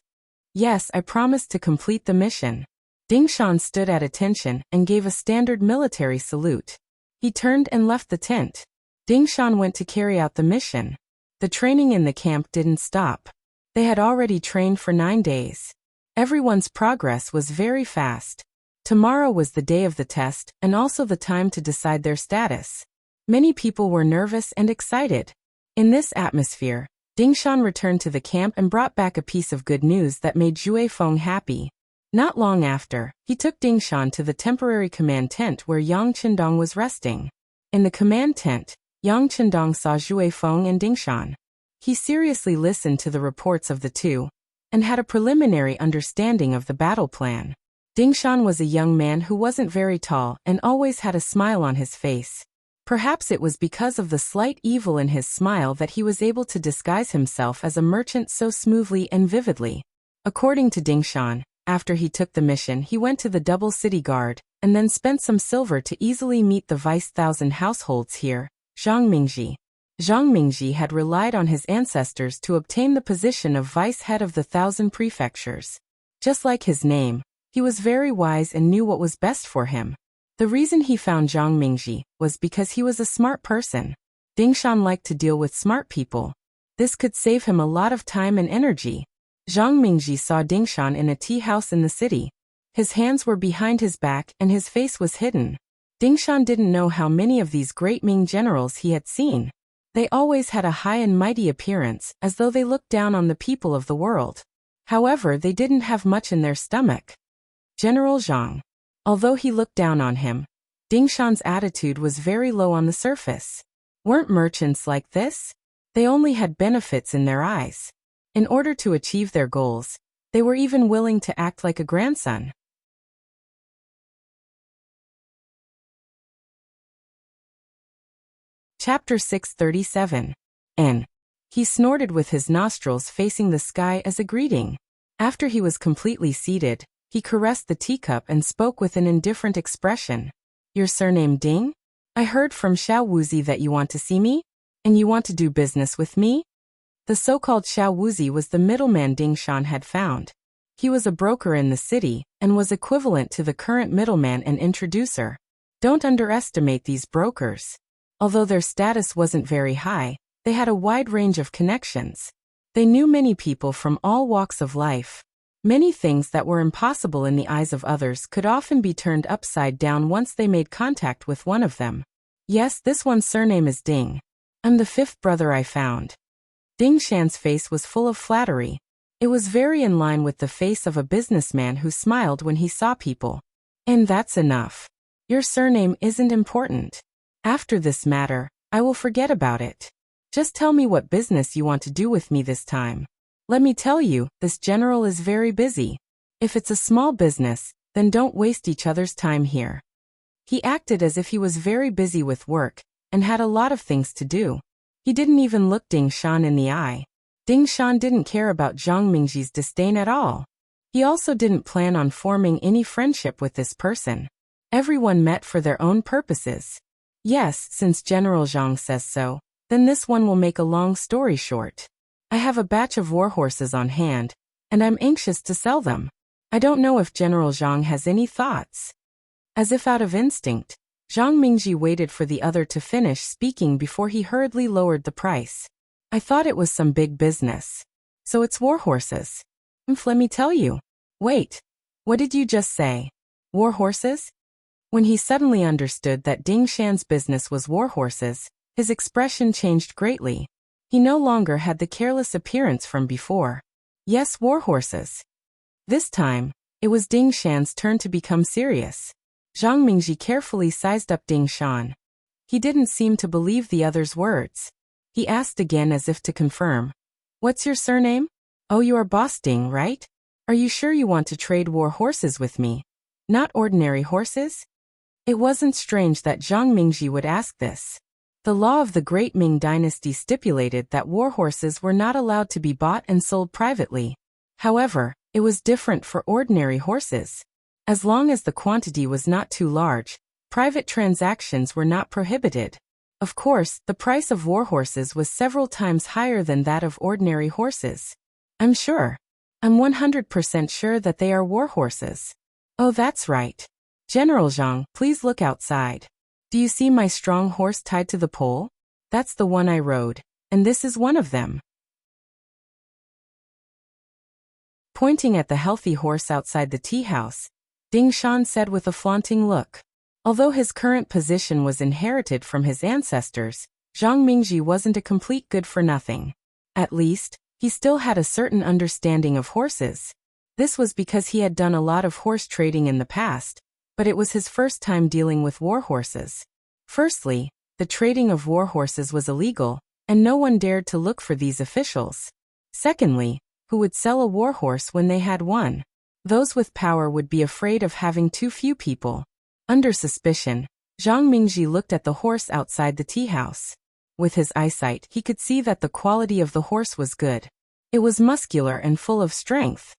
Yes, I promise to complete the mission. Ding Shan stood at attention and gave a standard military salute. He turned and left the tent. Ding Shan went to carry out the mission. The training in the camp didn't stop. They had already trained for 9 days. Everyone's progress was very fast. Tomorrow was the day of the test and also the time to decide their status. Many people were nervous and excited. In this atmosphere, Ding Shan returned to the camp and brought back a piece of good news that made Jue Feng happy. Not long after, he took Ding Shan to the temporary command tent where Yang Qindong was resting. In the command tent, Yang Qindong saw Jue Feng and Ding Shan. He seriously listened to the reports of the two, and had a preliminary understanding of the battle plan. Ding Shan was a young man who wasn't very tall and always had a smile on his face. Perhaps it was because of the slight evil in his smile that he was able to disguise himself as a merchant so smoothly and vividly. According to Ding Shan, after he took the mission, he went to the double city guard, and then spent some silver to easily meet the vice-thousand households here, Zhang Mingji. Zhang Mingji had relied on his ancestors to obtain the position of vice-head of the 1,000 prefectures. Just like his name, he was very wise and knew what was best for him. The reason he found Zhang Mingji was because he was a smart person. Ding Shan liked to deal with smart people. This could save him a lot of time and energy. Zhang Mingji saw Ding Shan in a tea house in the city. His hands were behind his back and his face was hidden. Ding Shan didn't know how many of these great Ming generals he had seen. They always had a high and mighty appearance, as though they looked down on the people of the world. However, they didn't have much in their stomach. General Zhang. Although he looked down on him, Ding Shan's attitude was very low on the surface. Weren't merchants like this? They only had benefits in their eyes. In order to achieve their goals, they were even willing to act like a grandson. Chapter 637. N. He snorted with his nostrils facing the sky as a greeting. After he was completely seated, he caressed the teacup and spoke with an indifferent expression. Your surname Ding? I heard from Xiao Wuzi that you want to see me? And you want to do business with me? The so-called Xiao Wuzi was the middleman Ding Shan had found. He was a broker in the city, and was equivalent to the current middleman and introducer. Don't underestimate these brokers. Although their status wasn't very high, they had a wide range of connections. They knew many people from all walks of life. Many things that were impossible in the eyes of others could often be turned upside down once they made contact with one of them. Yes, this one's surname is Ding. I'm the fifth brother I found. Ding Shan's face was full of flattery. It was very in line with the face of a businessman who smiled when he saw people. And that's enough. Your surname isn't important. After this matter, I will forget about it. Just tell me what business you want to do with me this time. Let me tell you, this general is very busy. If it's a small business, then don't waste each other's time here. He acted as if he was very busy with work, and had a lot of things to do. He didn't even look Ding Shan in the eye. Ding Shan didn't care about Zhang Mingji's disdain at all. He also didn't plan on forming any friendship with this person. Everyone met for their own purposes. Yes, since General Zhang says so, then this one will make a long story short. I have a batch of war horses on hand, and I'm anxious to sell them. I don't know if General Zhang has any thoughts. As if out of instinct, Zhang Mingji waited for the other to finish speaking before he hurriedly lowered the price. I thought it was some big business. So it's war horses. Let me tell you. Wait. What did you just say? War horses? When he suddenly understood that Ding Shan's business was war horses, his expression changed greatly. He no longer had the careless appearance from before. Yes, war horses. This time, it was Ding Shan's turn to become serious. Zhang Mingji carefully sized up Ding Shan. He didn't seem to believe the other's words. He asked again as if to confirm. What's your surname? Oh, you are Boss Ding, right? Are you sure you want to trade war horses with me? Not ordinary horses? It wasn't strange that Zhang Mingji would ask this. The law of the Great Ming Dynasty stipulated that war horses were not allowed to be bought and sold privately. However, it was different for ordinary horses. As long as the quantity was not too large, private transactions were not prohibited. Of course, the price of war horses was several times higher than that of ordinary horses. I'm 100% sure that they are war horses. Oh, that's right. General Zhang, please look outside. Do you see my strong horse tied to the pole? That's the one I rode, and this is one of them. Pointing at the healthy horse outside the tea house, Ding Shan said with a flaunting look. Although his current position was inherited from his ancestors, Zhang Mingji wasn't a complete good-for-nothing. At least, he still had a certain understanding of horses. This was because he had done a lot of horse trading in the past, but it was his first time dealing with war horses. Firstly, the trading of war horses was illegal, and no one dared to look for these officials. Secondly, who would sell a war horse when they had one? Those with power would be afraid of having too few people. Under suspicion, Zhang Mingji looked at the horse outside the tea house. With his eyesight, he could see that the quality of the horse was good. It was muscular and full of strength.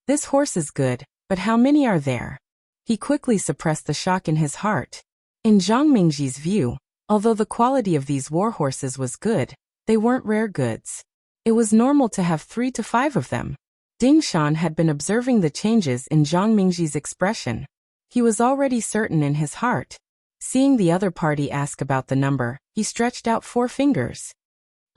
This horse is good, but how many are there? He quickly suppressed the shock in his heart. In Zhang Mingji's view, although the quality of these war horses was good, they weren't rare goods. It was normal to have 3 to 5 of them. Ding Shan had been observing the changes in Zhang Mingji's expression. He was already certain in his heart. Seeing the other party ask about the number, he stretched out 4 fingers.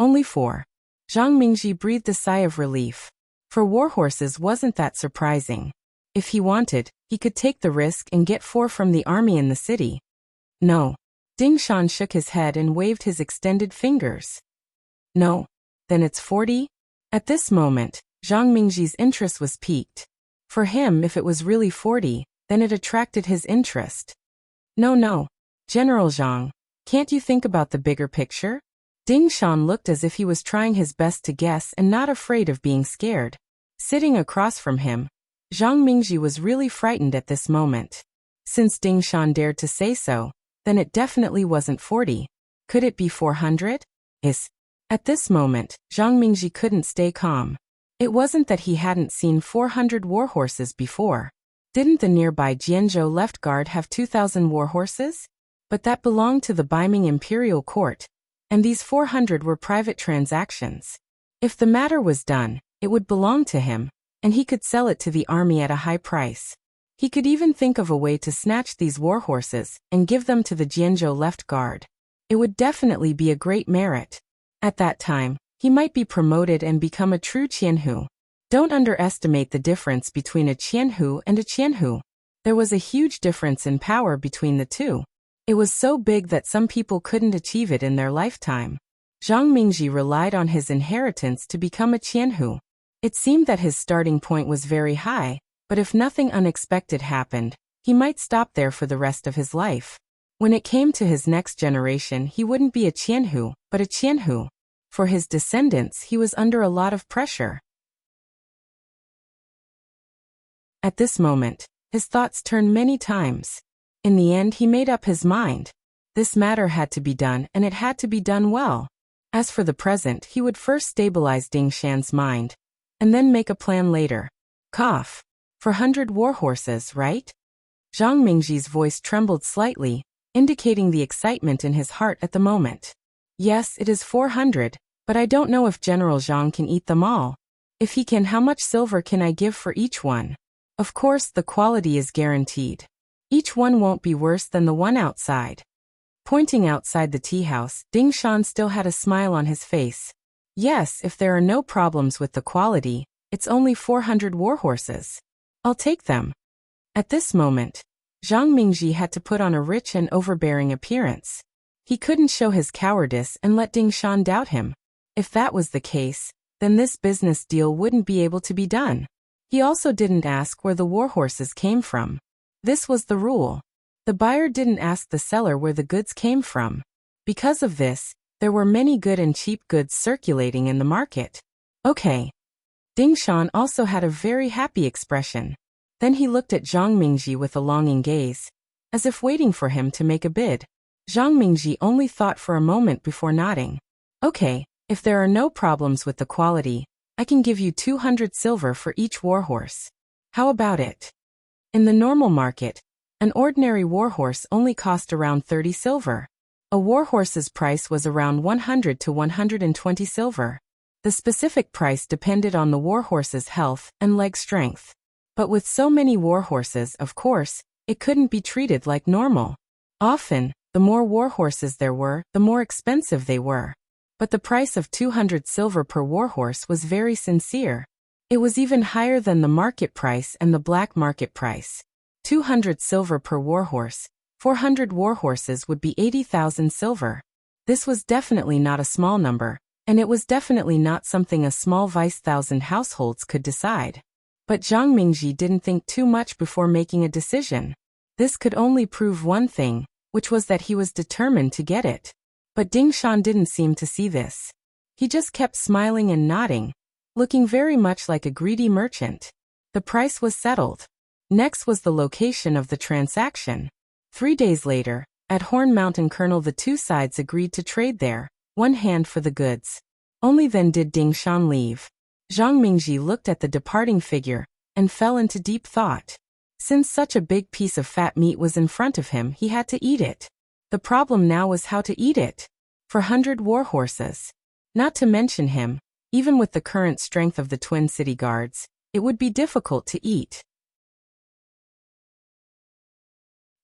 Only 4. Zhang Mingji breathed a sigh of relief. For war horses wasn't that surprising. If he wanted, he could take the risk and get 4 from the army in the city. No. Ding Shan shook his head and waved his extended fingers. No. Then it's 40? At this moment, Zhang Mingji's interest was piqued. For him, if it was really 40, then it attracted his interest. No. General Zhang, can't you think about the bigger picture? Ding Shan looked as if he was trying his best to guess and not afraid of being scared. Sitting across from him, Zhang Mingji was really frightened at this moment. Since Ding Shan dared to say so, then it definitely wasn't 40. Could it be 400? At this moment, Zhang Mingji couldn't stay calm. It wasn't that he hadn't seen 400 war horses before. Didn't the nearby Jianzhou left guard have 2,000 war horses? But that belonged to the Beiming imperial court, and these 400 were private transactions. If the matter was done, it would belong to him, and he could sell it to the army at a high price. He could even think of a way to snatch these war horses and give them to the Jianzhou left guard. It would definitely be a great merit. At that time, he might be promoted and become a true Qianhu. Don't underestimate the difference between a Qianhu and a Qianhu. There was a huge difference in power between the two. It was so big that some people couldn't achieve it in their lifetime. Zhang Mingji relied on his inheritance to become a Qianhu. It seemed that his starting point was very high, but if nothing unexpected happened, he might stop there for the rest of his life. When it came to his next generation, he wouldn't be a Qianhu, but a Qianhu. For his descendants, he was under a lot of pressure. At this moment, his thoughts turned many times. In the end, he made up his mind. This matter had to be done, and it had to be done well. As for the present, he would first stabilize Ding Shan's mind, and then make a plan later. Cough. For 100 war horses, right? Zhang Mingji's voice trembled slightly, indicating the excitement in his heart at the moment. Yes, it is 400, but I don't know if General Zhang can eat them all. If he can, how much silver can I give for each one? Of course, the quality is guaranteed. Each one won't be worse than the one outside. Pointing outside the tea house, Ding Shan still had a smile on his face. Yes, if there are no problems with the quality, it's only 400 war horses. I'll take them. At this moment, Zhang Mingji had to put on a rich and overbearing appearance. He couldn't show his cowardice and let Ding Shan doubt him. If that was the case, then this business deal wouldn't be able to be done. He also didn't ask where the war horses came from. This was the rule. The buyer didn't ask the seller where the goods came from. Because of this, there were many good and cheap goods circulating in the market. Okay. Ding Shan also had a very happy expression. Then he looked at Zhang Mingji with a longing gaze, as if waiting for him to make a bid. Zhang Mingji only thought for a moment before nodding. Okay, if there are no problems with the quality, I can give you 200 silver for each warhorse. How about it? In the normal market, an ordinary warhorse only cost around 30 silver. A warhorse's price was around 100 to 120 silver. The specific price depended on the warhorse's health and leg strength. But with so many warhorses, of course, it couldn't be treated like normal. Often, the more warhorses there were, the more expensive they were. But the price of 200 silver per warhorse was very sincere. It was even higher than the market price and the black market price. 200 silver per warhorse. 400 warhorses would be 80,000 silver. This was definitely not a small number, and it was definitely not something a small vice-thousand households could decide. But Zhang Mingji didn't think too much before making a decision. This could only prove one thing, which was that he was determined to get it. But Ding Shan didn't seem to see this. He just kept smiling and nodding, looking very much like a greedy merchant. The price was settled. Next was the location of the transaction. 3 days later, at Horn Mountain Colonel, the two sides agreed to trade there, one hand for the goods. Only then did Ding Shan leave. Zhang Mingji looked at the departing figure and fell into deep thought. Since such a big piece of fat meat was in front of him, he had to eat it. The problem now was how to eat it. For 100 warhorses. Not to mention him, even with the current strength of the Twin City Guards, it would be difficult to eat.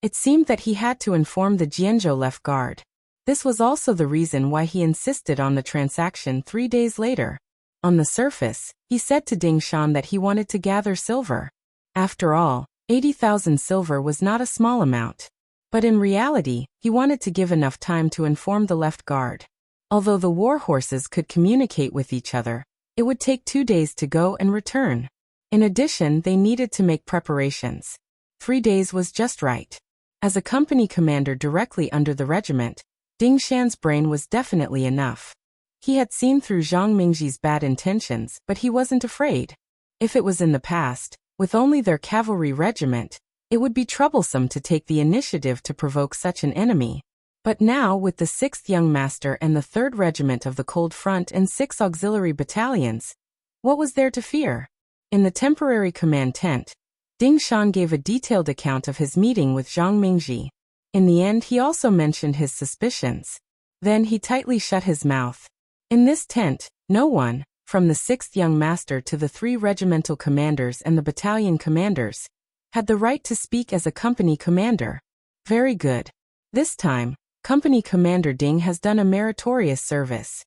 It seemed that he had to inform the Jianzhou left guard. This was also the reason why he insisted on the transaction 3 days later. On the surface, he said to Ding Shan that he wanted to gather silver. After all, 80,000 silver was not a small amount. But in reality, he wanted to give enough time to inform the left guard. Although the war horses could communicate with each other, it would take 2 days to go and return. In addition, they needed to make preparations. 3 days was just right. As a company commander directly under the regiment, Ding Shan's brain was definitely enough. He had seen through Zhang Mingji's bad intentions, but he wasn't afraid. If it was in the past, with only their cavalry regiment, it would be troublesome to take the initiative to provoke such an enemy. But now, with the 6th Young Master and the 3rd Regiment of the Cold Front and 6 auxiliary battalions, what was there to fear? In the temporary command tent, Ding Shan gave a detailed account of his meeting with Zhang Mingji. In the end, he also mentioned his suspicions. Then he tightly shut his mouth. In this tent, no one, from the 6th Young Master to the 3 regimental commanders and the battalion commanders, had the right to speak as a company commander. Very good. This time, Company Commander Ding has done a meritorious service.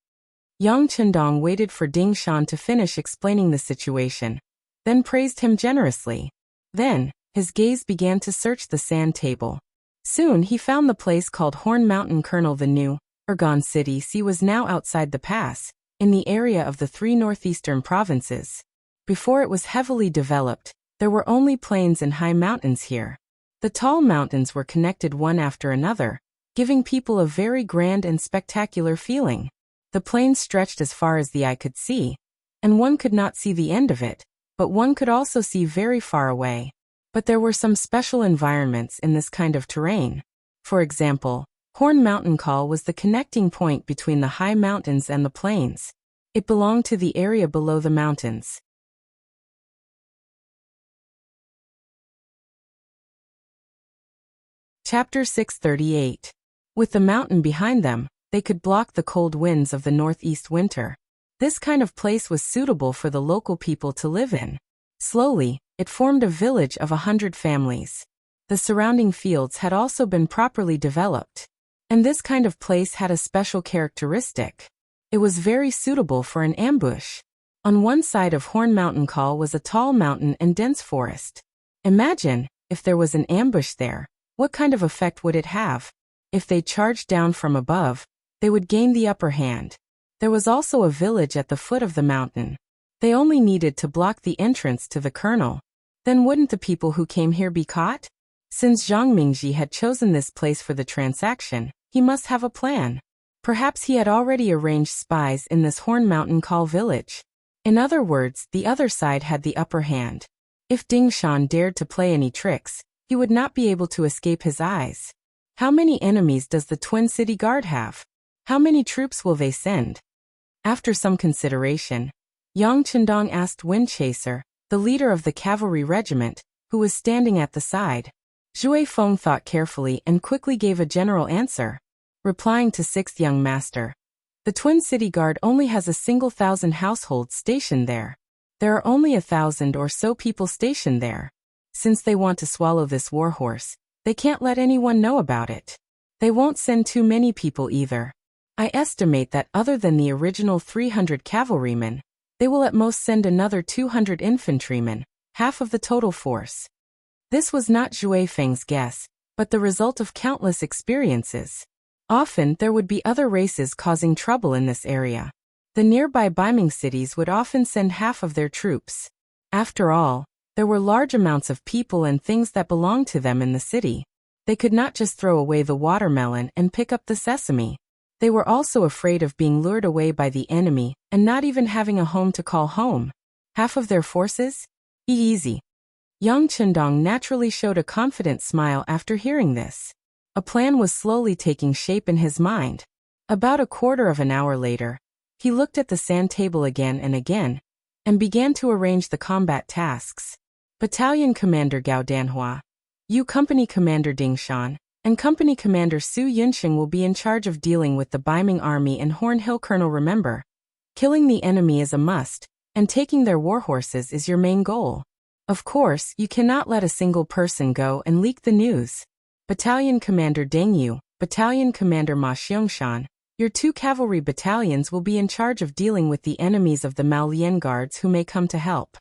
Yang Chendong waited for Ding Shan to finish explaining the situation, then praised him generously. Then, his gaze began to search the sand table. Soon he found the place called Horn Mountain Colonel. The new Ergon City was now outside the pass, in the area of the 3 northeastern provinces. Before it was heavily developed, there were only plains and high mountains here. The tall mountains were connected one after another, giving people a very grand and spectacular feeling. The plains stretched as far as the eye could see, and one could not see the end of it, but one could also see very far away. But there were some special environments in this kind of terrain. For example, Horn Mountain Call was the connecting point between the high mountains and the plains. It belonged to the area below the mountains. Chapter 638. With the mountain behind them, they could block the cold winds of the northeast winter. This kind of place was suitable for the local people to live in. Slowly, it formed a village of 100 families. The surrounding fields had also been properly developed. And this kind of place had a special characteristic. It was very suitable for an ambush. On one side of Horn Mountain Call was a tall mountain and dense forest. Imagine, if there was an ambush there, what kind of effect would it have? If they charged down from above, they would gain the upper hand. There was also a village at the foot of the mountain. They only needed to block the entrance to the colonel. Then wouldn't the people who came here be caught? Since Zhang Mingji had chosen this place for the transaction, he must have a plan. Perhaps he had already arranged spies in this Horn Mountain Call village. In other words, the other side had the upper hand. If Ding Shan dared to play any tricks, he would not be able to escape his eyes. How many enemies does the Twin City Guard have? How many troops will they send? After some consideration, Yang Chendong asked Wind Chaser, the leader of the cavalry regiment, who was standing at the side. Zhui Feng thought carefully and quickly gave a general answer. Replying to 6th Young Master, the Twin City Guard only has a single 1,000 households stationed there. There are only 1,000 or so people stationed there. Since they want to swallow this warhorse, they can't let anyone know about it. They won't send too many people either. I estimate that other than the original 300 cavalrymen, They will at most send another 200 infantrymen, half of the total force. This was not Zhui Feng's guess, but the result of countless experiences. Often there would be other races causing trouble in this area. The nearby Baiming cities would often send half of their troops. After all, there were large amounts of people and things that belonged to them in the city. They could not just throw away the watermelon and pick up the sesame. They were also afraid of being lured away by the enemy and not even having a home to call home. Half of their forces? Easy. Yang Chendong naturally showed a confident smile after hearing this. A plan was slowly taking shape in his mind. About a quarter of an hour later, he looked at the sand table again and began to arrange the combat tasks. Battalion Commander Gao Danhua, you Company Commander Ding Shan, and Company Commander Su Yunxing will be in charge of dealing with the Baiming Army and Horn Hill Colonel. Remember, killing the enemy is a must, and taking their warhorses is your main goal. Of course, you cannot let a single person go and leak the news. Battalion Commander Deng Yu, Battalion Commander Ma Xiangshan, your 2 cavalry battalions will be in charge of dealing with the enemies of the Maolian guards who may come to help.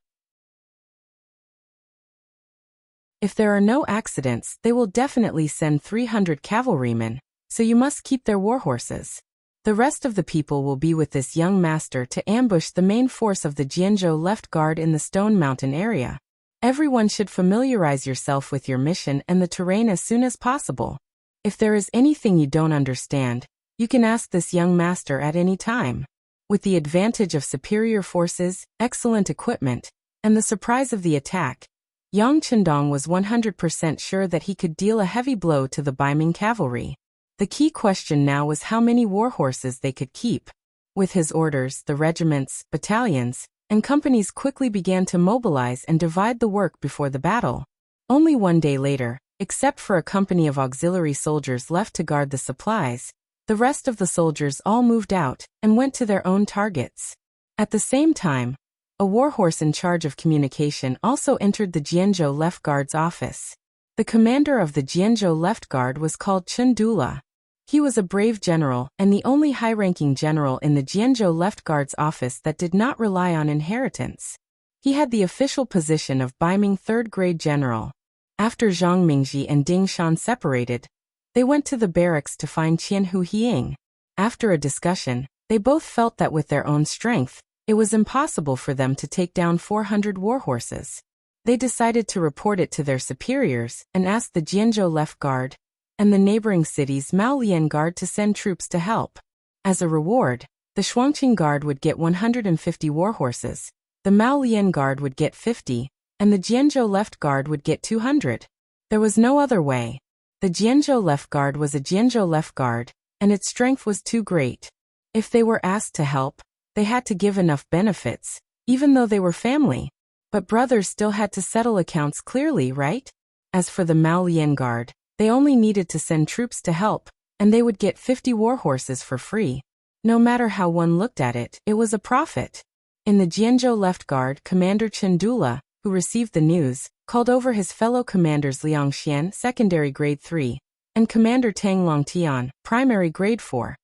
If there are no accidents, they will definitely send 300 cavalrymen, so you must keep their warhorses. The rest of the people will be with this young master to ambush the main force of the Jianzhou left guard in the Stone Mountain area. Everyone should familiarize yourself with your mission and the terrain as soon as possible. If there is anything you don't understand, you can ask this young master at any time. With the advantage of superior forces, excellent equipment, and the surprise of the attack, Yang Chendong was 100% sure that he could deal a heavy blow to the Baiming cavalry. The key question now was how many warhorses they could keep. With his orders, the regiments, battalions, and companies quickly began to mobilize and divide the work before the battle. Only one day later, except for a company of auxiliary soldiers left to guard the supplies, the rest of the soldiers all moved out and went to their own targets. At the same time, a warhorse in charge of communication also entered the Jianzhou Left Guard's office. The commander of the Jianzhou Left Guard was called Chen Dula. He was a brave general and the only high-ranking general in the Jianzhou Left Guard's office that did not rely on inheritance. He had the official position of Baiming third-grade general. After Zhang Mingji and Ding Shan separated, they went to the barracks to find Qianhu Hiying. After a discussion, they both felt that with their own strength, it was impossible for them to take down 400 warhorses. They decided to report it to their superiors and asked the Jianzhou Left Guard and the neighboring city's Maolian Guard to send troops to help. As a reward, the Shuangqing Guard would get 150 warhorses, the Maolian Guard would get 50, and the Jianzhou Left Guard would get 200. There was no other way. The Jianzhou Left Guard was a Jianzhou Left Guard, and its strength was too great. If they were asked to help, they had to give enough benefits, even though they were family. But brothers still had to settle accounts clearly, right? As for the Maolian Guard, they only needed to send troops to help, and they would get 50 warhorses for free. No matter how one looked at it, it was a profit. In the Jianzhou Left Guard, Commander Chen Dula, who received the news, called over his fellow commanders Liang Xian, secondary grade 3, and Commander Tang Longtian, primary grade 4,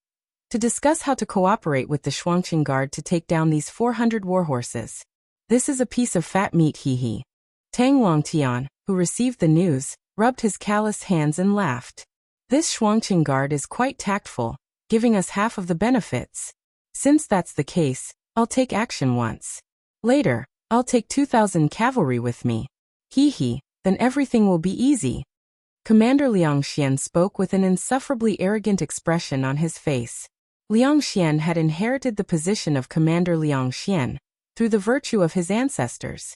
to discuss how to cooperate with the Shuangqing Guard to take down these 400 warhorses. This is a piece of fat meat, he. Tang Longtian, who received the news, rubbed his calloused hands and laughed. This Shuangqing Guard is quite tactful, giving us half of the benefits. Since that's the case, I'll take action once. Later, I'll take 2,000 cavalry with me. Then everything will be easy. Commander Liang Xian spoke with an insufferably arrogant expression on his face. Liang Xian had inherited the position of Commander Liang Xian through the virtue of his ancestors.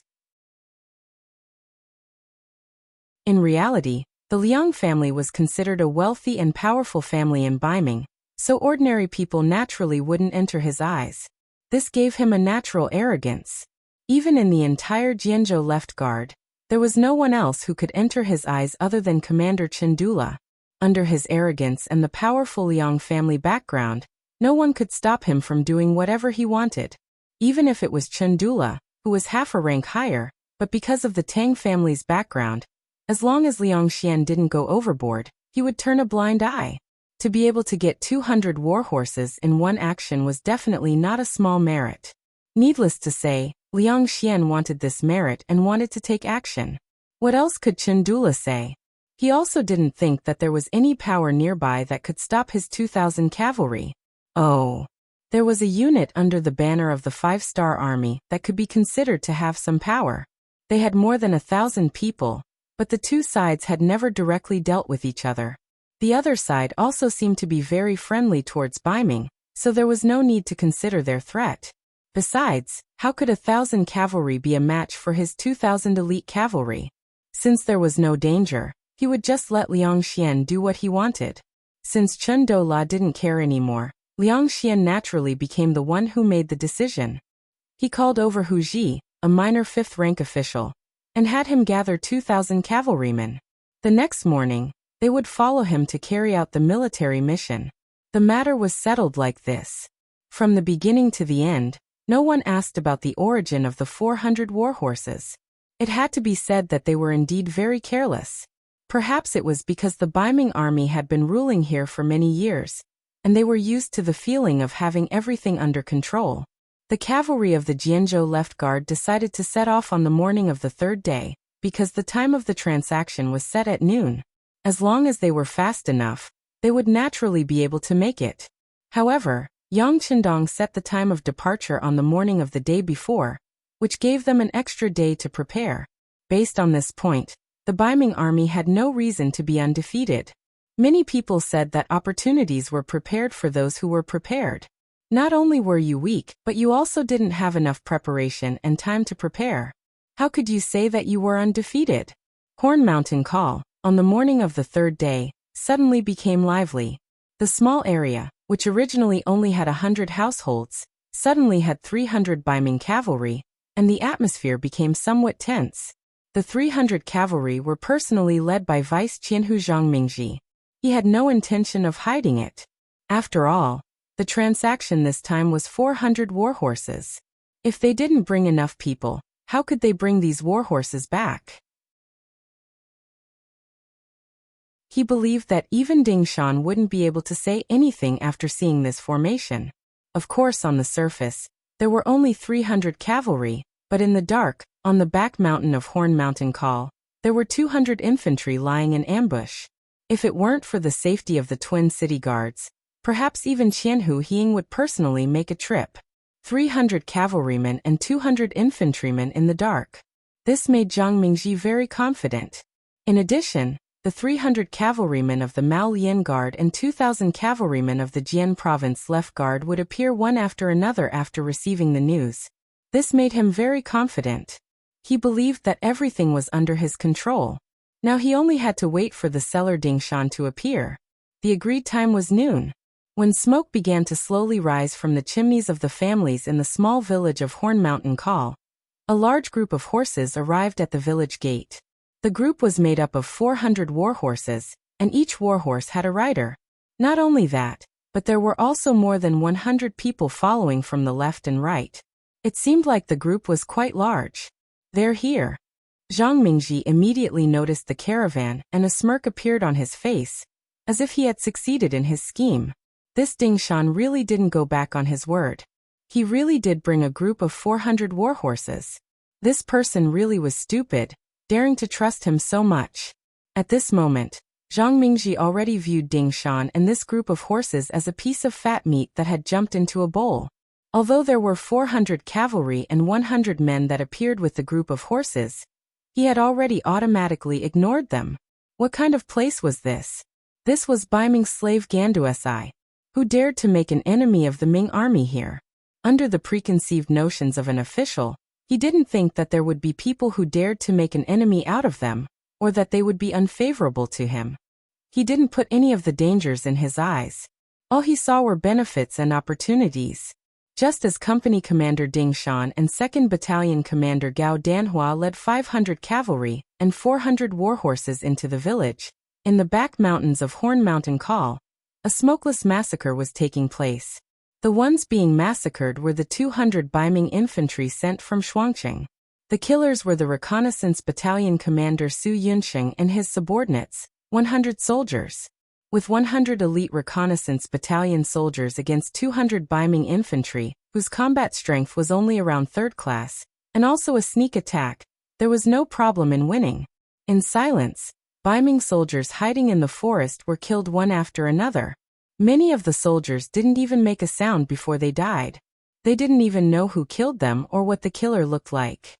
In reality, the Liang family was considered a wealthy and powerful family in Baiming, so ordinary people naturally wouldn't enter his eyes. This gave him a natural arrogance. Even in the entire Jianzhou Left Guard, there was no one else who could enter his eyes other than Commander Chen Dula. Under his arrogance and the powerful Liang family background, no one could stop him from doing whatever he wanted. Even if it was Chen Dula, who was half a rank higher, but because of the Tang family's background, as long as Liang Xian didn't go overboard, he would turn a blind eye. To be able to get 200 warhorses in one action was definitely not a small merit. Needless to say, Liang Xian wanted this merit and wanted to take action. What else could Chen Dula say? He also didn't think that there was any power nearby that could stop his 2,000 cavalry. Oh. There was a unit under the banner of the 5-star army that could be considered to have some power. They had more than 1,000 people, but the two sides had never directly dealt with each other. The other side also seemed to be very friendly towards Baiming, so there was no need to consider their threat. Besides, how could 1,000 cavalry be a match for his 2,000 elite cavalry? Since there was no danger, he would just let Liang Xian do what he wanted. Since Chen Dola didn't care anymore, Liang Xian naturally became the one who made the decision. He called over Hu Ji, a minor 5th-rank official, and had him gather 2,000 cavalrymen. The next morning, they would follow him to carry out the military mission. The matter was settled like this. From the beginning to the end, no one asked about the origin of the 400 warhorses. It had to be said that they were indeed very careless. Perhaps it was because the Baiming army had been ruling here for many years, and they were used to the feeling of having everything under control. The cavalry of the Jianzhou left guard decided to set off on the morning of the 3rd day, because the time of the transaction was set at noon. As long as they were fast enough, they would naturally be able to make it. However, Yang Qindong set the time of departure on the morning of the day before, which gave them an extra day to prepare. Based on this point, the Baiming army had no reason to be undefeated. Many people said that opportunities were prepared for those who were prepared. Not only were you weak, but you also didn't have enough preparation and time to prepare. How could you say that you were undefeated? Horn Mountain Call, on the morning of the 3rd day, suddenly became lively. The small area, which originally only had 100 households, suddenly had 300 Baiming cavalry, and the atmosphere became somewhat tense. The 300 cavalry were personally led by Vice Qianhu Zhang Mingji. He had no intention of hiding it. After all, the transaction this time was 400 warhorses. If they didn't bring enough people, how could they bring these warhorses back? He believed that even Ding Shan wouldn't be able to say anything after seeing this formation. Of course, on the surface, there were only 300 cavalry, but in the dark, on the back mountain of Horn Mountain Call, there were 200 infantry lying in ambush. If it weren't for the safety of the twin city guards, perhaps even Qianhu Hiying would personally make a trip. 300 cavalrymen and 200 infantrymen in the dark. This made Zhang Mingji very confident. In addition, the 300 cavalrymen of the Mao Lian Guard and 2,000 cavalrymen of the Jian Province Left Guard would appear one after another after receiving the news. This made him very confident. He believed that everything was under his control. Now he only had to wait for the seller Ding Shan to appear. The agreed time was noon. When smoke began to slowly rise from the chimneys of the families in the small village of Horn Mountain Call, a large group of horses arrived at the village gate. The group was made up of 400 warhorses, and each warhorse had a rider. Not only that, but there were also more than 100 people following from the left and right. It seemed like the group was quite large. "They're here." Zhang Mingji immediately noticed the caravan, and a smirk appeared on his face, as if he had succeeded in his scheme. This Ding Shan really didn't go back on his word. He really did bring a group of 400 warhorses. This person really was stupid, daring to trust him so much. At this moment, Zhang Mingji already viewed Ding Shan and this group of horses as a piece of fat meat that had jumped into a bowl. Although there were 400 cavalry and 100 men that appeared with the group of horses, he had already automatically ignored them. What kind of place was this? This was Baiming's slave Gandu Si, who dared to make an enemy of the Ming army here. Under the preconceived notions of an official, he didn't think that there would be people who dared to make an enemy out of them, or that they would be unfavorable to him. He didn't put any of the dangers in his eyes. All he saw were benefits and opportunities. Just as Company Commander Ding Shan and 2nd Battalion Commander Gao Danhua led 500 cavalry and 400 warhorses into the village, in the back mountains of Horn Mountain Call, a smokeless massacre was taking place. The ones being massacred were the 200 Baiming infantry sent from Shuangqing. The killers were the Reconnaissance Battalion Commander Su Yunsheng and his subordinates, 100 soldiers. With 100 elite reconnaissance battalion soldiers against 200 Baiming infantry, whose combat strength was only around third class, and also a sneak attack, there was no problem in winning. In silence, Baiming soldiers hiding in the forest were killed one after another. Many of the soldiers didn't even make a sound before they died. They didn't even know who killed them or what the killer looked like.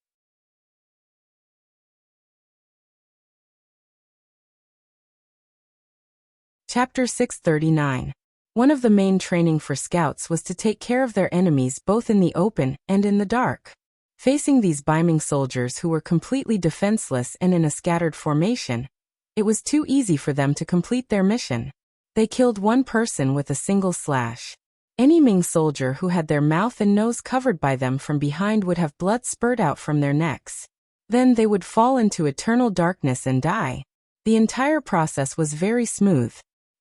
Chapter 639. One of the main training for scouts was to take care of their enemies both in the open and in the dark. Facing these Baiming soldiers who were completely defenseless and in a scattered formation, it was too easy for them to complete their mission. They killed one person with a single slash. Any Ming soldier who had their mouth and nose covered by them from behind would have blood spurt out from their necks. Then they would fall into eternal darkness and die. The entire process was very smooth.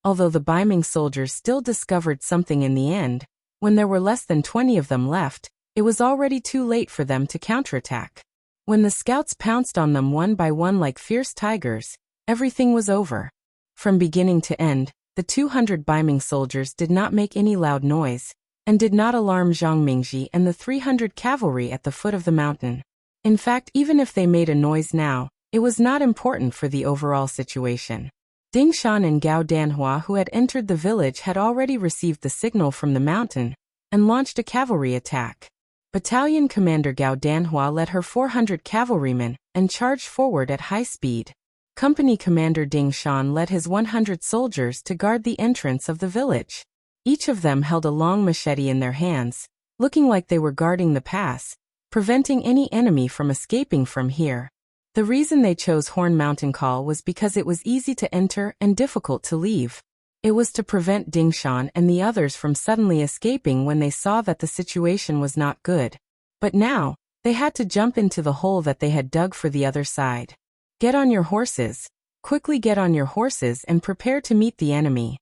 Although the Baiming soldiers still discovered something in the end, when there were less than 20 of them left, it was already too late for them to counterattack. When the scouts pounced on them one by one like fierce tigers, everything was over. From beginning to end, the 200 Baiming soldiers did not make any loud noise, and did not alarm Zhang Mingji and the 300 cavalry at the foot of the mountain. In fact, even if they made a noise now, it was not important for the overall situation. Ding Shan and Gao Danhua, who had entered the village, had already received the signal from the mountain, and launched a cavalry attack. Battalion Commander Gao Danhua led her 400 cavalrymen, and charged forward at high speed. Company Commander Ding Shan led his 100 soldiers to guard the entrance of the village. Each of them held a long machete in their hands, looking like they were guarding the pass, preventing any enemy from escaping from here. The reason they chose Horn Mountain Call was because it was easy to enter and difficult to leave. It was to prevent Ding Shan and the others from suddenly escaping when they saw that the situation was not good. But now, they had to jump into the hole that they had dug for the other side. Get on your horses. Quickly get on your horses and prepare to meet the enemy.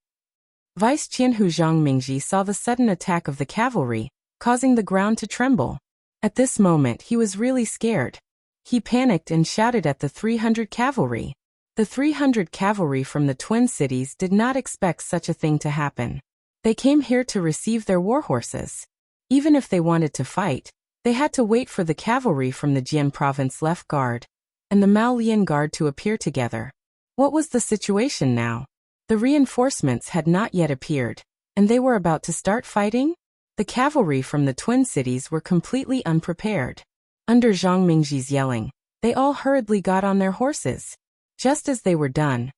Vice Qianhu Zhang Mingji saw the sudden attack of the cavalry, causing the ground to tremble. At this moment he was really scared. He panicked and shouted at the 300 cavalry. The 300 cavalry from the Twin Cities did not expect such a thing to happen. They came here to receive their warhorses. Even if they wanted to fight, they had to wait for the cavalry from the Jian province left guard and the Maolian guard to appear together. What was the situation now? The reinforcements had not yet appeared, and they were about to start fighting? The cavalry from the Twin Cities were completely unprepared. Under Zhang Mingji's yelling, they all hurriedly got on their horses. Just as they were done,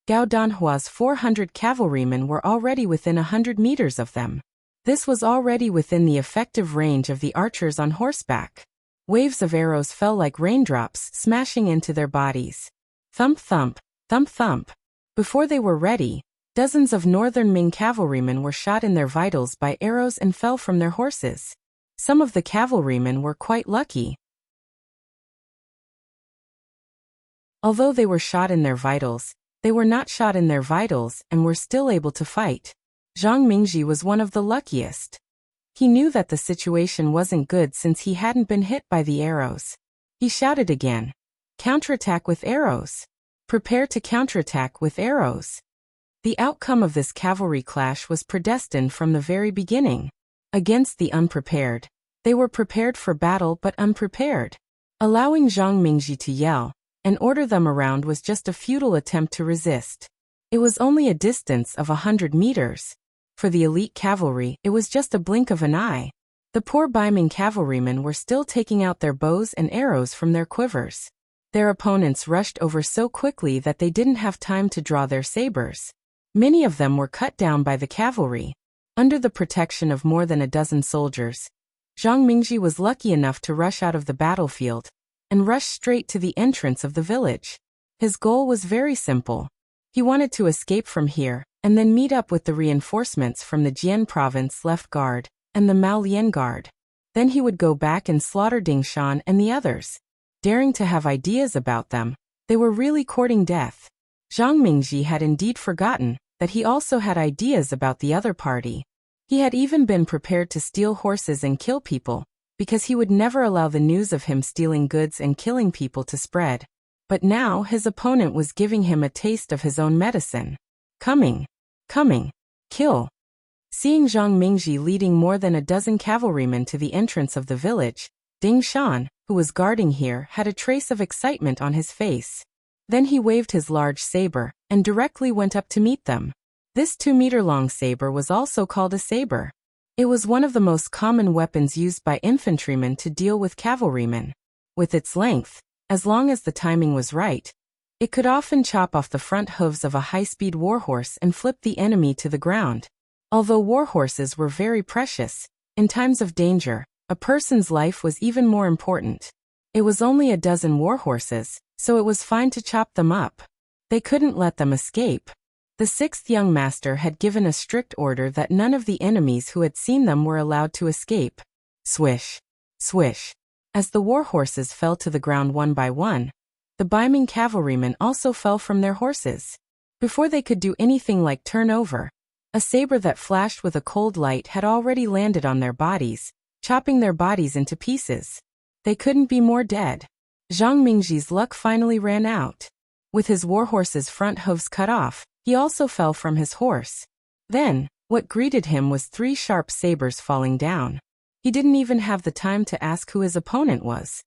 Gao Danhua's 400 cavalrymen were already within 100 meters of them. This was already within the effective range of the archers on horseback. Waves of arrows fell like raindrops, smashing into their bodies. Thump thump, thump thump. Before they were ready, dozens of northern Ming cavalrymen were shot in their vitals by arrows and fell from their horses. Some of the cavalrymen were quite lucky. Although they were shot in their vitals, they were not shot in their vitals and were still able to fight. Zhang Mingji was one of the luckiest. He knew that the situation wasn't good since he hadn't been hit by the arrows. He shouted again, "Counterattack with arrows! Prepare to counterattack with arrows!" The outcome of this cavalry clash was predestined from the very beginning. Against the unprepared, they were prepared for battle but unprepared. Allowing Zhang Mingji to yell and order them around was just a futile attempt to resist. It was only a distance of 100 meters. For the elite cavalry, it was just a blink of an eye. The poor Baiming cavalrymen were still taking out their bows and arrows from their quivers. Their opponents rushed over so quickly that they didn't have time to draw their sabers. Many of them were cut down by the cavalry. Under the protection of more than a dozen soldiers, Zhang Mingji was lucky enough to rush out of the battlefield and rush straight to the entrance of the village. His goal was very simple. He wanted to escape from here and then meet up with the reinforcements from the Jian province left guard and the Maolian guard. Then he would go back and slaughter Ding Shan and the others. Daring to have ideas about them, they were really courting death. Zhang Mingji had indeed forgotten that he also had ideas about the other party. He had even been prepared to steal horses and kill people, because he would never allow the news of him stealing goods and killing people to spread. But now his opponent was giving him a taste of his own medicine. Coming. Coming. Kill. Seeing Zhang Mingji leading more than a dozen cavalrymen to the entrance of the village, Ding Shan, who was guarding here, had a trace of excitement on his face. Then he waved his large saber, and directly went up to meet them. This 2-meter-long saber was also called a saber. It was one of the most common weapons used by infantrymen to deal with cavalrymen. With its length, as long as the timing was right, it could often chop off the front hooves of a high-speed warhorse and flip the enemy to the ground. Although warhorses were very precious, in times of danger, a person's life was even more important. It was only a dozen warhorses, so it was fine to chop them up. They couldn't let them escape. The 6th young master had given a strict order that none of the enemies who had seen them were allowed to escape. Swish. Swish. As the warhorses fell to the ground one by one, the Baiming cavalrymen also fell from their horses. Before they could do anything like turn over, a saber that flashed with a cold light had already landed on their bodies, chopping their bodies into pieces. They couldn't be more dead. Zhang Mingji's luck finally ran out. With his warhorse's front hooves cut off, he also fell from his horse. Then, what greeted him was 3 sharp sabers falling down. He didn't even have the time to ask who his opponent was.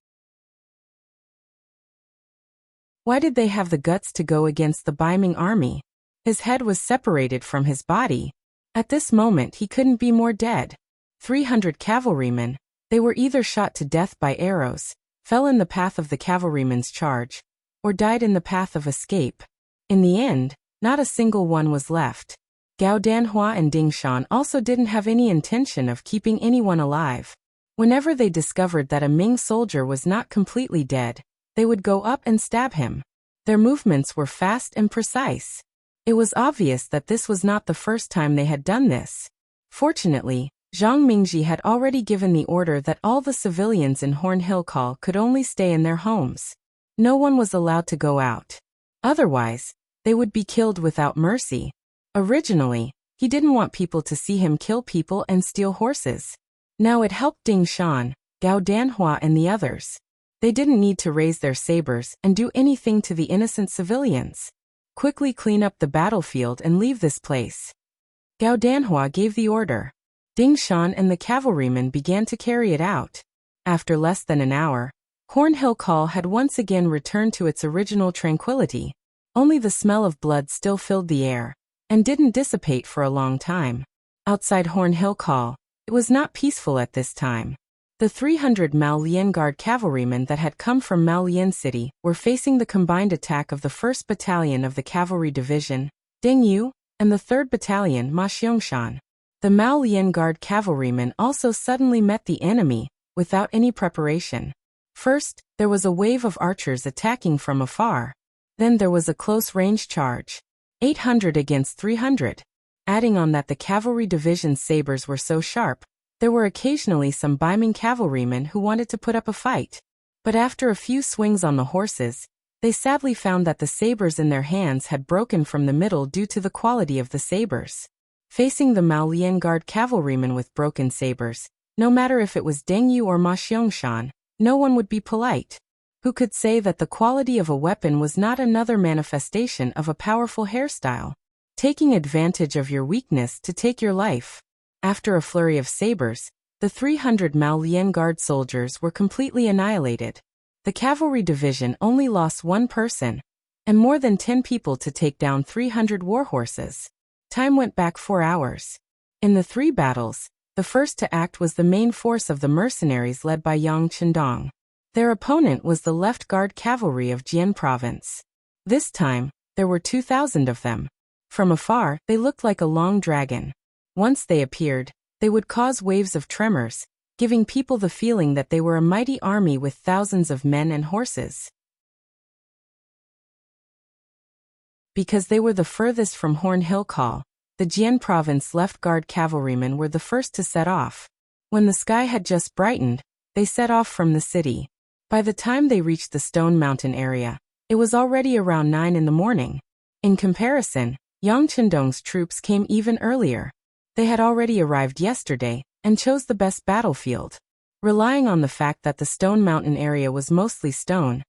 Why did they have the guts to go against the Baiming army? His head was separated from his body. At this moment he couldn't be more dead. 300 cavalrymen, they were either shot to death by arrows, fell in the path of the cavalrymen's charge, or died in the path of escape. In the end, not a single one was left. Gao Danhua and Ding Shan also didn't have any intention of keeping anyone alive. Whenever they discovered that a Ming soldier was not completely dead, they would go up and stab him. Their movements were fast and precise. It was obvious that this was not the first time they had done this. Fortunately, Zhang Mingji had already given the order that all the civilians in Hornhill Call could only stay in their homes. No one was allowed to go out. Otherwise, they would be killed without mercy. Originally, he didn't want people to see him kill people and steal horses. Now it helped Ding Shan, Gao Danhua and the others. They didn't need to raise their sabers and do anything to the innocent civilians. Quickly clean up the battlefield and leave this place. Gao Danhua gave the order. Ding Shan and the cavalrymen began to carry it out. After less than an hour, Hornhill Call had once again returned to its original tranquility. Only the smell of blood still filled the air, and didn't dissipate for a long time. Outside Hornhill Call, it was not peaceful at this time. The 300 Maolian Guard cavalrymen that had come from Maolian City were facing the combined attack of the 1st Battalion of the Cavalry Division, Dingyu, and the 3rd Battalion, Ma Xiangshan. The Maolian Guard cavalrymen also suddenly met the enemy, without any preparation. First, there was a wave of archers attacking from afar. Then there was a close-range charge. 800 against 300. Adding on that the cavalry division's sabers were so sharp, there were occasionally some Baiming cavalrymen who wanted to put up a fight. But after a few swings on the horses, they sadly found that the sabers in their hands had broken from the middle due to the quality of the sabers. Facing the Maolian Guard cavalrymen with broken sabers, no matter if it was Dengyu or Ma Xiangshan, no one would be polite. Who could say that the quality of a weapon was not another manifestation of a powerful hairstyle? Taking advantage of your weakness to take your life. After a flurry of sabers, the 300 Maolian Guard soldiers were completely annihilated. The cavalry division only lost 1 person, and more than 10 people to take down 300 warhorses. Time went back 4 hours. In the 3 battles, the first to act was the main force of the mercenaries led by Yang Chendong. Their opponent was the left guard cavalry of Jian province. This time, there were 2,000 of them. From afar, they looked like a long dragon. Once they appeared, they would cause waves of tremors, giving people the feeling that they were a mighty army with thousands of men and horses. Because they were the furthest from Hornhill Call, the Jian province left guard cavalrymen were the first to set off. When the sky had just brightened, they set off from the city. By the time they reached the Stone Mountain area, it was already around 9 in the morning. In comparison, Yang Chendong's troops came even earlier. They had already arrived yesterday, and chose the best battlefield. Relying on the fact that the Stone Mountain area was mostly stone,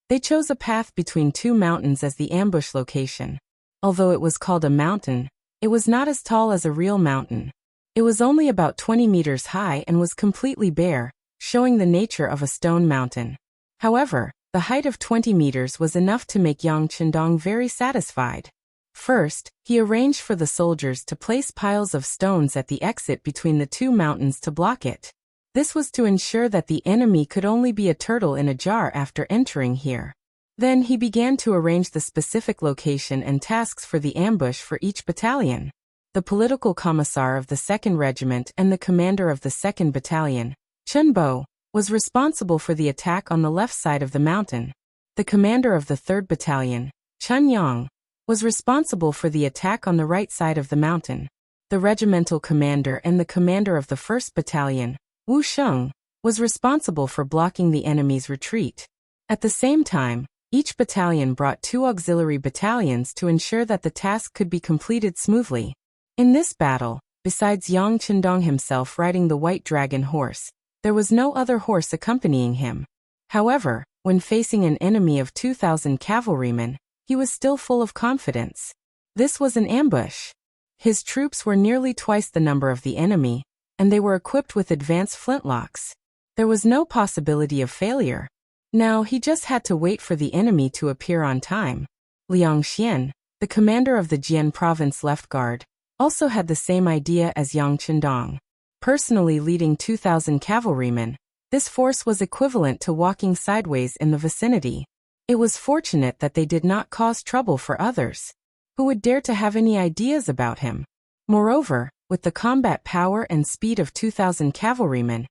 they chose a path between 2 mountains as the ambush location. Although it was called a mountain, It was not as tall as a real mountain. It was only about 20 meters high and was completely bare, showing the nature of a stone mountain. However, the height of 20 meters was enough to make Yang Chendong very satisfied. First, he arranged for the soldiers to place piles of stones at the exit between the two mountains to block it. This was to ensure that the enemy could only be a turtle in a jar after entering here. Then he began to arrange the specific location and tasks for the ambush for each battalion. The political commissar of the 2nd Regiment and the commander of the 2nd Battalion, Chun Bo, was responsible for the attack on the left side of the mountain. The commander of the 3rd Battalion, Chun Yang, was responsible for the attack on the right side of the mountain. The regimental commander and the commander of the 1st Battalion, Wu Sheng, was responsible for blocking the enemy's retreat. At the same time, each battalion brought 2 auxiliary battalions to ensure that the task could be completed smoothly. In this battle, besides Yang Chendong himself riding the white dragon horse, there was no other horse accompanying him. However, when facing an enemy of 2,000 cavalrymen, he was still full of confidence. This was an ambush. His troops were nearly twice the number of the enemy, and they were equipped with advanced flintlocks. There was no possibility of failure. Now he just had to wait for the enemy to appear on time. Liang Xian, the commander of the Jian province left guard, also had the same idea as Yang Chendong. Personally leading 2,000 cavalrymen, this force was equivalent to walking sideways in the vicinity. It was fortunate that they did not cause trouble for others, who would dare to have any ideas about him. Moreover, with the combat power and speed of 2,000 cavalrymen,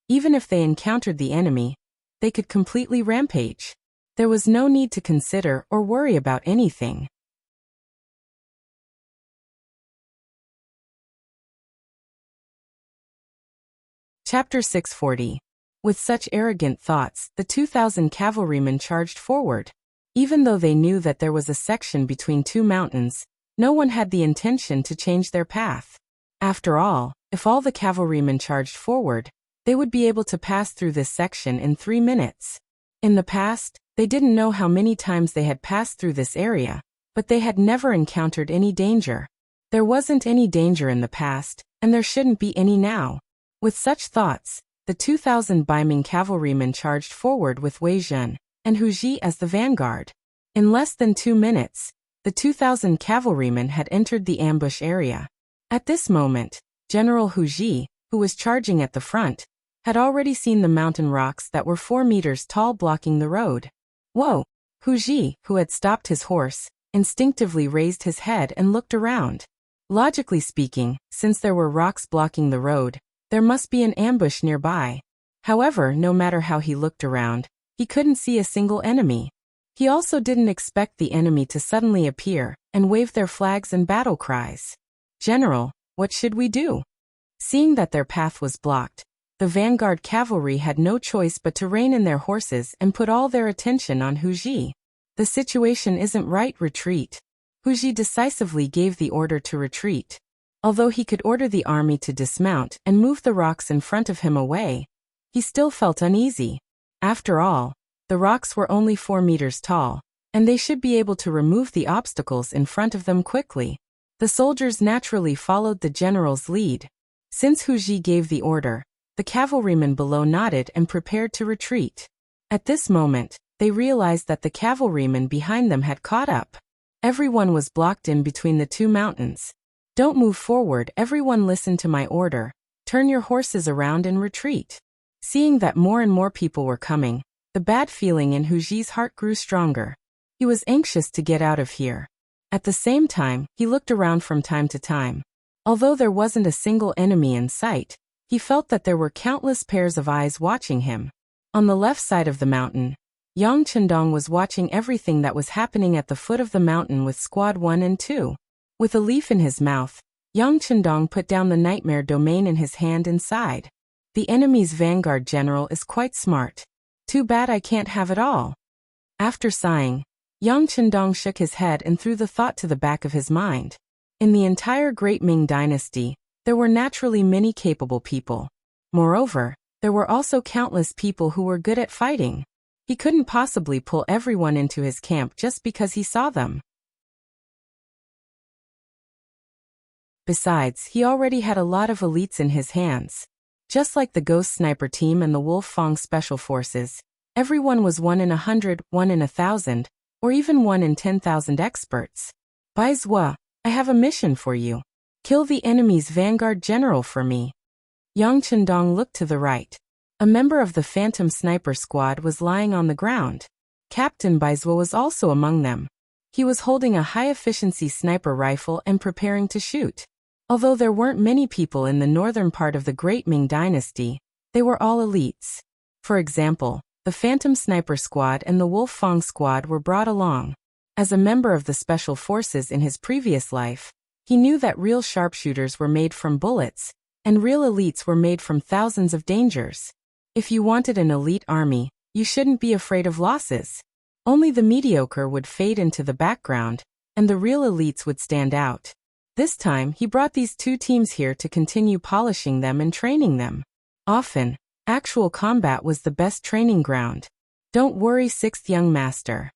even if they encountered the enemy, they could completely rampage. There was no need to consider or worry about anything. Chapter 640. With such arrogant thoughts, the 2,000 cavalrymen charged forward. Even though they knew that there was a section between 2 mountains, no one had the intention to change their path. After all, if all the cavalrymen charged forward, they would be able to pass through this section in 3 minutes. In the past, they didn't know how many times they had passed through this area, but they had never encountered any danger. There wasn't any danger in the past, and there shouldn't be any now. With such thoughts, the 2,000 Baiming cavalrymen charged forward with Wei Zhen and Hu Ji as the vanguard. In less than 2 minutes, the 2,000 cavalrymen had entered the ambush area. At this moment, General Hu Ji, who was charging at the front, had already seen the mountain rocks that were 4 meters tall blocking the road. Whoa! Hu Ji, who had stopped his horse, instinctively raised his head and looked around. Logically speaking, since there were rocks blocking the road, there must be an ambush nearby. However, no matter how he looked around, he couldn't see a single enemy. He also didn't expect the enemy to suddenly appear and wave their flags and battle cries. General, what should we do? Seeing that their path was blocked, the vanguard cavalry had no choice but to rein in their horses and put all their attention on Hu Ji. The situation isn't right, retreat. Hu Ji decisively gave the order to retreat. Although he could order the army to dismount and move the rocks in front of him away, he still felt uneasy. After all, the rocks were only 4 meters tall, and they should be able to remove the obstacles in front of them quickly. The soldiers naturally followed the general's lead. Since Hu Ji gave the order, the cavalrymen below nodded and prepared to retreat. At this moment, they realized that the cavalrymen behind them had caught up. Everyone was blocked in between the 2 mountains. Don't move forward, everyone, listen to my order. Turn your horses around and retreat. Seeing that more and more people were coming, the bad feeling in Hu Ji's heart grew stronger. He was anxious to get out of here. At the same time, he looked around from time to time. Although there wasn't a single enemy in sight, he felt that there were countless pairs of eyes watching him. On the left side of the mountain, Yang Chendong was watching everything that was happening at the foot of the mountain with Squad 1 and 2. With a leaf in his mouth, Yang Chendong put down the nightmare domain in his hand and sighed. The enemy's vanguard general is quite smart. Too bad I can't have it all. After sighing, Yang Chendong shook his head and threw the thought to the back of his mind. In the entire Great Ming Dynasty, there were naturally many capable people. Moreover, there were also countless people who were good at fighting. He couldn't possibly pull everyone into his camp just because he saw them. Besides, he already had a lot of elites in his hands. Just like the Ghost Sniper team and the Wolf Fang Special Forces, everyone was 1 in 100, 1 in 1,000, or even 1 in 10,000 experts. Bai Zhua, I have a mission for you. Kill the enemy's vanguard general for me. Yang Chendong looked to the right. A member of the Phantom Sniper Squad was lying on the ground. Captain Bai Zhua was also among them. He was holding a high-efficiency sniper rifle and preparing to shoot. Although there weren't many people in the northern part of the Great Ming Dynasty, they were all elites. For example, the Phantom Sniper Squad and the Wolf Fang Squad were brought along. As a member of the Special Forces in his previous life, he knew that real sharpshooters were made from bullets, and real elites were made from thousands of dangers. If you wanted an elite army, you shouldn't be afraid of losses. Only the mediocre would fade into the background, and the real elites would stand out. This time, he brought these two teams here to continue polishing them and training them. Often, actual combat was the best training ground. Don't worry, sixth young master.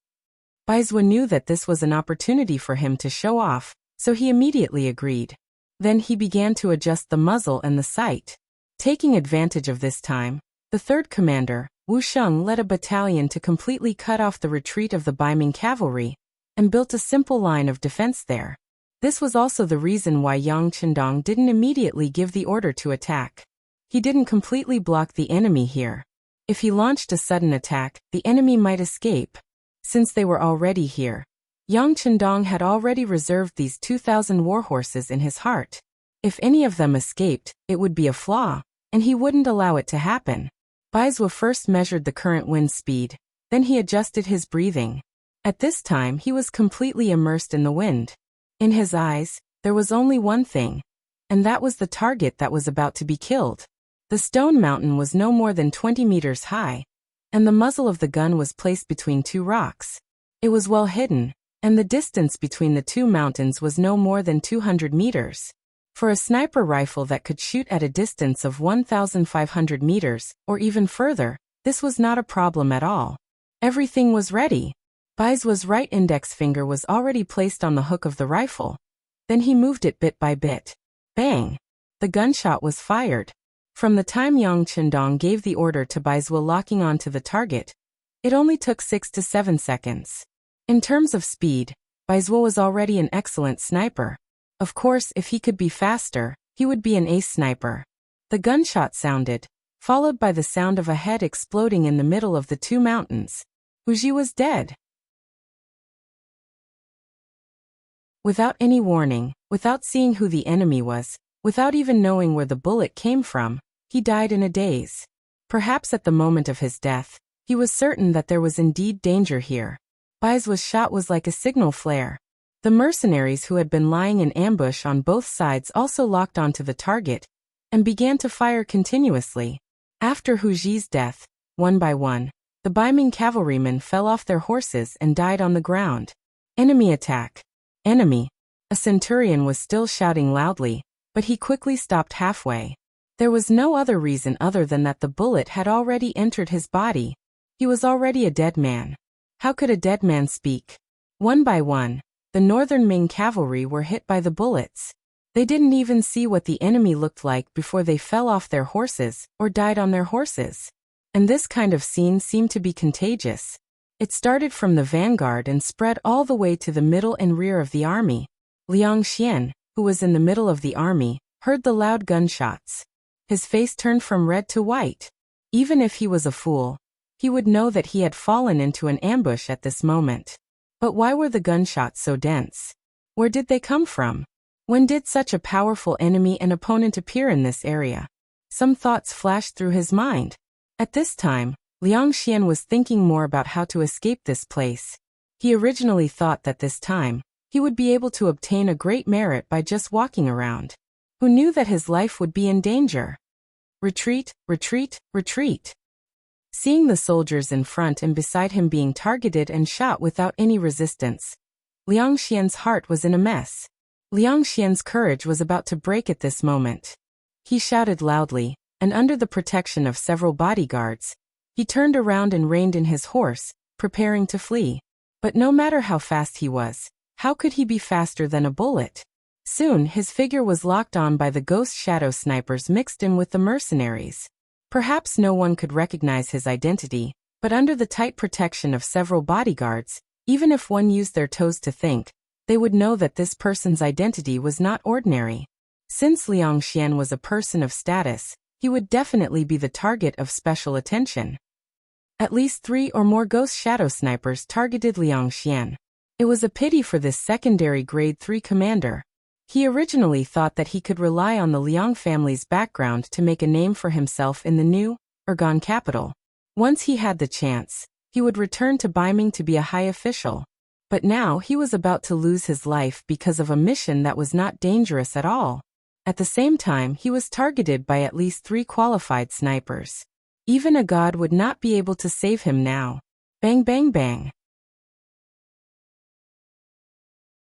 Bai Zhua knew that this was an opportunity for him to show off, so he immediately agreed. Then he began to adjust the muzzle and the sight. Taking advantage of this time, the third commander, Wu Sheng, led a battalion to completely cut off the retreat of the Baiming cavalry, and built a simple line of defense there. This was also the reason why Yang Chendong didn't immediately give the order to attack. He didn't completely block the enemy here. If he launched a sudden attack, the enemy might escape. Since they were already here, Yang Chendong had already reserved these 2,000 warhorses in his heart. If any of them escaped, it would be a flaw, and he wouldn't allow it to happen. Bai Zhua first measured the current wind speed, then he adjusted his breathing. At this time he was completely immersed in the wind. In his eyes, there was only one thing, and that was the target that was about to be killed. The stone mountain was no more than 20 meters high, and the muzzle of the gun was placed between two rocks. It was well hidden, and the distance between the two mountains was no more than 200 meters. For a sniper rifle that could shoot at a distance of 1,500 meters, or even further, this was not a problem at all. Everything was ready. Bai Zhua's right index finger was already placed on the hook of the rifle. Then he moved it bit by bit. Bang! The gunshot was fired. From the time Yang Chendong gave the order to Bai Zhua locking onto the target, it only took 6 to 7 seconds. In terms of speed, Bai Zhua was already an excellent sniper. Of course, if he could be faster, he would be an ace sniper. The gunshot sounded, followed by the sound of a head exploding in the middle of the two mountains. Wuxia was dead. Without any warning, without seeing who the enemy was, without even knowing where the bullet came from, he died in a daze. Perhaps at the moment of his death, he was certain that there was indeed danger here. Bai Zhua's shot was like a signal flare. The mercenaries who had been lying in ambush on both sides also locked onto the target, and began to fire continuously. After Wuxia's death, one by one, the Baiming cavalrymen fell off their horses and died on the ground. Enemy attack. Enemy. A centurion was still shouting loudly, but he quickly stopped halfway. There was no other reason other than that the bullet had already entered his body. He was already a dead man. How could a dead man speak? One by one, the northern Ming cavalry were hit by the bullets. They didn't even see what the enemy looked like before they fell off their horses or died on their horses. And this kind of scene seemed to be contagious. It started from the vanguard and spread all the way to the middle and rear of the army. Liang Xian, who was in the middle of the army, heard the loud gunshots. His face turned from red to white. Even if he was a fool, he would know that he had fallen into an ambush at this moment. But why were the gunshots so dense? Where did they come from? When did such a powerful enemy and opponent appear in this area? Some thoughts flashed through his mind. At this time, Liang Xian was thinking more about how to escape this place. He originally thought that this time, he would be able to obtain a great merit by just walking around. Who knew that his life would be in danger? Retreat, retreat, retreat. Seeing the soldiers in front and beside him being targeted and shot without any resistance, Liang Xian's heart was in a mess. Liang Xian's courage was about to break at this moment. He shouted loudly, and under the protection of several bodyguards, he turned around and reined in his horse, preparing to flee. But no matter how fast he was, how could he be faster than a bullet? Soon his figure was locked on by the ghost shadow snipers mixed in with the mercenaries. Perhaps no one could recognize his identity, but under the tight protection of several bodyguards, even if one used their toes to think, they would know that this person's identity was not ordinary. Since Liang Xian was a person of status, he would definitely be the target of special attention. At least 3 or more ghost shadow snipers targeted Liang Xian. It was a pity for this secondary grade 3 commander. He originally thought that he could rely on the Liang family's background to make a name for himself in the new, Ergon capital. Once he had the chance, he would return to Beiming to be a high official. But now he was about to lose his life because of a mission that was not dangerous at all. At the same time, he was targeted by at least 3 qualified snipers. Even a god would not be able to save him now. Bang bang bang.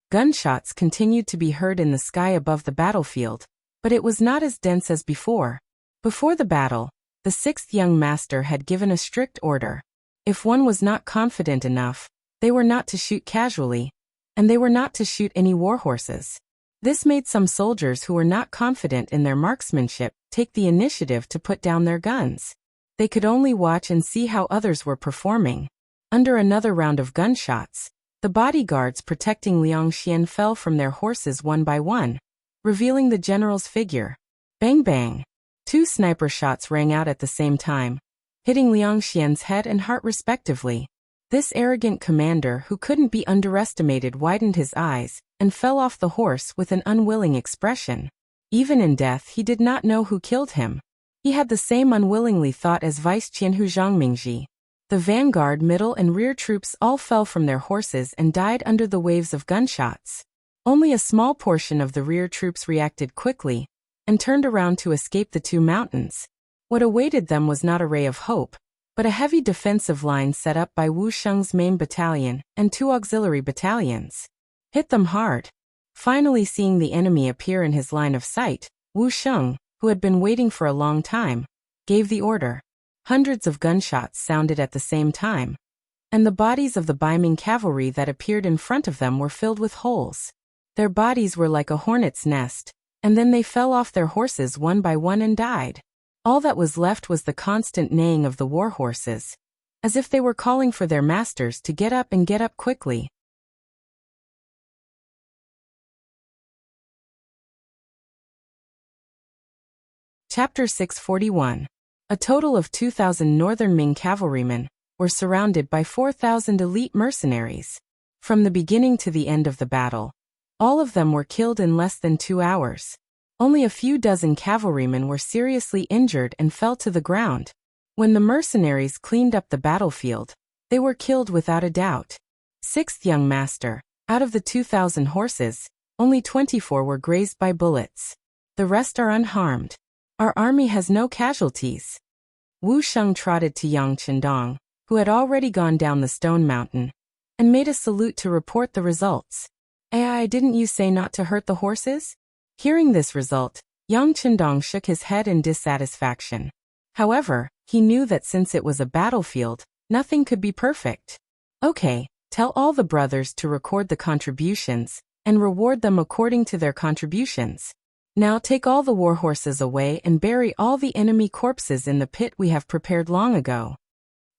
Gunshots continued to be heard in the sky above the battlefield, but it was not as dense as before. Before the battle, the 6th young master had given a strict order. If one was not confident enough, they were not to shoot casually, and they were not to shoot any warhorses. This made some soldiers who were not confident in their marksmanship take the initiative to put down their guns. They could only watch and see how others were performing. Under another round of gunshots, the bodyguards protecting Liang Xian fell from their horses one by one, revealing the general's figure. Bang bang. 2 sniper shots rang out at the same time, hitting Liang Xian's head and heart respectively. This arrogant commander who couldn't be underestimated widened his eyes and fell off the horse with an unwilling expression. Even in death he did not know who killed him. He had the same unwillingly thought as Vice Qianhu Zhangmingji. The vanguard, middle and rear troops all fell from their horses and died under the waves of gunshots. Only a small portion of the rear troops reacted quickly and turned around to escape the 2 mountains. What awaited them was not a ray of hope, but a heavy defensive line set up by Wu Sheng's main battalion and 2 auxiliary battalions. Hit them hard. Finally seeing the enemy appear in his line of sight, Wu Sheng, who had been waiting for a long time, gave the order. Hundreds of gunshots sounded at the same time, and the bodies of the Beiming cavalry that appeared in front of them were filled with holes. Their bodies were like a hornet's nest, and then they fell off their horses one by one and died. All that was left was the constant neighing of the war horses, as if they were calling for their masters to get up and get up quickly. Chapter 641. A total of 2,000 Northern Ming cavalrymen were surrounded by 4,000 elite mercenaries. From the beginning to the end of the battle, all of them were killed in less than 2 hours. Only a few dozen cavalrymen were seriously injured and fell to the ground. When the mercenaries cleaned up the battlefield, they were killed without a doubt. 6th young master, out of the 2,000 horses, only 24 were grazed by bullets. The rest are unharmed. Our army has no casualties. Wu Sheng trotted to Yang Qindong, who had already gone down the stone mountain, and made a salute to report the results. Didn't you say not to hurt the horses? Hearing this result, Yang Qindong shook his head in dissatisfaction. However, he knew that since it was a battlefield, nothing could be perfect. Okay, tell all the brothers to record the contributions, and reward them according to their contributions. Now take all the warhorses away and bury all the enemy corpses in the pit we have prepared long ago.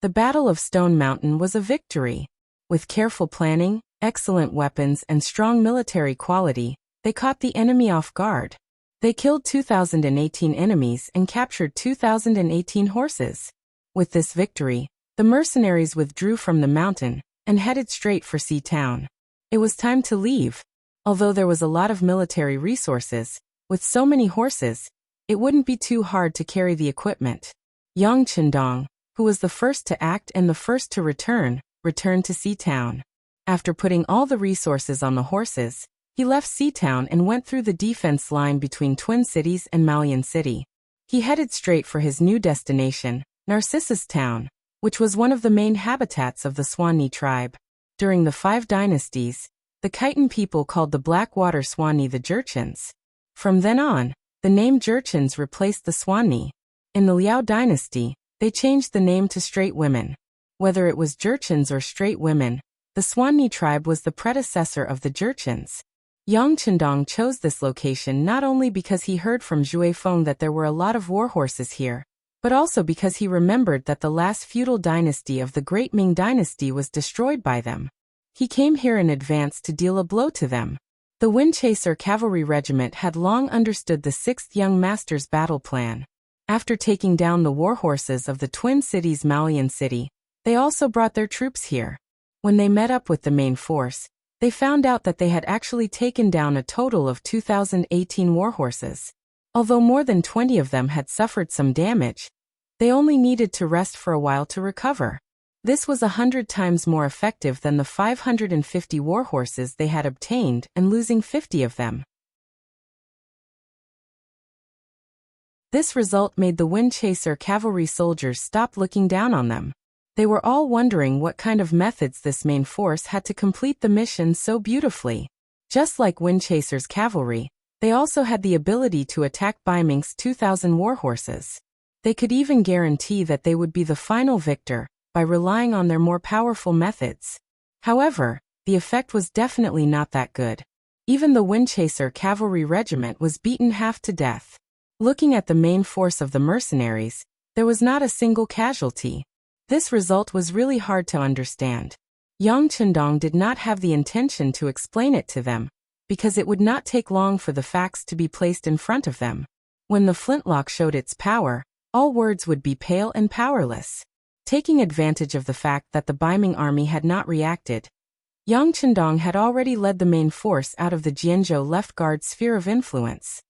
The Battle of Stone Mountain was a victory. With careful planning, excellent weapons and strong military quality, they caught the enemy off guard. They killed 2,018 enemies and captured 2,018 horses. With this victory, the mercenaries withdrew from the mountain and headed straight for Sea Town. It was time to leave. Although there was a lot of military resources, with so many horses, it wouldn't be too hard to carry the equipment. Yang Qindong, who was the first to act and the first to returned to Sea Town. After putting all the resources on the horses, he left Sea Town and went through the defense line between Twin Cities and Malian City. He headed straight for his new destination, Narcissus Town, which was one of the main habitats of the Swanee tribe. During the 5 dynasties, the Khitan people called the Blackwater Swanee the Jurchens. From then on, the name Jurchens replaced the Swanee. In the Liao dynasty, they changed the name to Straight Women. Whether it was Jurchens or Straight Women, the Swanee tribe was the predecessor of the Jurchens. Yang Chendong chose this location not only because he heard from Zhui Feng that there were a lot of warhorses here, but also because he remembered that the last feudal dynasty of the Great Ming Dynasty was destroyed by them. He came here in advance to deal a blow to them. The Windchaser Cavalry Regiment had long understood the 6th Young Master's battle plan. After taking down the warhorses of the twin cities Maoyan City, they also brought their troops here. When they met up with the main force, they found out that they had actually taken down a total of 2,018 warhorses. Although more than 20 of them had suffered some damage, they only needed to rest for a while to recover. This was 100 times more effective than the 550 warhorses they had obtained and losing 50 of them. This result made the Windchaser cavalry soldiers stop looking down on them. They were all wondering what kind of methods this main force had to complete the mission so beautifully. Just like Windchaser's cavalry, they also had the ability to attack Baiming's 2,000 warhorses. They could even guarantee that they would be the final victor by relying on their more powerful methods. However, the effect was definitely not that good. Even the Windchaser cavalry regiment was beaten half to death. Looking at the main force of the mercenaries, there was not a single casualty. This result was really hard to understand. Yang Chendong did not have the intention to explain it to them, because it would not take long for the facts to be placed in front of them. When the flintlock showed its power, all words would be pale and powerless. Taking advantage of the fact that the Baiming army had not reacted, Yang Chendong had already led the main force out of the Jianzhou left guard sphere of influence.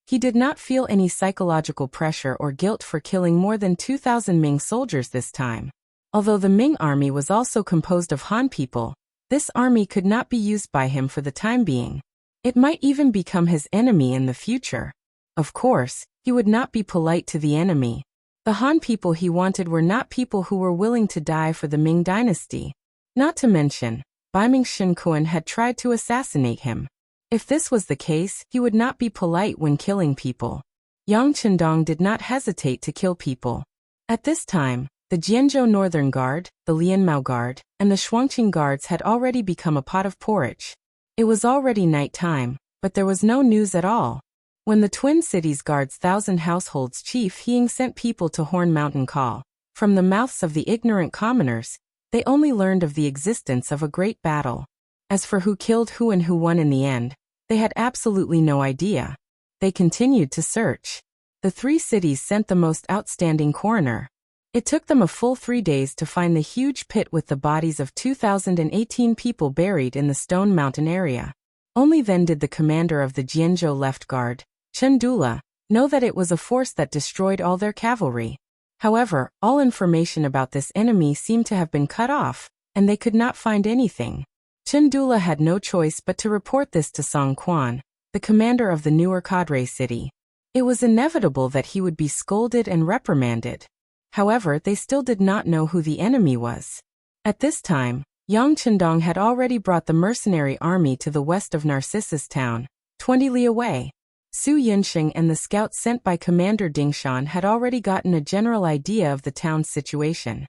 He did not feel any psychological pressure or guilt for killing more than 2,000 Ming soldiers this time. Although the Ming army was also composed of Han people, this army could not be used by him for the time being. It might even become his enemy in the future. Of course, he would not be polite to the enemy. The Han people he wanted were not people who were willing to die for the Ming dynasty. Not to mention, Baiming Shinkuan had tried to assassinate him. If this was the case, he would not be polite when killing people. Yang Chendong did not hesitate to kill people. At this time, the Jianzhou Northern Guard, the Lianmao Guard, and the Shuangqing Guards had already become a pot of porridge. It was already night time, but there was no news at all. When the Twin Cities Guard's 1,000 households chief Hiying sent people to Horn Mountain Call, from the mouths of the ignorant commoners, they only learned of the existence of a great battle. As for who killed who and who won in the end, they had absolutely no idea. They continued to search. The 3 cities sent the most outstanding coroner. It took them a full 3 days to find the huge pit with the bodies of 2,018 people buried in the Stone Mountain area. Only then did the commander of the Jianzhou left guard, Chen Dula, know that it was a force that destroyed all their cavalry. However, all information about this enemy seemed to have been cut off, and they could not find anything. Chen Dula had no choice but to report this to Song Quan, the commander of the newer cadre city. It was inevitable that he would be scolded and reprimanded. However, they still did not know who the enemy was. At this time, Yang Chendong had already brought the mercenary army to the west of Narcissus Town, 20 li away. Su Yunxing and the scouts sent by Commander Ding Shan had already gotten a general idea of the town's situation.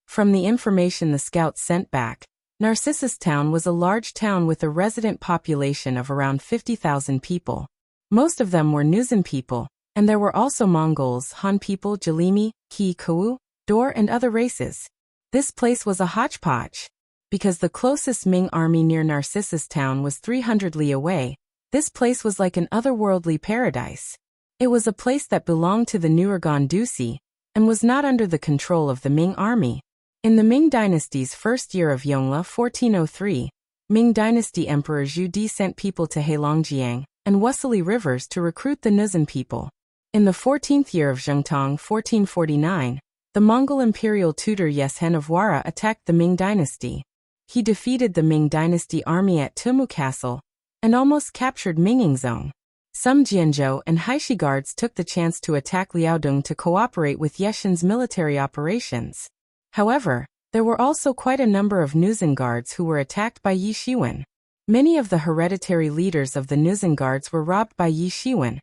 From the information the scouts sent back, Narcissus Town was a large town with a resident population of around 50,000 people. Most of them were Nuzan people, and there were also Mongols, Han people, Jalimi, Ki Kou, Dor and other races. This place was a hodgepodge. Because the closest Ming army near Narcissus Town was 300 li away, this place was like an otherworldly paradise. It was a place that belonged to the newer Gandusi, and was not under the control of the Ming army. In the Ming dynasty's first year of Yongle 1403, Ming dynasty Emperor Zhu Di sent people to Heilongjiang and Wesili rivers to recruit the Nuzan people. In the 14th year of Zhengtong 1449, the Mongol imperial tutor Yeshen of Wara attacked the Ming dynasty. He defeated the Ming dynasty army at Tumu Castle and almost captured Mingyingzong. Some Jianzhou and Haishi guards took the chance to attack Liaodong to cooperate with Yeshen's military operations. However, there were also quite a number of Nuzan guards who were attacked by Yi Shiwen. Many of the hereditary leaders of the Nuzan guards were robbed by Yi Shiwen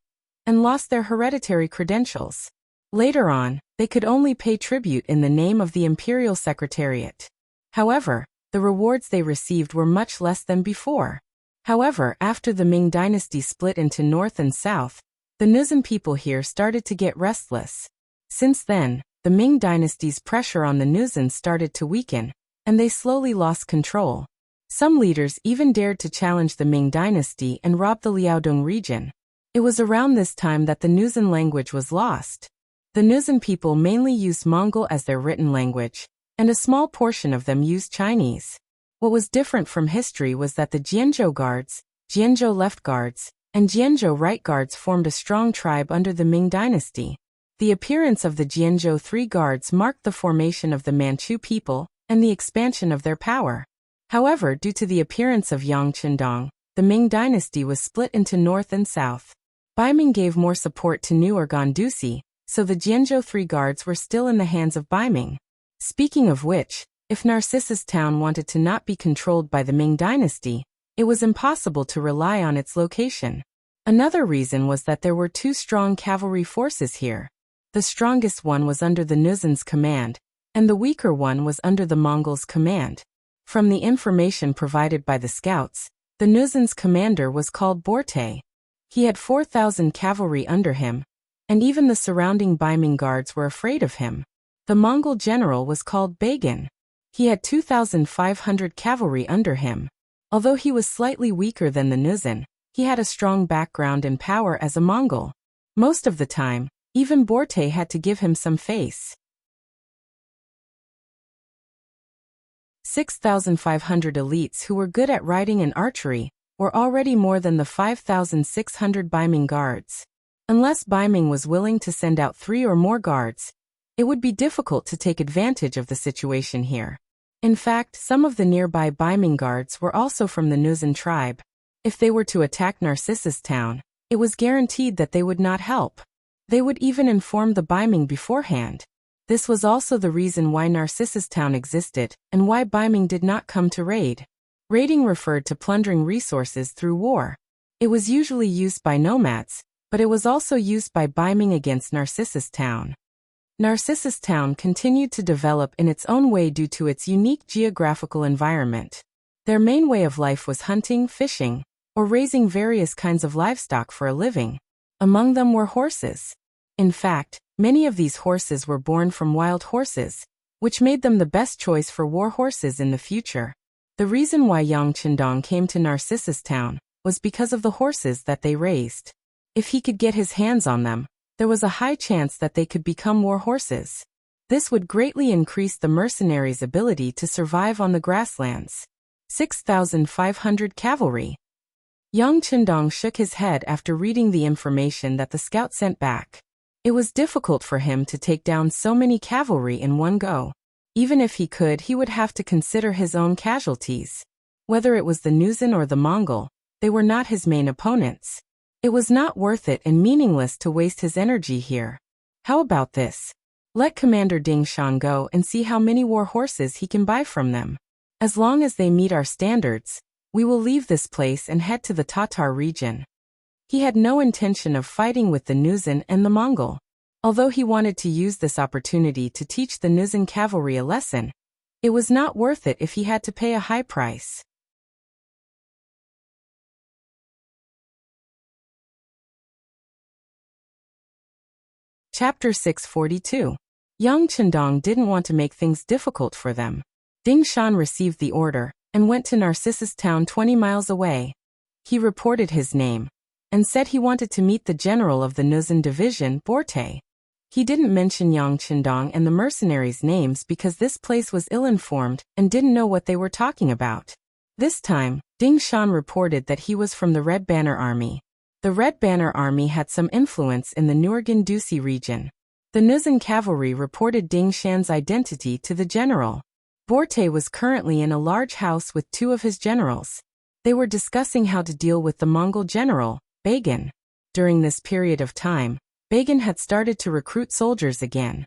and lost their hereditary credentials. Later on, they could only pay tribute in the name of the imperial secretariat. However, the rewards they received were much less than before. However, after the Ming dynasty split into north and south, the Nuzan people here started to get restless. Since then, the Ming dynasty's pressure on the Nuzan started to weaken, and they slowly lost control. Some leaders even dared to challenge the Ming dynasty and rob the Liaodong region. It was around this time that the Nuzan language was lost. The Nuzan people mainly used Mongol as their written language, and a small portion of them used Chinese. What was different from history was that the Jianzhou Guards, Jianzhou Left Guards, and Jianzhou Right Guards formed a strong tribe under the Ming dynasty. The appearance of the Jianzhou Three Guards marked the formation of the Manchu people and the expansion of their power. However, due to the appearance of Yang Qindong, the Ming dynasty was split into north and south. Baiming gave more support to New Organdusi, so the Jianzhou Three Guards were still in the hands of Baiming. Speaking of which, if Narcissus Town wanted to not be controlled by the Ming dynasty, it was impossible to rely on its location. Another reason was that there were two strong cavalry forces here. The strongest one was under the Nuzan's command, and the weaker one was under the Mongols' command. From the information provided by the scouts, the Nuzan's commander was called Borte. He had 4,000 cavalry under him, and even the surrounding Baiming guards were afraid of him. The Mongol general was called Bagan. He had 2,500 cavalry under him. Although he was slightly weaker than the Nuzan, he had a strong background and power as a Mongol. Most of the time, even Borte had to give him some face. 6,500 elites who were good at riding and archery were already more than the 5,600 Baiming guards. Unless Baiming was willing to send out 3 or more guards, it would be difficult to take advantage of the situation here. In fact, some of the nearby Baiming guards were also from the Nuzan tribe. If they were to attack Narcissus Town, it was guaranteed that they would not help. They would even inform the Baiming beforehand. This was also the reason why Narcissus Town existed, and why Baiming did not come to raid. Raiding referred to plundering resources through war. It was usually used by nomads, but it was also used by Baiming against Narcissus Town. Narcissus Town continued to develop in its own way due to its unique geographical environment. Their main way of life was hunting, fishing, or raising various kinds of livestock for a living. Among them were horses. In fact, many of these horses were born from wild horses, which made them the best choice for war horses in the future. The reason why Yang Qindong came to Narcissus Town was because of the horses that they raised. If he could get his hands on them, there was a high chance that they could become war horses. This would greatly increase the mercenaries' ability to survive on the grasslands. 6,500 cavalry. Yang Qindong shook his head after reading the information that the scout sent back. It was difficult for him to take down so many cavalry in one go. Even if he could, he would have to consider his own casualties. Whether it was the Nuzan or the Mongol, they were not his main opponents. It was not worth it and meaningless to waste his energy here. How about this? Let Commander Ding Shan go and see how many war horses he can buy from them. As long as they meet our standards, we will leave this place and head to the Tatar region. He had no intention of fighting with the Nuzan and the Mongol. Although he wanted to use this opportunity to teach the Nuzan cavalry a lesson, it was not worth it if he had to pay a high price. Chapter 642. Yang Qindong didn't want to make things difficult for them. Ding Shan received the order and went to Narcissus Town 20 miles away. He reported his name and said he wanted to meet the general of the Nuzan division, Borte. He didn't mention Yang Qindong and the mercenaries' names because this place was ill-informed and didn't know what they were talking about. This time, Ding Shan reported that he was from the Red Banner Army. The Red Banner Army had some influence in the Nurgan Dusi region. The Nuzan cavalry reported Ding Shan's identity to the general. Borte was currently in a large house with 2 of his generals. They were discussing how to deal with the Mongol general, Bagan. During this period of time, Bagan had started to recruit soldiers again.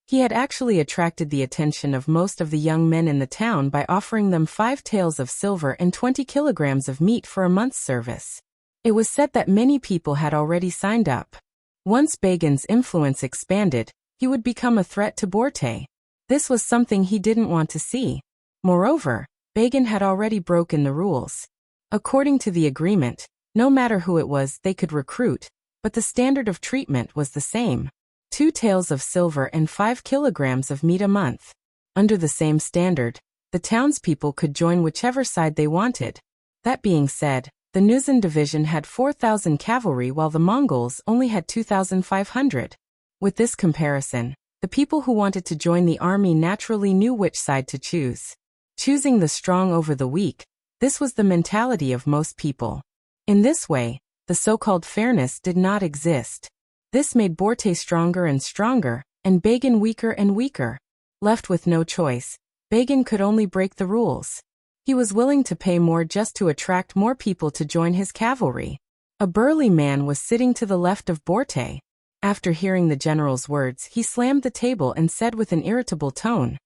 He had actually attracted the attention of most of the young men in the town by offering them 5 taels of silver and 20 kilograms of meat for a month's service. It was said that many people had already signed up. Once Bagan's influence expanded, he would become a threat to Borte. This was something he didn't want to see. Moreover, Bagan had already broken the rules. According to the agreement, no matter who it was they could recruit, but the standard of treatment was the same. 2 taels of silver and 5 kilograms of meat a month. Under the same standard, the townspeople could join whichever side they wanted. That being said, the Nuzan division had 4,000 cavalry while the Mongols only had 2,500. With this comparison, the people who wanted to join the army naturally knew which side to choose. Choosing the strong over the weak, this was the mentality of most people. In this way, the so-called fairness did not exist. This made Borte stronger and stronger, and Bagan weaker and weaker. Left with no choice, Bagan could only break the rules. He was willing to pay more just to attract more people to join his cavalry. A burly man was sitting to the left of Borte. After hearing the general's words, he slammed the table and said with an irritable tone,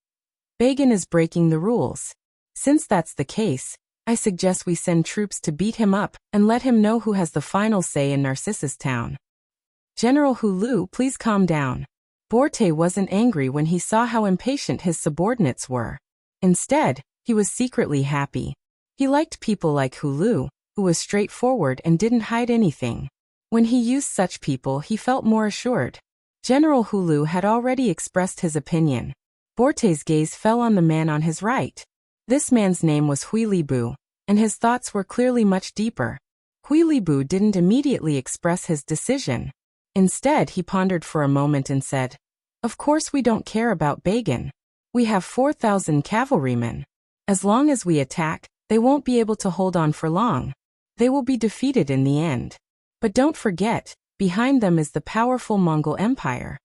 "Bagan is breaking the rules. Since that's the case, I suggest we send troops to beat him up and let him know who has the final say in Narcissus Town." "General Hulu, please calm down." Borte wasn't angry when he saw how impatient his subordinates were. Instead, he was secretly happy. He liked people like Hulu, who was straightforward and didn't hide anything. When he used such people, he felt more assured. General Hulu had already expressed his opinion. Borte's gaze fell on the man on his right. This man's name was Huilibu, and his thoughts were clearly much deeper. Huilibu didn't immediately express his decision. Instead, he pondered for a moment and said, "Of course we don't care about Bagan. We have 4,000 cavalrymen. As long as we attack, they won't be able to hold on for long. They will be defeated in the end. But don't forget, behind them is the powerful Mongol Empire.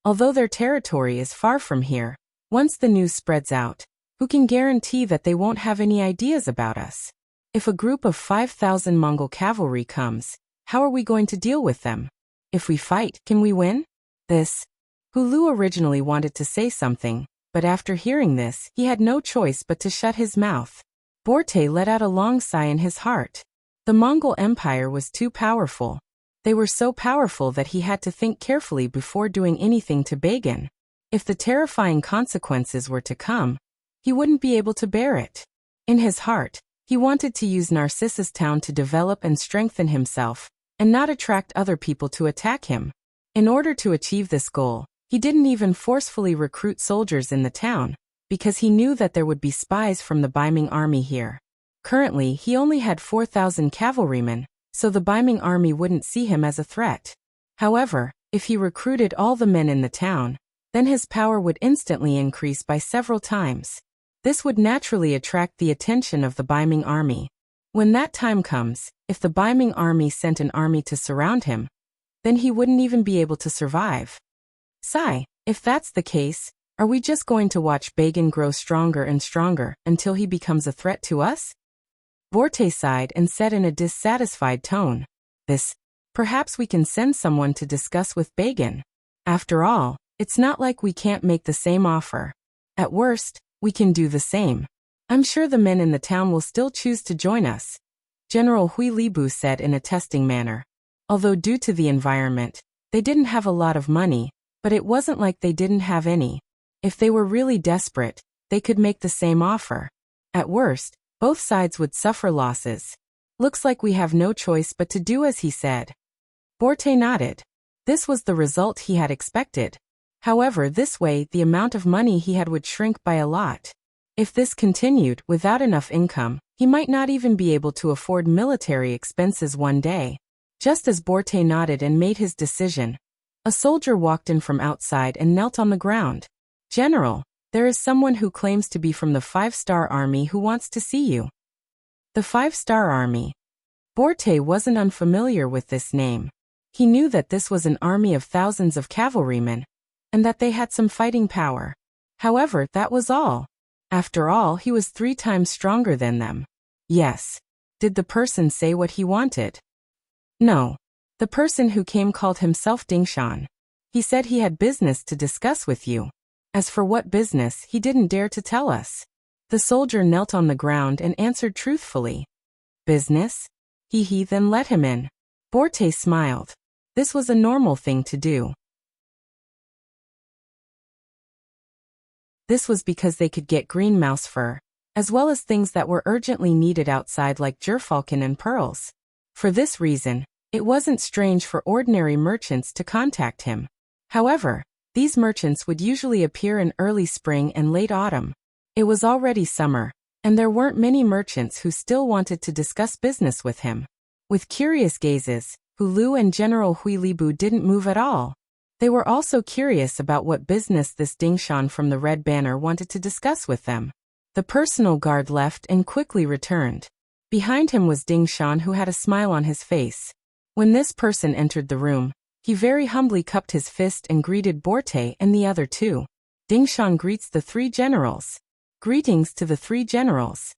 Although their territory is far from here, once the news spreads out, who can guarantee that they won't have any ideas about us? If a group of 5,000 Mongol cavalry comes, how are we going to deal with them? If we fight, can we win?" Hulu originally wanted to say something, but after hearing this, he had no choice but to shut his mouth. Borte let out a long sigh in his heart. The Mongol Empire was too powerful. They were so powerful that he had to think carefully before doing anything to Bagan. If the terrifying consequences were to come, he wouldn't be able to bear it. In his heart, he wanted to use Narcissus Town to develop and strengthen himself, and not attract other people to attack him. In order to achieve this goal, he didn't even forcefully recruit soldiers in the town, because he knew that there would be spies from the Baiming army here. Currently, he only had 4,000 cavalrymen, so the Baiming army wouldn't see him as a threat. However, if he recruited all the men in the town, then his power would instantly increase by several times. This would naturally attract the attention of the Baiming army. When that time comes, if the Baiming army sent an army to surround him, then he wouldn't even be able to survive. If that's the case, are we just going to watch Bagan grow stronger and stronger until he becomes a threat to us?" Borte sighed and said in a dissatisfied tone, "Perhaps we can send someone to discuss with Bagan. After all, it's not like we can't make the same offer. At worst, we can do the same. I'm sure the men in the town will still choose to join us," General Huilibu said in a testing manner. Although due to the environment, they didn't have a lot of money, but it wasn't like they didn't have any. If they were really desperate, they could make the same offer. At worst, both sides would suffer losses. "Looks like we have no choice but to do as he said." Borte nodded. This was the result he had expected. However, this way the amount of money he had would shrink by a lot. If this continued without enough income, he might not even be able to afford military expenses one day. Just as Borte nodded and made his decision, a soldier walked in from outside and knelt on the ground. "General, there is someone who claims to be from the 5-Star Army who wants to see you." The 5-Star Army. Borte wasn't unfamiliar with this name. He knew that this was an army of thousands of cavalrymen, and that they had some fighting power. However, that was all. After all, he was 3 times stronger than them. Yes. Did the person say what he wanted? No. The person who came called himself Dingshan. He said he had business to discuss with you. As for what business, he didn't dare to tell us. The soldier knelt on the ground and answered truthfully. "Business?" He then let him in. Borte smiled. This was a normal thing to do. This was because they could get green mouse fur, as well as things that were urgently needed outside like gerfalcon and pearls. For this reason, it wasn't strange for ordinary merchants to contact him. However, these merchants would usually appear in early spring and late autumn. It was already summer, and there weren't many merchants who still wanted to discuss business with him. With curious gazes, Hu Lu and General Hui Libu didn't move at all. They were also curious about what business this Ding Shan from the Red Banner wanted to discuss with them. The personal guard left and quickly returned. Behind him was Ding Shan, who had a smile on his face. When this person entered the room, he very humbly cupped his fist and greeted Borte and the other two. Ding Shan greets the three generals. Greetings to the three generals.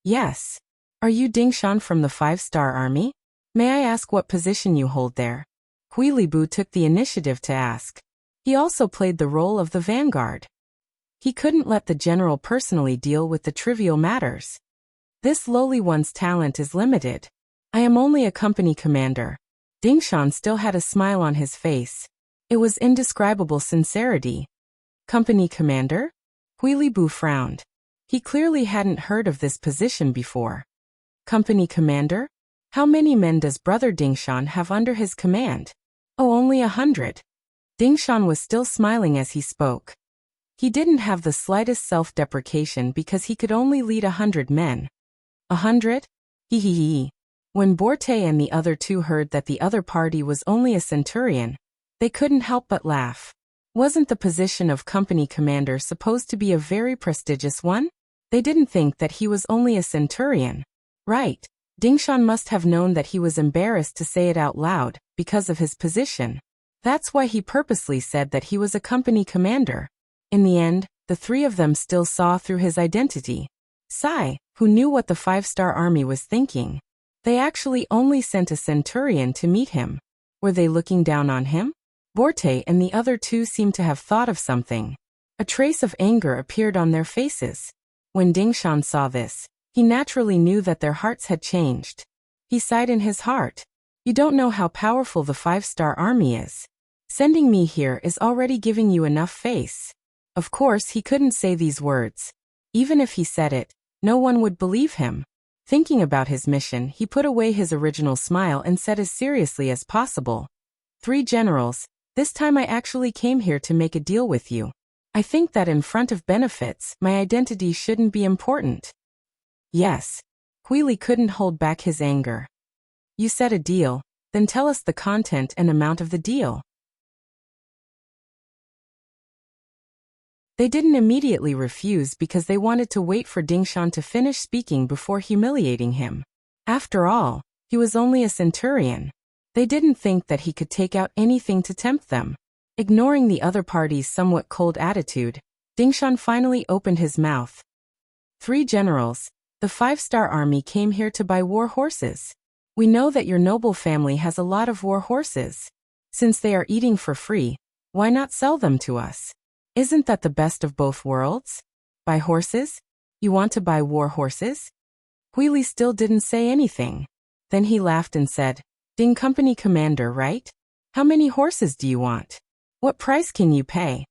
Yes. Are you Ding Shan from the 5-Star Army? May I ask what position you hold there? Hui Libu took the initiative to ask. He also played the role of the vanguard. He couldn't let the general personally deal with the trivial matters. This lowly one's talent is limited. I am only a company commander. Ding Shan still had a smile on his face. It was indescribable sincerity. Company commander? Hui Libu frowned. He clearly hadn't heard of this position before. Company commander? How many men does Brother Ding Shan have under his command? Oh, only 100. Ding Shan was still smiling as he spoke. He didn't have the slightest self-deprecation because he could only lead 100 men. 100? Hee hee hee. When Borte and the other two heard that the other party was only a centurion, they couldn't help but laugh. Wasn't the position of company commander supposed to be a very prestigious one? They didn't think that he was only a centurion. Right. Ding Shan must have known that he was embarrassed to say it out loud because of his position. That's why he purposely said that he was a company commander. In the end, the three of them still saw through his identity. Sai, who knew what the 5-Star Army was thinking. They actually only sent a centurion to meet him. Were they looking down on him? Borte and the other two seemed to have thought of something. A trace of anger appeared on their faces. When Ding Shan saw this, he naturally knew that their hearts had changed. He sighed in his heart. You don't know how powerful the 5-Star Army is. Sending me here is already giving you enough face. Of course, he couldn't say these words. Even if he said it, no one would believe him. Thinking about his mission, he put away his original smile and said as seriously as possible. 3 generals, this time I actually came here to make a deal with you. I think that in front of benefits, my identity shouldn't be important. Yes. Hui Li couldn't hold back his anger. You said a deal, then tell us the content and amount of the deal. They didn't immediately refuse because they wanted to wait for Ding Shan to finish speaking before humiliating him. After all, he was only a centurion. They didn't think that he could take out anything to tempt them. Ignoring the other party's somewhat cold attitude, Ding Shan finally opened his mouth. 3 generals, the 5-Star Army came here to buy war horses. We know that your noble family has a lot of war horses. Since they are eating for free, why not sell them to us? Isn't that the best of both worlds? Buy horses? You want to buy war horses? Hui Li still didn't say anything. Then he laughed and said, Ding Company Commander, right? How many horses do you want? What price can you pay?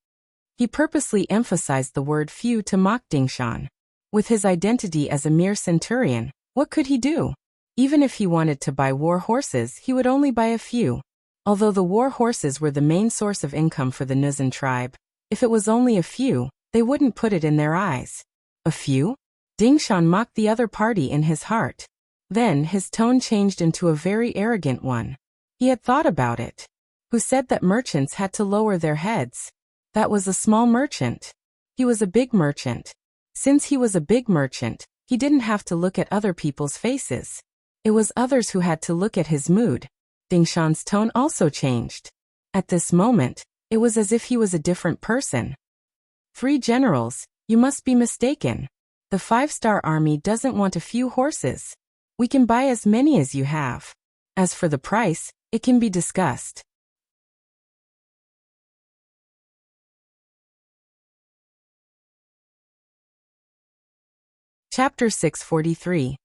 He purposely emphasized the word few to mock Ding Shan. With his identity as a mere centurion, what could he do? Even if he wanted to buy war horses, he would only buy a few. Although the war horses were the main source of income for the Nuzan tribe, if it was only a few, they wouldn't put it in their eyes. A few? Ding Shan mocked the other party in his heart. Then his tone changed into a very arrogant one. He had thought about it. Who said that merchants had to lower their heads? That was a small merchant. He was a big merchant. Since he was a big merchant, he didn't have to look at other people's faces. It was others who had to look at his mood. Ding Shan's tone also changed. At this moment, it was as if he was a different person. 3 generals, you must be mistaken. The 5-Star Army doesn't want a few horses. We can buy as many as you have. As for the price, it can be discussed. Chapter 643.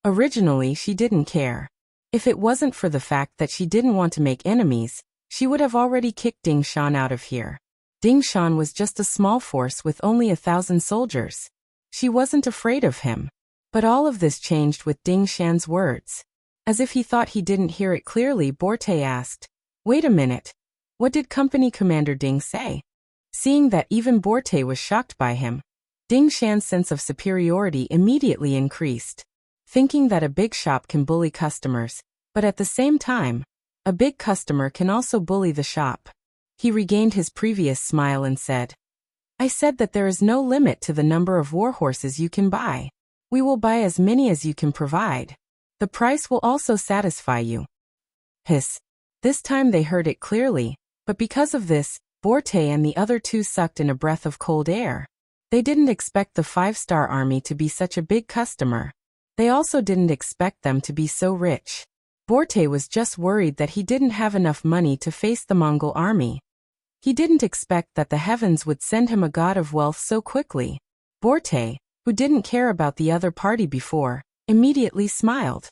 Originally she didn't care. If it wasn't for the fact that she didn't want to make enemies, she would have already kicked Ding Shan out of here. Ding Shan was just a small force with only 1,000 soldiers. She wasn't afraid of him. But all of this changed with Ding Shan's words. As if he thought he didn't hear it clearly, Borte asked, "Wait a minute. What did Company Commander Ding say?" Seeing that even Borte was shocked by him, Ding Shan's sense of superiority immediately increased. Thinking that a big shop can bully customers, but at the same time, a big customer can also bully the shop. He regained his previous smile and said, "I said that there is no limit to the number of warhorses you can buy. We will buy as many as you can provide. The price will also satisfy you." Hiss. This time they heard it clearly, but because of this, Borte and the other two sucked in a breath of cold air. They didn't expect the 5-star army to be such a big customer. They also didn't expect them to be so rich. Borte was just worried that he didn't have enough money to face the Mongol army. He didn't expect that the heavens would send him a god of wealth so quickly. Borte, who didn't care about the other party before, immediately smiled.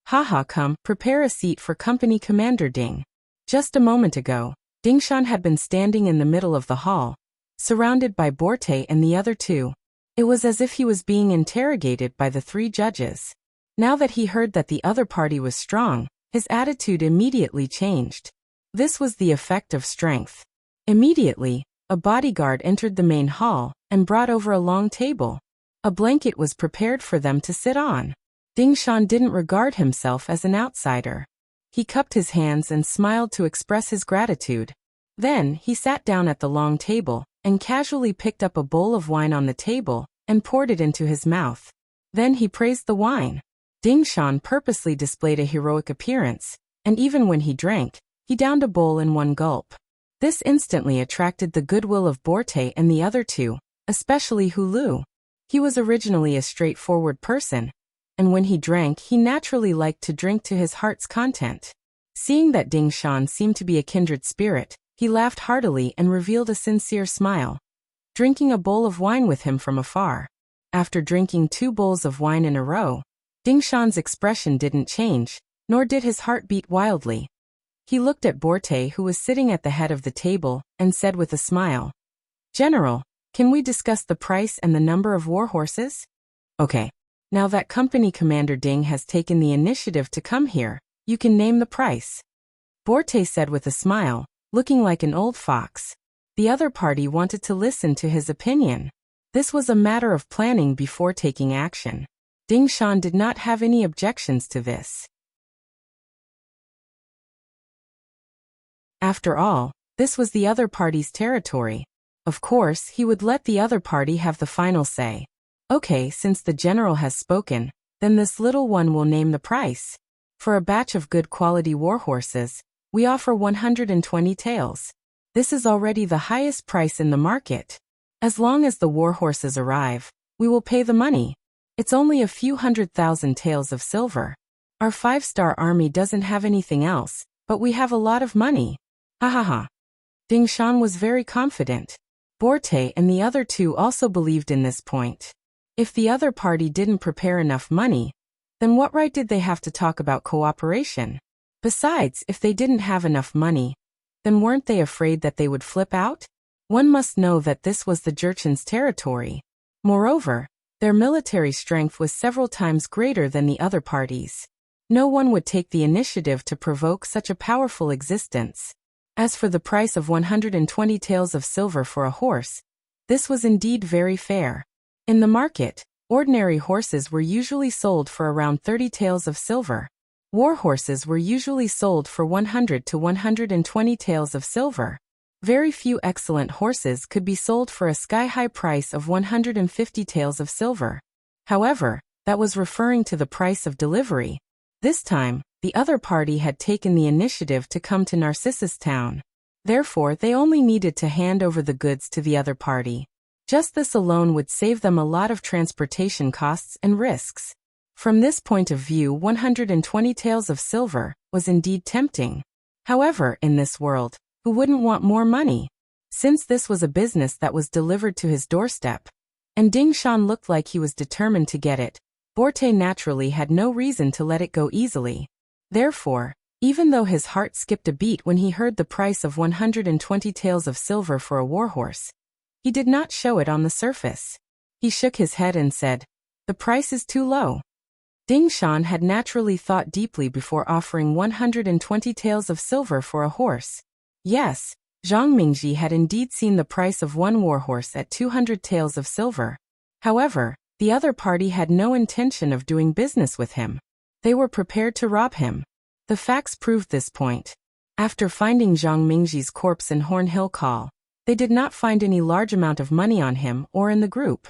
"Haha, come, prepare a seat for Company Commander Ding." Just a moment ago, Ding Shan had been standing in the middle of the hall, surrounded by Borte and the other two. It was as if he was being interrogated by the 3 judges. Now that he heard that the other party was strong, his attitude immediately changed. This was the effect of strength. Immediately, a bodyguard entered the main hall and brought over a long table. A blanket was prepared for them to sit on. Ding Shan didn't regard himself as an outsider. He cupped his hands and smiled to express his gratitude. Then, he sat down at the long table and casually picked up a bowl of wine on the table and poured it into his mouth. Then he praised the wine. Ding Shan purposely displayed a heroic appearance, and even when he drank, he downed a bowl in one gulp. This instantly attracted the goodwill of Borte and the other two, especially Hulu. He was originally a straightforward person, and when he drank he naturally liked to drink to his heart's content. Seeing that Ding Shan seemed to be a kindred spirit, he laughed heartily and revealed a sincere smile. Drinking a bowl of wine with him from afar. After drinking 2 bowls of wine in a row, Ding Shan's expression didn't change, nor did his heart beat wildly. He looked at Borte, who was sitting at the head of the table, and said with a smile, "General, can we discuss the price and the number of war horses?" "Okay. Now that Company Commander Ding has taken the initiative to come here, you can name the price," Borte said with a smile, looking like an old fox. The other party wanted to listen to his opinion. This was a matter of planning before taking action. Ding Shan did not have any objections to this. After all, this was the other party's territory. Of course, he would let the other party have the final say. "Okay, since the general has spoken, then this little one will name the price. For a batch of good quality warhorses, we offer 120 taels. This is already the highest price in the market. As long as the warhorses arrive, we will pay the money. It's only a few 100,000 taels of silver. Our 5-star army doesn't have anything else, but we have a lot of money. Ha ha ha." Ding Shan was very confident. Borte and the other two also believed in this point. If the other party didn't prepare enough money, then what right did they have to talk about cooperation? Besides, if they didn't have enough money, then weren't they afraid that they would flip out? One must know that this was the Jurchen's territory. Moreover, their military strength was several times greater than the other parties. No one would take the initiative to provoke such a powerful existence. As for the price of 120 taels of silver for a horse, this was indeed very fair. In the market, ordinary horses were usually sold for around 30 taels of silver. War horses were usually sold for 100 to 120 taels of silver. Very few excellent horses could be sold for a sky-high price of 150 taels of silver. However, that was referring to the price of delivery. This time, the other party had taken the initiative to come to Narcissus town. Therefore, they only needed to hand over the goods to the other party. Just this alone would save them a lot of transportation costs and risks. From this point of view, 120 taels of silver was indeed tempting. However, in this world, who wouldn't want more money? Since this was a business that was delivered to his doorstep, and Ding Shan looked like he was determined to get it, Borte naturally had no reason to let it go easily. Therefore, Even though his heart skipped a beat when he heard the price of 120 taels of silver for a warhorse, he did not show it on the surface. He shook his head and said, "The price is too low." Ding Shan had naturally thought deeply before offering 120 taels of silver for a horse. Yes, Zhang Mingji had indeed seen the price of one warhorse at 200 taels of silver. However, the other party had no intention of doing business with him. They were prepared to rob him. The facts proved this point. After finding Zhang Mingji's corpse in Horn Hill Call, they did not find any large amount of money on him or in the group.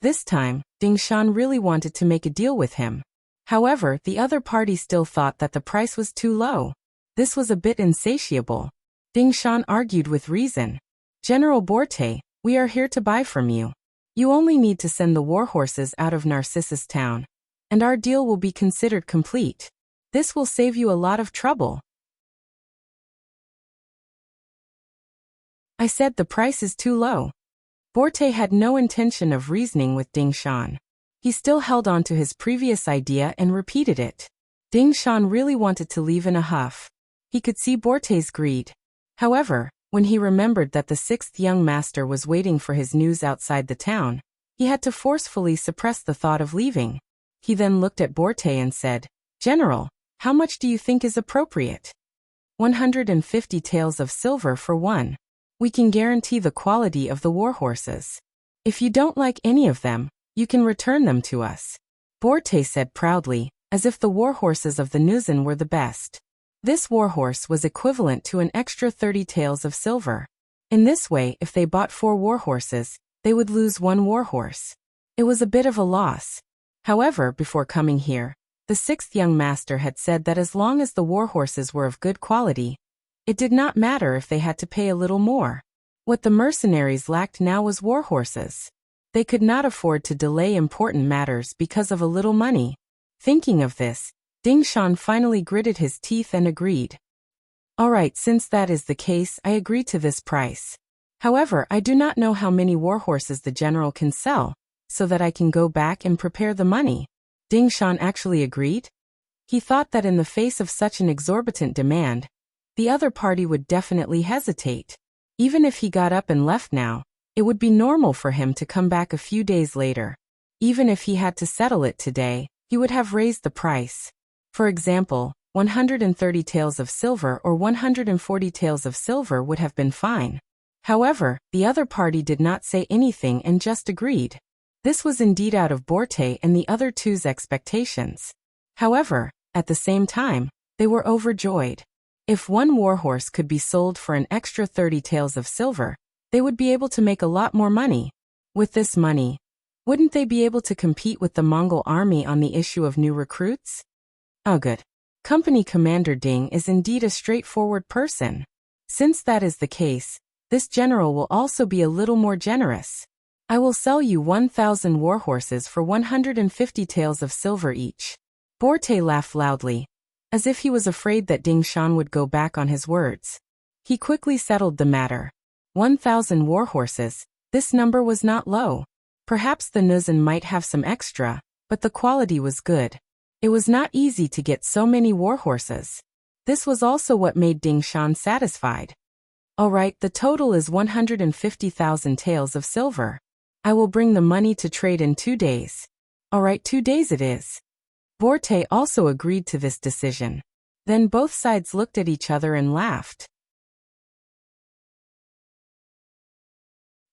This time, Ding Shan really wanted to make a deal with him. However, the other party still thought that the price was too low. This was a bit insatiable. Ding Shan argued with reason. "General Borte, we are here to buy from you. You only need to send the warhorses out of Narcissus Town, and our deal will be considered complete. This will save you a lot of trouble." "I said the price is too low." Borte had no intention of reasoning with Ding Shan. He still held on to his previous idea and repeated it. Ding Shan really wanted to leave in a huff. He could see Borte's greed. However, when he remembered that the sixth young master was waiting for his news outside the town, he had to forcefully suppress the thought of leaving. He then looked at Borte and said, "General, how much do you think is appropriate?" 150 taels of silver for one. We can guarantee the quality of the warhorses. If you don't like any of them, you can return them to us," Borte said proudly, as if the warhorses of the Nuzan were the best. This warhorse was equivalent to an extra 30 taels of silver. In this way, if they bought 4 warhorses, they would lose 1 warhorse. It was a bit of a loss. However, before coming here, the sixth young master had said that as long as the warhorses were of good quality, it did not matter if they had to pay a little more. What the mercenaries lacked now was warhorses. They could not afford to delay important matters because of a little money. Thinking of this, Ding Shan finally gritted his teeth and agreed. "All right, since that is the case, I agree to this price. However, I do not know how many warhorses the general can sell, so that I can go back and prepare the money." Ding Shan actually agreed. He thought that in the face of such an exorbitant demand, the other party would definitely hesitate. Even if he got up and left now, it would be normal for him to come back a few days later. Even if he had to settle it today, he would have raised the price. For example, 130 taels of silver or 140 taels of silver would have been fine. However, the other party did not say anything and just agreed. This was indeed out of Borte and the other two's expectations. However, at the same time, they were overjoyed. If one warhorse could be sold for an extra 30 taels of silver, they would be able to make a lot more money. With this money, wouldn't they be able to compete with the Mongol army on the issue of new recruits? Oh good. Company Commander Ding is indeed a straightforward person. Since that is the case, this general will also be a little more generous. "I will sell you 1,000 warhorses for 150 taels of silver each." Borte laughed loudly, as if he was afraid that Ding Shan would go back on his words. He quickly settled the matter. 1,000 warhorses, this number was not low. Perhaps the Nuzan might have some extra, but the quality was good. It was not easy to get so many warhorses. This was also what made Ding Shan satisfied. "All right, the total is 150,000 taels of silver. I will bring the money to trade in 2 days." "All right, 2 days it is." Borte also agreed to this decision. Then both sides looked at each other and laughed.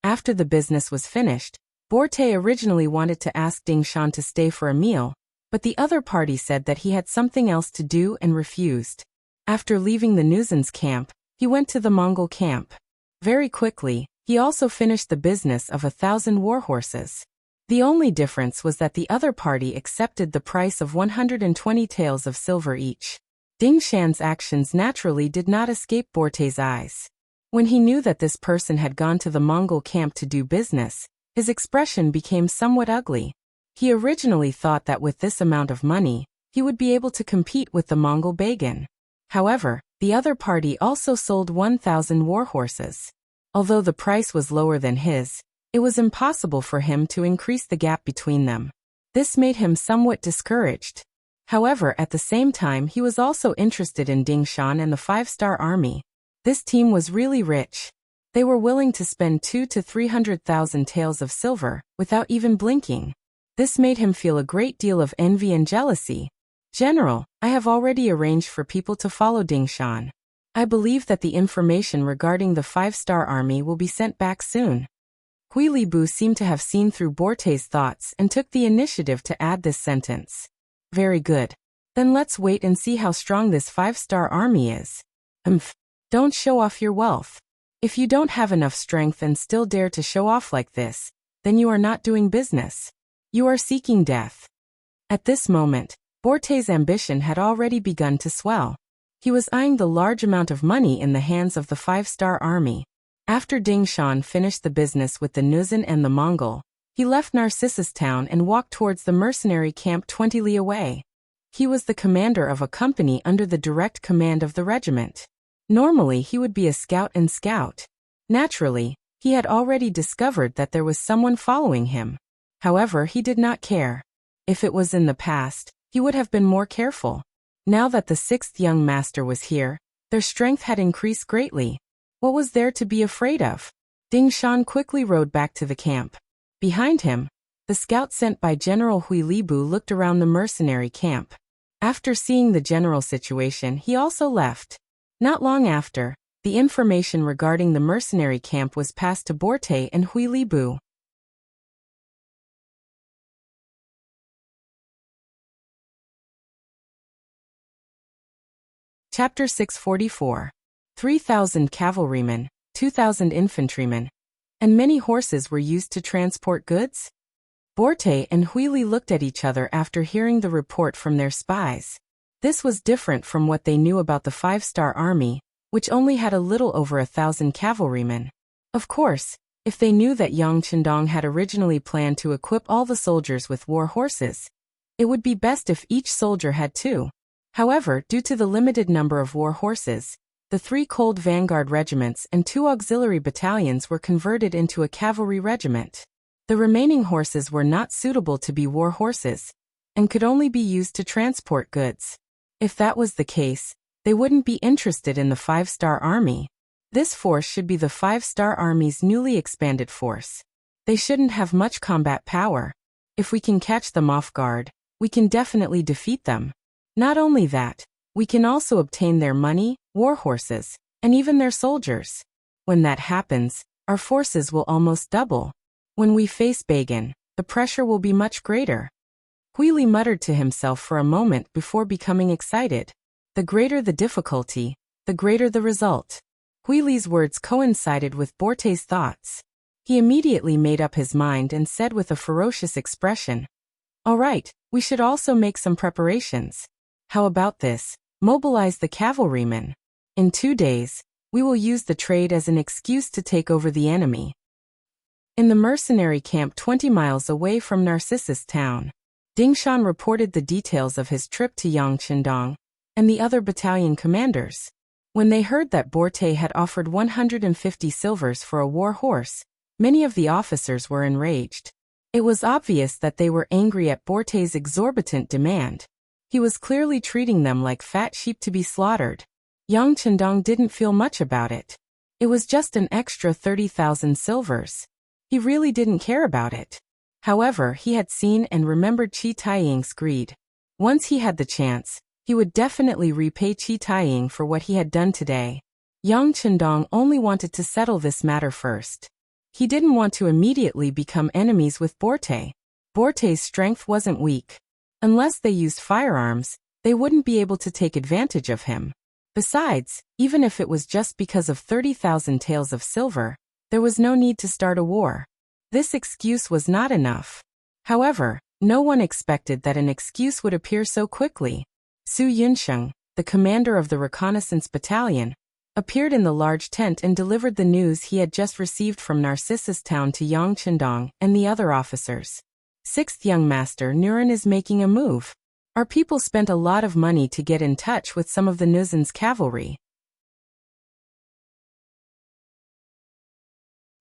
After the business was finished, Borte originally wanted to ask Ding Shan to stay for a meal, but the other party said that he had something else to do and refused. After leaving the Nuzan's camp, he went to the Mongol camp. Very quickly, he also finished the business of 1,000 warhorses. The only difference was that the other party accepted the price of 120 taels of silver each. Ding Shan's actions naturally did not escape Borte's eyes. When he knew that this person had gone to the Mongol camp to do business, his expression became somewhat ugly. He originally thought that with this amount of money, he would be able to compete with the Mongol Bagan. However, the other party also sold 1,000 warhorses. Although the price was lower than his, it was impossible for him to increase the gap between them. This made him somewhat discouraged. However, at the same time he was also interested in Ding Shan and the 5-star army. This team was really rich. They were willing to spend 200,000 to 300,000 taels of silver, without even blinking. This made him feel a great deal of envy and jealousy. General, I have already arranged for people to follow Ding Shan. I believe that the information regarding the 5-star army will be sent back soon. Hui Libu seemed to have seen through Borte's thoughts and took the initiative to add this sentence. Very good. Then let's wait and see how strong this 5-star army is. Don't show off your wealth. If you don't have enough strength and still dare to show off like this, then you are not doing business. You are seeking death. At this moment, Borte's ambition had already begun to swell. He was eyeing the large amount of money in the hands of the 5-star army. After Ding Shan finished the business with the Nuzan and the Mongol, he left Narcissus town and walked towards the mercenary camp 20 li away. He was the commander of a company under the direct command of the regiment. Normally he would be a scout and scout. Naturally, he had already discovered that there was someone following him. However, he did not care. If it was in the past, he would have been more careful. Now that the 6th young master was here, their strength had increased greatly. What was there to be afraid of? Ding Shan quickly rode back to the camp. Behind him, the scout sent by General Hui Libu looked around the mercenary camp. After seeing the general situation, he also left. Not long after, the information regarding the mercenary camp was passed to Borte and Hui Libu. Chapter 644. 3,000 cavalrymen, 2,000 infantrymen, and many horses were used to transport goods? Borte and Huili looked at each other after hearing the report from their spies. This was different from what they knew about the 5-star army, which only had a little over 1,000 cavalrymen. Of course, if they knew that Yang Chendong had originally planned to equip all the soldiers with war horses, it would be best if each soldier had 2. However, due to the limited number of war horses, the 3 cold vanguard regiments and 2 auxiliary battalions were converted into a cavalry regiment. The remaining horses were not suitable to be war horses, and could only be used to transport goods. If that was the case, they wouldn't be interested in the 5-star army. This force should be the 5-star army's newly expanded force. They shouldn't have much combat power. If we can catch them off guard, we can definitely defeat them. Not only that, we can also obtain their money, war horses, and even their soldiers. When that happens, our forces will almost double. When we face Bagan, the pressure will be much greater. Huili muttered to himself for a moment before becoming excited. The greater the difficulty, the greater the result. Huili's words coincided with Borte's thoughts. He immediately made up his mind and said with a ferocious expression, "All right, we should also make some preparations. How about this? Mobilize the cavalrymen. In 2 days, we will use the trade as an excuse to take over the enemy." In the mercenary camp 20 miles away from Narcissus town, Ding Shan reported the details of his trip to Yang Chendong and the other battalion commanders. When they heard that Borte had offered 150 silvers for a war horse, many of the officers were enraged. It was obvious that they were angry at Borte's exorbitant demand. He was clearly treating them like fat sheep to be slaughtered. Yang Chendong didn't feel much about it. It was just an extra 30,000 silvers. He really didn't care about it. However, he had seen and remembered Qi Taiying's greed. Once he had the chance, he would definitely repay Qi Taiying for what he had done today. Yang Chendong only wanted to settle this matter first. He didn't want to immediately become enemies with Borte. Borte's strength wasn't weak. Unless they used firearms, they wouldn't be able to take advantage of him. Besides, even if it was just because of 30,000 taels of silver, there was no need to start a war. This excuse was not enough. However, no one expected that an excuse would appear so quickly. Su Yunsheng, the commander of the reconnaissance battalion, appeared in the large tent and delivered the news he had just received from Narcissus town to Yang Chendong and the other officers. 6th young master Nuren is making a move. Our people spent a lot of money to get in touch with some of the Nuzan's cavalry.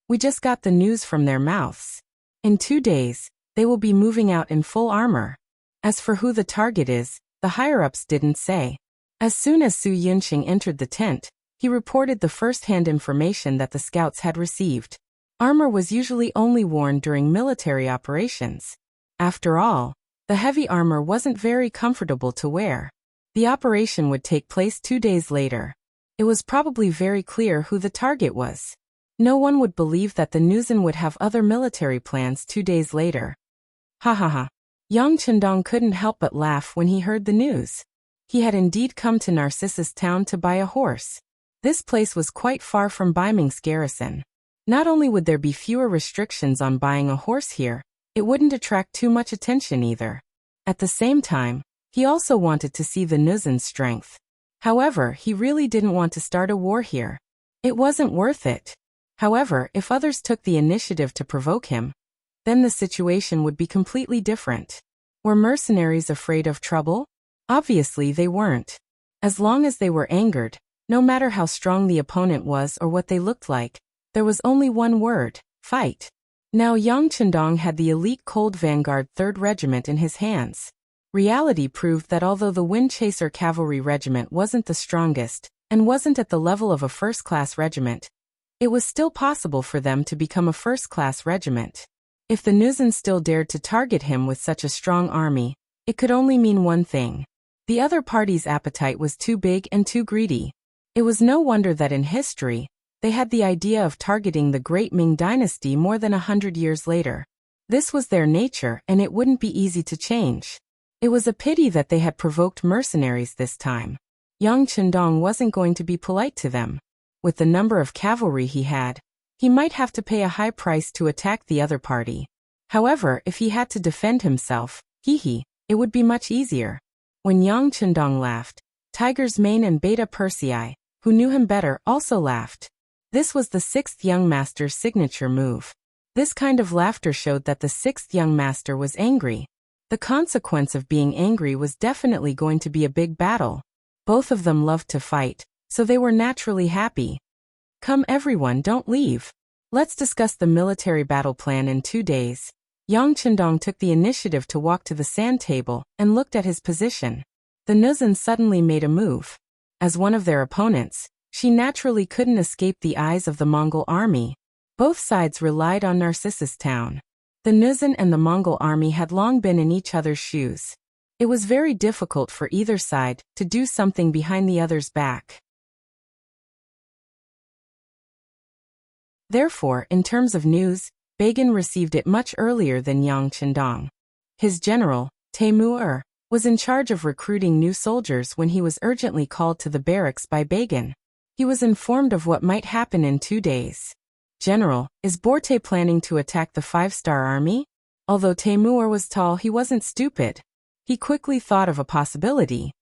We just got the news from their mouths. In 2 days, they will be moving out in full armor. As for who the target is, the higher-ups didn't say. As soon as Su Yunqing entered the tent, he reported the first-hand information that the scouts had received. Armor was usually only worn during military operations. After all, the heavy armor wasn't very comfortable to wear. The operation would take place 2 days later. It was probably very clear who the target was. No one would believe that the Nuzin would have other military plans 2 days later. Ha ha ha. Yang Chendong couldn't help but laugh when he heard the news. He had indeed come to Narcissus Town to buy a horse. This place was quite far from Baiming's garrison. Not only would there be fewer restrictions on buying a horse here, it wouldn't attract too much attention either. At the same time, he also wanted to see the Nuzin's strength. However, he really didn't want to start a war here. It wasn't worth it. However, if others took the initiative to provoke him, then the situation would be completely different. Were mercenaries afraid of trouble? Obviously they weren't. As long as they were angered, no matter how strong the opponent was or what they looked like, there was only one word: fight. Now Yang Chendong had the elite Cold Vanguard 3rd Regiment in his hands. Reality proved that although the Wind Chaser Cavalry Regiment wasn't the strongest, and wasn't at the level of a first-class regiment, it was still possible for them to become a first-class regiment. If the Nuzin still dared to target him with such a strong army, it could only mean one thing. The other party's appetite was too big and too greedy. It was no wonder that in history, they had the idea of targeting the great Ming dynasty more than 100 years later. This was their nature and it wouldn't be easy to change. It was a pity that they had provoked mercenaries this time. Yang Chendong wasn't going to be polite to them. With the number of cavalry he had, he might have to pay a high price to attack the other party. However, if he had to defend himself, it would be much easier. When Yang Chendong laughed, Tiger's Mane and Beta Persei, who knew him better, also laughed. This was the 6th young master's signature move. This kind of laughter showed that the 6th young master was angry. The consequence of being angry was definitely going to be a big battle. Both of them loved to fight, so they were naturally happy. Come everyone, don't leave. Let's discuss the military battle plan in 2 days. Yang Chendong took the initiative to walk to the sand table and looked at his position. The Nuzin suddenly made a move. As one of their opponents, she naturally couldn't escape the eyes of the Mongol army. Both sides relied on Narcissus Town. The Nuzin and the Mongol army had long been in each other's shoes. It was very difficult for either side to do something behind the other's back. Therefore, in terms of news, Bagan received it much earlier than Yang Chendong. His general, Taimur, was in charge of recruiting new soldiers when he was urgently called to the barracks by Bagan. He was informed of what might happen in 2 days. General, is Borte planning to attack the 5-star army? Although Taimur was tall, he wasn't stupid. He quickly thought of a possibility.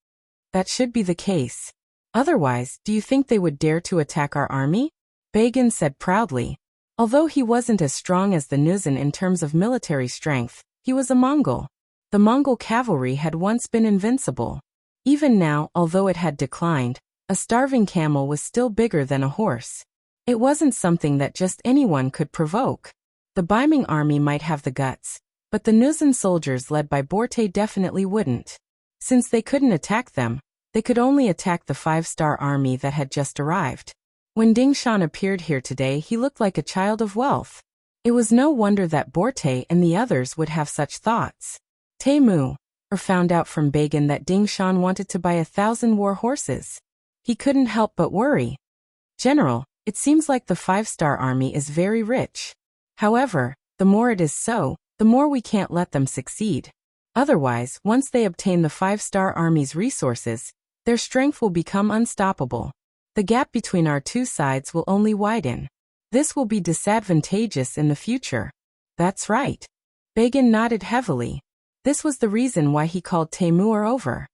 That should be the case. Otherwise, do you think they would dare to attack our army? Bagan said proudly. Although he wasn't as strong as the Nuzin in terms of military strength, he was a Mongol. The Mongol cavalry had once been invincible. Even now, although it had declined, a starving camel was still bigger than a horse. It wasn't something that just anyone could provoke. The Baiming army might have the guts, but the Nuzin soldiers led by Borte definitely wouldn't. Since they couldn't attack them, they could only attack the 5-star army that had just arrived. When Ding Shan appeared here today, he looked like a child of wealth. It was no wonder that Borte and the others would have such thoughts. Taimur found out from Bagan that Ding Shan wanted to buy 1,000 war horses. He couldn't help but worry. General, it seems like the 5-star army is very rich. However, the more it is so, the more we can't let them succeed. Otherwise, once they obtain the 5-star army's resources, their strength will become unstoppable. The gap between our two sides will only widen. This will be disadvantageous in the future. That's right. Bagan nodded heavily. This was the reason why he called Taimur over.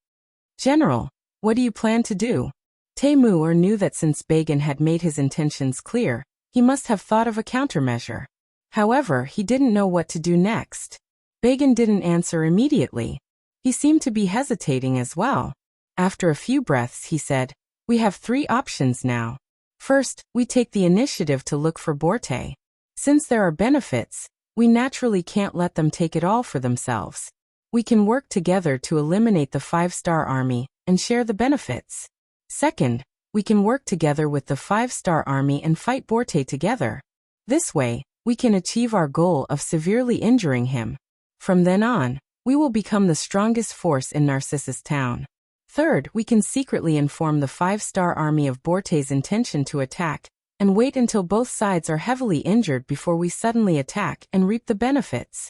General, what do you plan to do? Taimur knew that since Bagan had made his intentions clear, he must have thought of a countermeasure. However, he didn't know what to do next. Bagan didn't answer immediately. He seemed to be hesitating as well. After a few breaths, he said, "We have 3 options now. First, we take the initiative to look for Borte. Since there are benefits, we naturally can't let them take it all for themselves. We can work together to eliminate the 5-star army and share the benefits. Second, we can work together with the 5-star army and fight Borte together. This way, we can achieve our goal of severely injuring him. From then on, we will become the strongest force in Narcissus Town. Third, we can secretly inform the 5-star army of Borte's intention to attack, and wait until both sides are heavily injured before we suddenly attack and reap the benefits.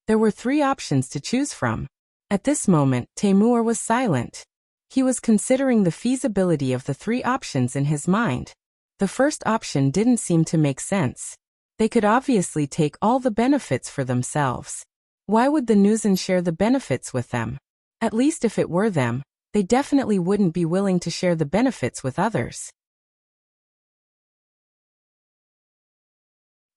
There were 3 options to choose from. At this moment, Temur was silent. He was considering the feasibility of the 3 options in his mind. The first option didn't seem to make sense. They could obviously take all the benefits for themselves. Why would the Nuzan share the benefits with them? At least if it were them, they definitely wouldn't be willing to share the benefits with others.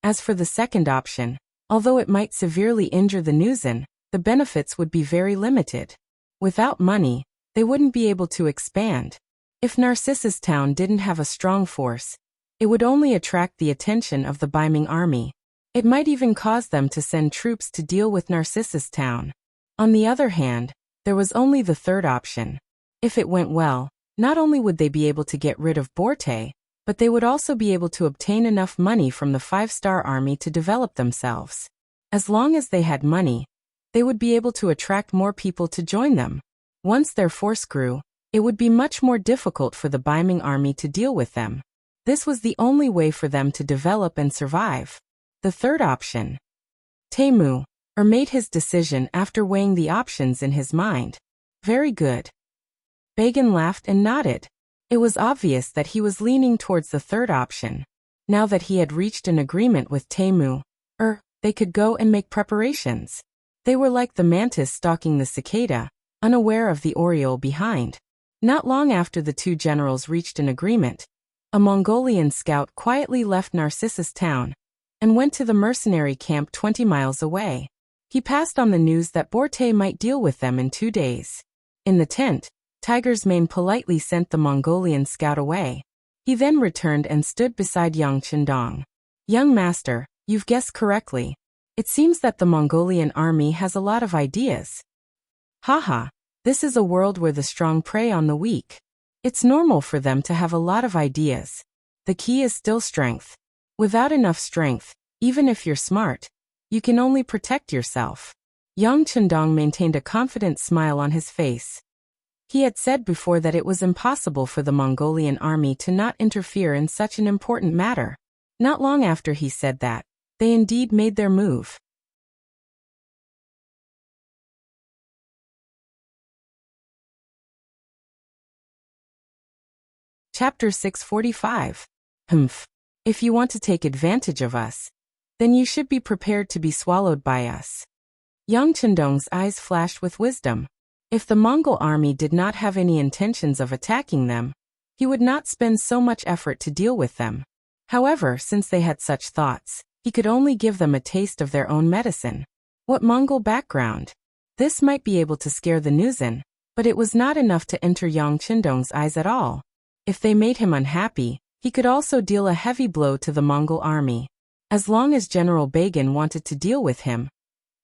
As for the second option, although it might severely injure the Nuzan, the benefits would be very limited. Without money, they wouldn't be able to expand. If Narcissus Town didn't have a strong force, it would only attract the attention of the Baiming army. It might even cause them to send troops to deal with Narcissus Town. On the other hand, there was only the third option. If it went well, not only would they be able to get rid of Borte, but they would also be able to obtain enough money from the 5-star army to develop themselves. As long as they had money, they would be able to attract more people to join them. Once their force grew, it would be much more difficult for the Baiming army to deal with them. This was the only way for them to develop and survive. The third option. Temur made his decision after weighing the options in his mind. Very good. Bagan laughed and nodded. It was obvious that he was leaning towards the third option. Now that he had reached an agreement with Temur, they could go and make preparations. They were like the mantis stalking the cicada, unaware of the oriole behind. Not long after the 2 generals reached an agreement, a Mongolian scout quietly left Narcissus Town and went to the mercenary camp 20 miles away. He passed on the news that Borte might deal with them in 2 days. In the tent, Tiger's Mane politely sent the Mongolian scout away. He then returned and stood beside young Chendong. Young master, you've guessed correctly. It seems that the Mongolian army has a lot of ideas. Haha, this is a world where the strong prey on the weak. It's normal for them to have a lot of ideas. The key is still strength. Without enough strength, even if you're smart, you can only protect yourself. Yang Chendong maintained a confident smile on his face. He had said before that it was impossible for the Mongolian army to not interfere in such an important matter. Not long after he said that, they indeed made their move. Chapter 645. If you want to take advantage of us, then you should be prepared to be swallowed by us. Yang Chendong's eyes flashed with wisdom. If the Mongol army did not have any intentions of attacking them, he would not spend so much effort to deal with them. However, since they had such thoughts, he could only give them a taste of their own medicine. What Mongol background? This might be able to scare the Nuzan, but it was not enough to enter Yang Chendong's eyes at all. If they made him unhappy, he could also deal a heavy blow to the Mongol army. As long as General Bagan wanted to deal with him,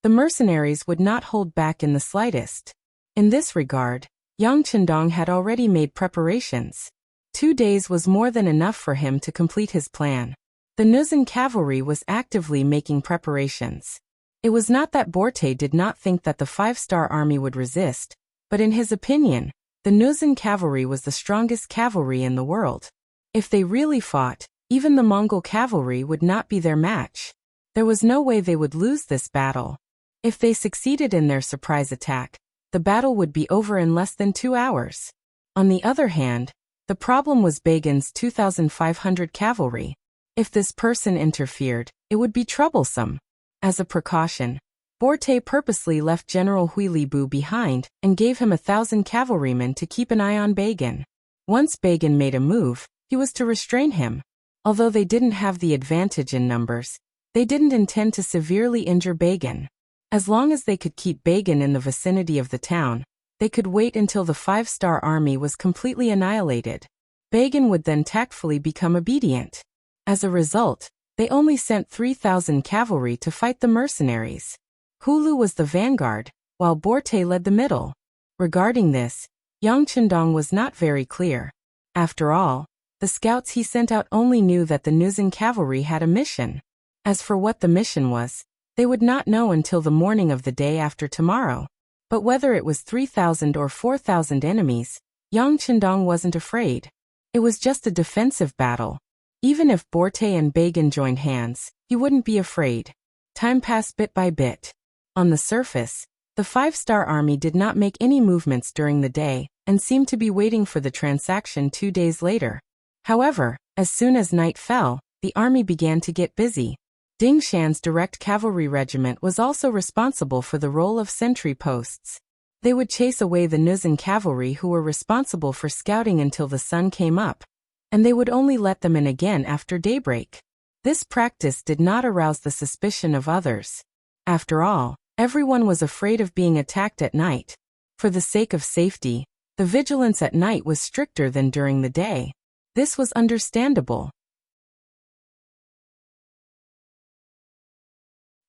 the mercenaries would not hold back in the slightest. In this regard, Yang Chendong had already made preparations. 2 days was more than enough for him to complete his plan. The Nuzan cavalry was actively making preparations. It was not that Borte did not think that the 5-star army would resist, but in his opinion, the Nuzan cavalry was the strongest cavalry in the world. If they really fought, even the Mongol cavalry would not be their match. There was no way they would lose this battle. If they succeeded in their surprise attack, the battle would be over in less than 2 hours. On the other hand, the problem was Bagan's 2,500 cavalry. If this person interfered, it would be troublesome. As a precaution, Borte purposely left General Huilibu behind and gave him 1,000 cavalrymen to keep an eye on Bagan. Once Bagan made a move, he was to restrain him. Although they didn't have the advantage in numbers, they didn't intend to severely injure Bagan. As long as they could keep Bagan in the vicinity of the town, they could wait until the 5-star army was completely annihilated. Bagan would then tactfully become obedient. As a result, they only sent 3,000 cavalry to fight the mercenaries. Hulu was the vanguard, while Borte led the middle. Regarding this, Yang Chendong was not very clear. After all, the scouts he sent out only knew that the Nuzan cavalry had a mission. As for what the mission was, they would not know until the morning of the day after tomorrow. But whether it was 3,000 or 4,000 enemies, Yang Chendong wasn't afraid. It was just a defensive battle. Even if Borte and Bagan joined hands, he wouldn't be afraid. Time passed bit by bit. On the surface, the 5-star army did not make any movements during the day and seemed to be waiting for the transaction 2 days later. However, as soon as night fell, the army began to get busy. Ding Shan's direct cavalry regiment was also responsible for the role of sentry posts. They would chase away the Nuzan cavalry who were responsible for scouting until the sun came up, and they would only let them in again after daybreak. This practice did not arouse the suspicion of others. After all, everyone was afraid of being attacked at night. For the sake of safety, the vigilance at night was stricter than during the day. This was understandable.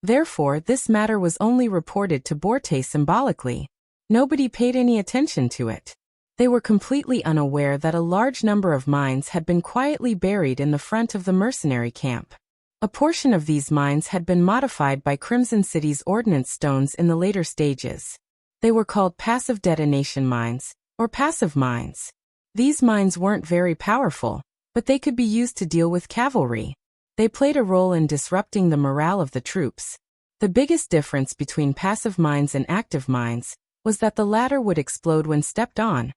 Therefore, this matter was only reported to Borte symbolically. Nobody paid any attention to it. They were completely unaware that a large number of mines had been quietly buried in the front of the mercenary camp. A portion of these mines had been modified by Crimson City's ordnance stones in the later stages. They were called passive detonation mines, or passive mines. These mines weren't very powerful, but they could be used to deal with cavalry. They played a role in disrupting the morale of the troops. The biggest difference between passive mines and active mines was that the latter would explode when stepped on,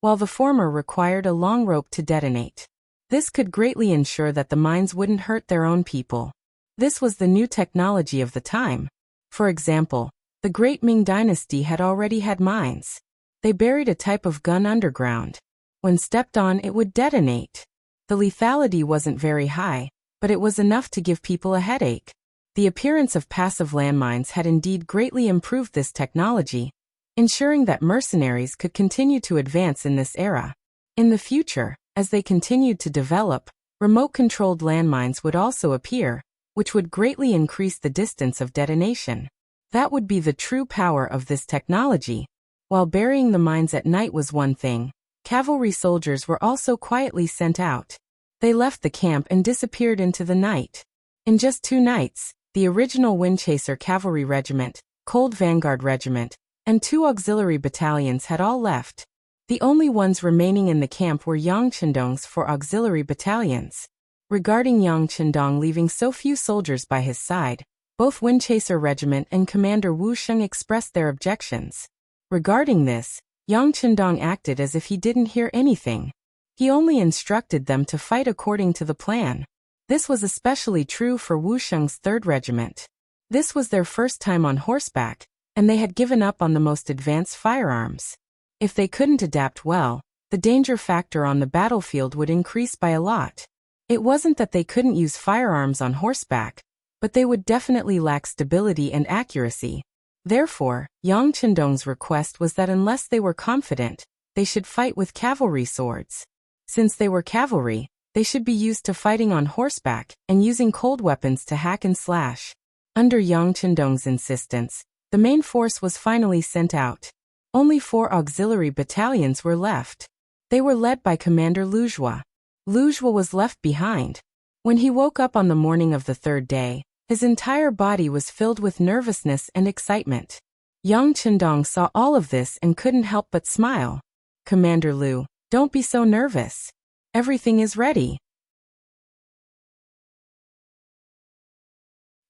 while the former required a long rope to detonate. This could greatly ensure that the mines wouldn't hurt their own people. This was the new technology of the time. For example, the Great Ming Dynasty had already had mines. They buried a type of gun underground. When stepped on, it would detonate. The lethality wasn't very high, but it was enough to give people a headache. The appearance of passive landmines had indeed greatly improved this technology, ensuring that mercenaries could continue to advance in this era. In the future, as they continued to develop, remote-controlled landmines would also appear, which would greatly increase the distance of detonation. That would be the true power of this technology. While burying the mines at night was one thing, cavalry soldiers were also quietly sent out. They left the camp and disappeared into the night. In just 2 nights, the original Windchaser Cavalry Regiment, Cold Vanguard Regiment, and 2 auxiliary battalions had all left. The only ones remaining in the camp were Yang Chendong's 4 auxiliary battalions. Regarding Yang Chendong leaving so few soldiers by his side, both Windchaser Regiment and Commander Wuxia expressed their objections. Regarding this, Yang Chendong acted as if he didn't hear anything. He only instructed them to fight according to the plan. This was especially true for Wuxia's 3rd Regiment. This was their first time on horseback, and they had given up on the most advanced firearms. If they couldn't adapt well, the danger factor on the battlefield would increase by a lot. It wasn't that they couldn't use firearms on horseback, but they would definitely lack stability and accuracy. Therefore, Yang Chendong's request was that unless they were confident, they should fight with cavalry swords. Since they were cavalry, they should be used to fighting on horseback and using cold weapons to hack and slash. Under Yang Chendong's insistence, the main force was finally sent out. Only 4 auxiliary battalions were left. They were led by Commander Lujua. Lujua was left behind. When he woke up on the morning of the 3rd day, his entire body was filled with nervousness and excitement. Yang Chendong saw all of this and couldn't help but smile. "Commander Lu, don't be so nervous. Everything is ready.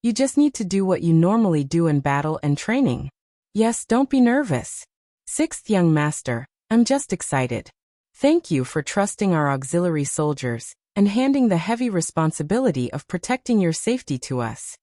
You just need to do what you normally do in battle and training. Yes, don't be nervous. 6th Young Master, I'm just excited. Thank you for trusting our auxiliary soldiers and handing the heavy responsibility of protecting your safety to us."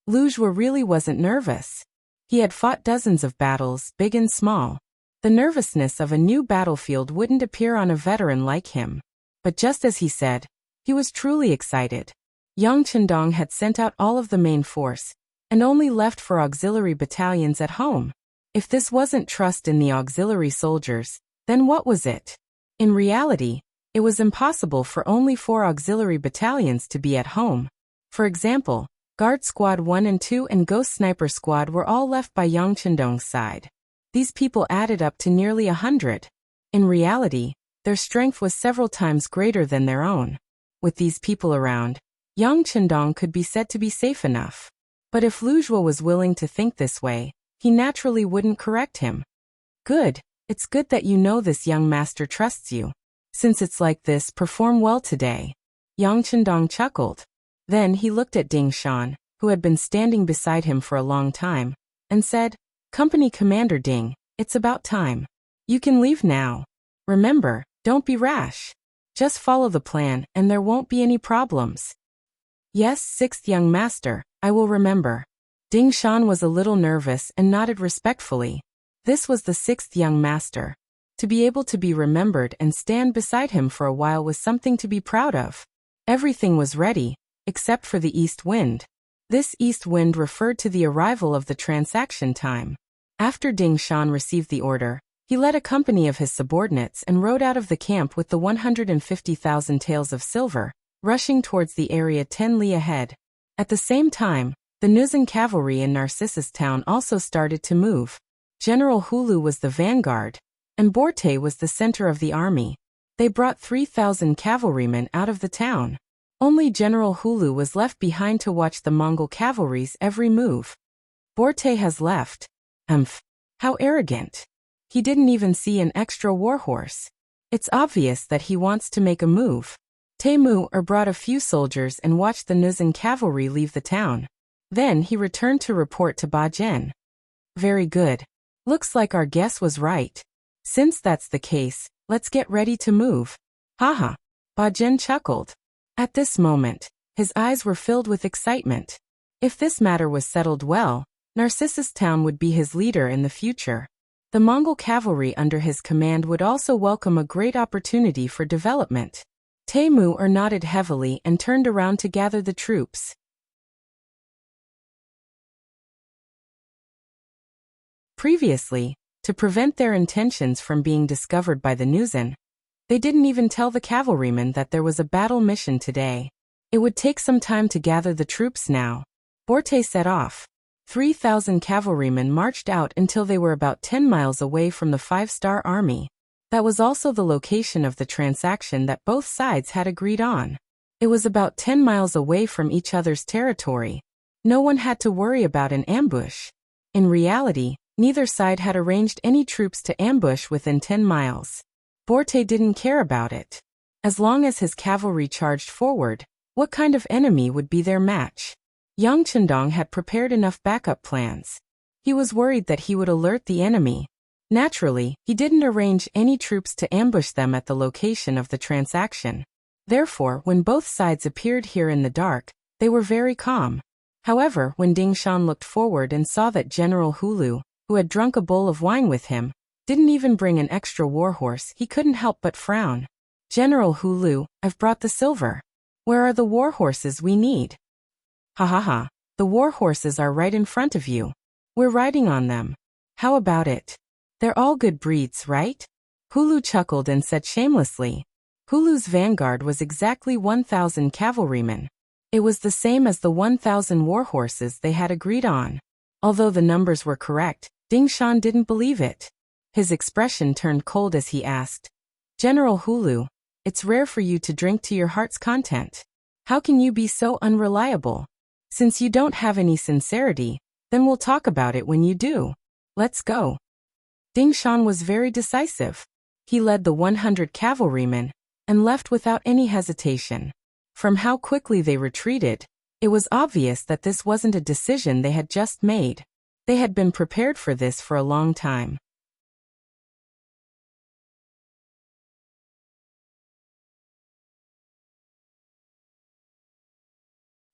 Lujua really wasn't nervous. He had fought dozens of battles, big and small. The nervousness of a new battlefield wouldn't appear on a veteran like him. But just as he said, he was truly excited. Yang Chendong had sent out all of the main force, and only left 4 auxiliary battalions at home. If this wasn't trust in the auxiliary soldiers, then what was it? In reality, it was impossible for only 4 auxiliary battalions to be at home. For example, Guard Squad 1 and 2 and Ghost Sniper Squad were all left by Yang Chendong's side. These people added up to nearly 100. In reality, their strength was several times greater than their own. With these people around, Yang Chendong could be said to be safe enough. But if Lu Zhuo was willing to think this way, he naturally wouldn't correct him. Good, it's good that you know this young master trusts you. Since it's like this, perform well today. Yang Chendong chuckled. Then he looked at Ding Shan, who had been standing beside him for a long time, and said, Company Commander Ding, it's about time. You can leave now. Remember, don't be rash. Just follow the plan and there won't be any problems. Yes, sixth young master, I will remember. Ding Shan was a little nervous and nodded respectfully. This was the sixth young master. To be able to be remembered and stand beside him for a while was something to be proud of. Everything was ready, except for the east wind. This east wind referred to the arrival of the transaction time. After Ding Shan received the order, he led a company of his subordinates and rode out of the camp with the 150,000 taels of silver, rushing towards the area 10 li ahead. At the same time, the Nuzan cavalry in Narcissus town also started to move. General Hulu was the vanguard, and Borte was the center of the army. They brought 3,000 cavalrymen out of the town. Only General Hulu was left behind to watch the Mongol cavalry's every move. Borte has left. How arrogant. He didn't even see an extra warhorse. It's obvious that he wants to make a move. Temu brought a few soldiers and watched the Nuzan cavalry leave the town. Then he returned to report to Ba Jian. Very good. Looks like our guess was right. Since that's the case, let's get ready to move. Haha. Ba Jian chuckled. At this moment, his eyes were filled with excitement. If this matter was settled well, Narcissus town would be his leader in the future. The Mongol cavalry under his command would also welcome a great opportunity for development. Temu nodded heavily and turned around to gather the troops. Previously, to prevent their intentions from being discovered by the Nuzan, they didn't even tell the cavalrymen that there was a battle mission today. It would take some time to gather the troops now. Borte set off. 3,000 cavalrymen marched out until they were about 10 miles away from the 5-star army. That was also the location of the transaction that both sides had agreed on. It was about 10 miles away from each other's territory. No one had to worry about an ambush. In reality, neither side had arranged any troops to ambush within 10 miles. Borte didn't care about it. As long as his cavalry charged forward, what kind of enemy would be their match? Yang Chendong had prepared enough backup plans. He was worried that he would alert the enemy. Naturally, he didn't arrange any troops to ambush them at the location of the transaction. Therefore, when both sides appeared here in the dark, they were very calm. However, when Ding Shan looked forward and saw that General Hulu, who had drunk a bowl of wine with him, didn't even bring an extra warhorse, he couldn't help but frown. General Hulu, I've brought the silver. Where are the warhorses we need? Ha ha ha, the warhorses are right in front of you. We're riding on them. How about it? They're all good breeds, right? Hulu chuckled and said shamelessly. Hulu's vanguard was exactly 1,000 cavalrymen. It was the same as the 1,000 warhorses they had agreed on. Although the numbers were correct, Ding Shan didn't believe it. His expression turned cold as he asked, General Hulu, it's rare for you to drink to your heart's content. How can you be so unreliable? Since you don't have any sincerity, then we'll talk about it when you do. Let's go. Ding Shan was very decisive. He led the 100 cavalrymen and left without any hesitation. From how quickly they retreated, it was obvious that this wasn't a decision they had just made. They had been prepared for this for a long time.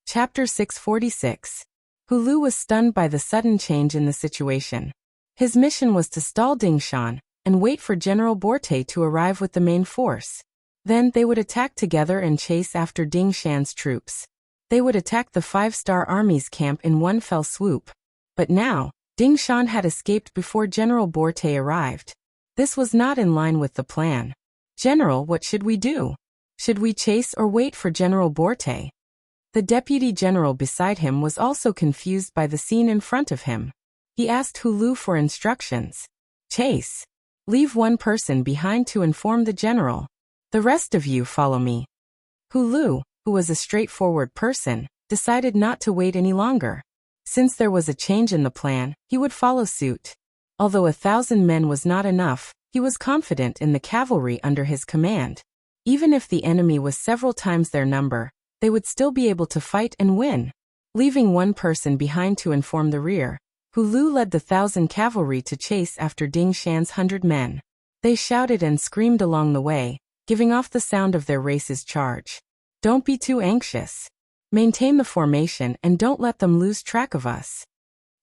Chapter 646. Hulu was stunned by the sudden change in the situation. His mission was to stall Ding Shan and wait for General Borte to arrive with the main force. Then they would attack together and chase after Ding Shan's troops. They would attack the 5-star army's camp in one fell swoop. But now, Ding Shan had escaped before General Borte arrived. This was not in line with the plan. General, what should we do? Should we chase or wait for General Borte? The deputy general beside him was also confused by the scene in front of him. He asked Hu Lu for instructions. Chase. Leave one person behind to inform the general. The rest of you follow me. Hu Lu, who was a straightforward person, decided not to wait any longer. Since there was a change in the plan, he would follow suit. Although 1,000 men was not enough, he was confident in the cavalry under his command. Even if the enemy was several times their number, they would still be able to fight and win. Leaving one person behind to inform the rear, Hu Lu led the 1,000 cavalry to chase after Ding Shan's 100 men. They shouted and screamed along the way, giving off the sound of their race's charge. Don't be too anxious. Maintain the formation and don't let them lose track of us.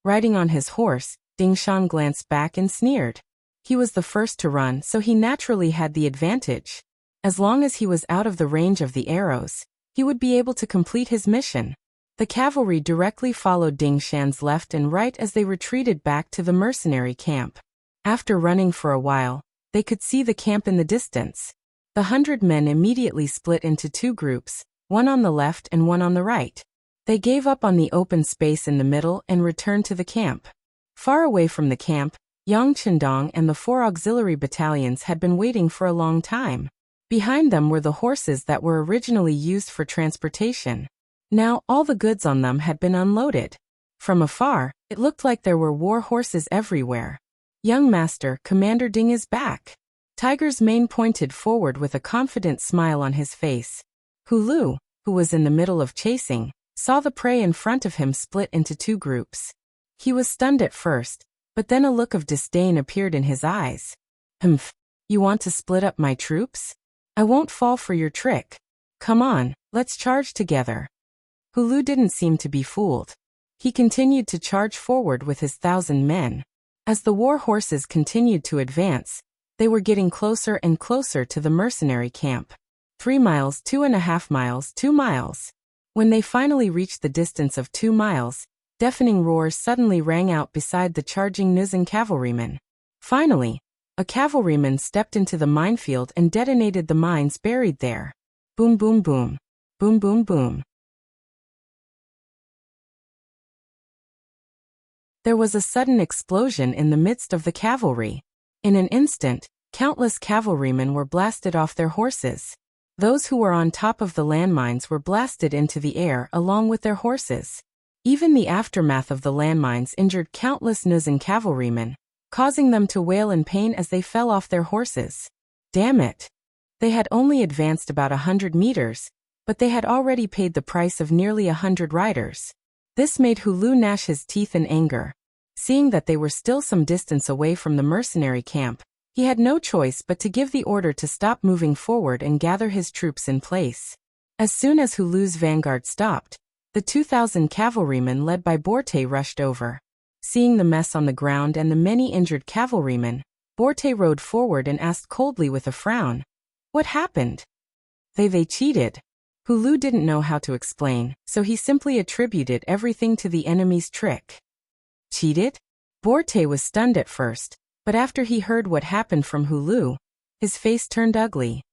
Riding on his horse, Ding Shan glanced back and sneered. He was the first to run, so he naturally had the advantage. As long as he was out of the range of the arrows, he would be able to complete his mission. The cavalry directly followed Ding Shan's left and right as they retreated back to the mercenary camp. After running for a while, they could see the camp in the distance. The 100 men immediately split into two groups, one on the left and one on the right. They gave up on the open space in the middle and returned to the camp. Far away from the camp, Yang Chendong and the 4 auxiliary battalions had been waiting for a long time. Behind them were the horses that were originally used for transportation. Now all the goods on them had been unloaded. From afar, it looked like there were war horses everywhere. Young Master, Commander Ding is back. Tiger's Mane pointed forward with a confident smile on his face. Hu Lu, who was in the middle of chasing, saw the prey in front of him split into two groups. He was stunned at first, but then a look of disdain appeared in his eyes. Humph, you want to split up my troops? I won't fall for your trick. Come on, let's charge together. Hu Lu didn't seem to be fooled. He continued to charge forward with his 1,000 men. As the war horses continued to advance, they were getting closer and closer to the mercenary camp. 3 miles, 2.5 miles, 2 miles. When they finally reached the distance of 2 miles, deafening roars suddenly rang out beside the charging Nuzan cavalrymen. Finally, a cavalryman stepped into the minefield and detonated the mines buried there. Boom, boom, boom. Boom, boom, boom. There was a sudden explosion in the midst of the cavalry. In an instant, countless cavalrymen were blasted off their horses. Those who were on top of the landmines were blasted into the air along with their horses. Even the aftermath of the landmines injured countless Nuzan cavalrymen, causing them to wail in pain as they fell off their horses. Damn it! They had only advanced about 100 meters, but they had already paid the price of nearly 100 riders. This made Hu Lu gnash his teeth in anger. Seeing that they were still some distance away from the mercenary camp, he had no choice but to give the order to stop moving forward and gather his troops in place. As soon as Hu Lu's vanguard stopped, the 2,000 cavalrymen led by Borte rushed over. Seeing the mess on the ground and the many injured cavalrymen, Borte rode forward and asked coldly with a frown, "What happened?" They cheated. Hu Lu didn't know how to explain, so he simply attributed everything to the enemy's trick. Cheated? Borte was stunned at first, but after he heard what happened from Hu Lu, his face turned ugly.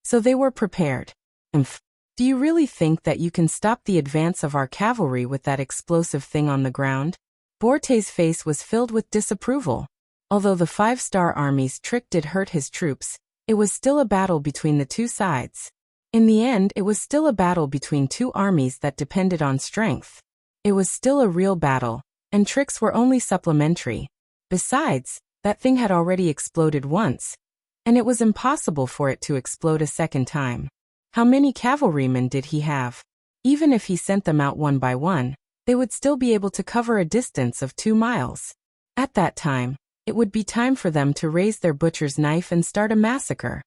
So they were prepared. Umph. Do you really think that you can stop the advance of our cavalry with that explosive thing on the ground? Borte's face was filled with disapproval. Although the 5-star army's trick did hurt his troops, it was still a battle between the two sides. In the end, it was still a battle between two armies that depended on strength. It was still a real battle, and tricks were only supplementary. Besides, that thing had already exploded once, and it was impossible for it to explode a second time. How many cavalrymen did he have? Even if he sent them out one by one, they would still be able to cover a distance of 2 miles. At that time, it would be time for them to raise their butcher's knife and start a massacre.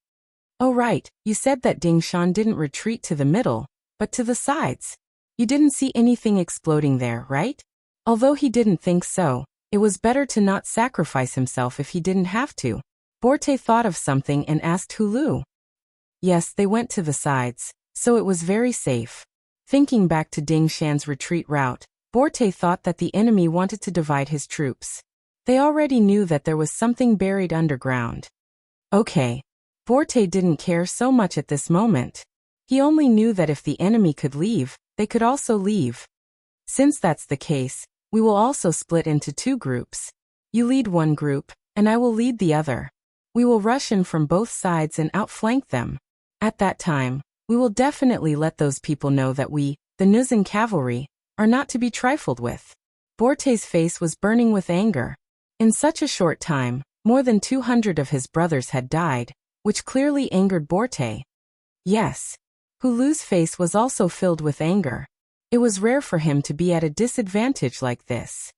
Oh right, you said that Ding Shan didn't retreat to the middle, but to the sides. You didn't see anything exploding there, right? Although he didn't think so, it was better to not sacrifice himself if he didn't have to. Borte thought of something and asked Hu Lu. Yes, they went to the sides, so it was very safe. Thinking back to Ding Shan's retreat route, Borte thought that the enemy wanted to divide his troops. They already knew that there was something buried underground. Okay. Borte didn't care so much at this moment. He only knew that if the enemy could leave, they could also leave. Since that's the case, we will also split into 2 groups. You lead one group, and I will lead the other. We will rush in from both sides and outflank them. At that time, we will definitely let those people know that we, the Nuzan cavalry, are not to be trifled with. Borte's face was burning with anger. In such a short time, more than 200 of his brothers had died, which clearly angered Borte. Yes. Hulu's face was also filled with anger. It was rare for him to be at a disadvantage like this.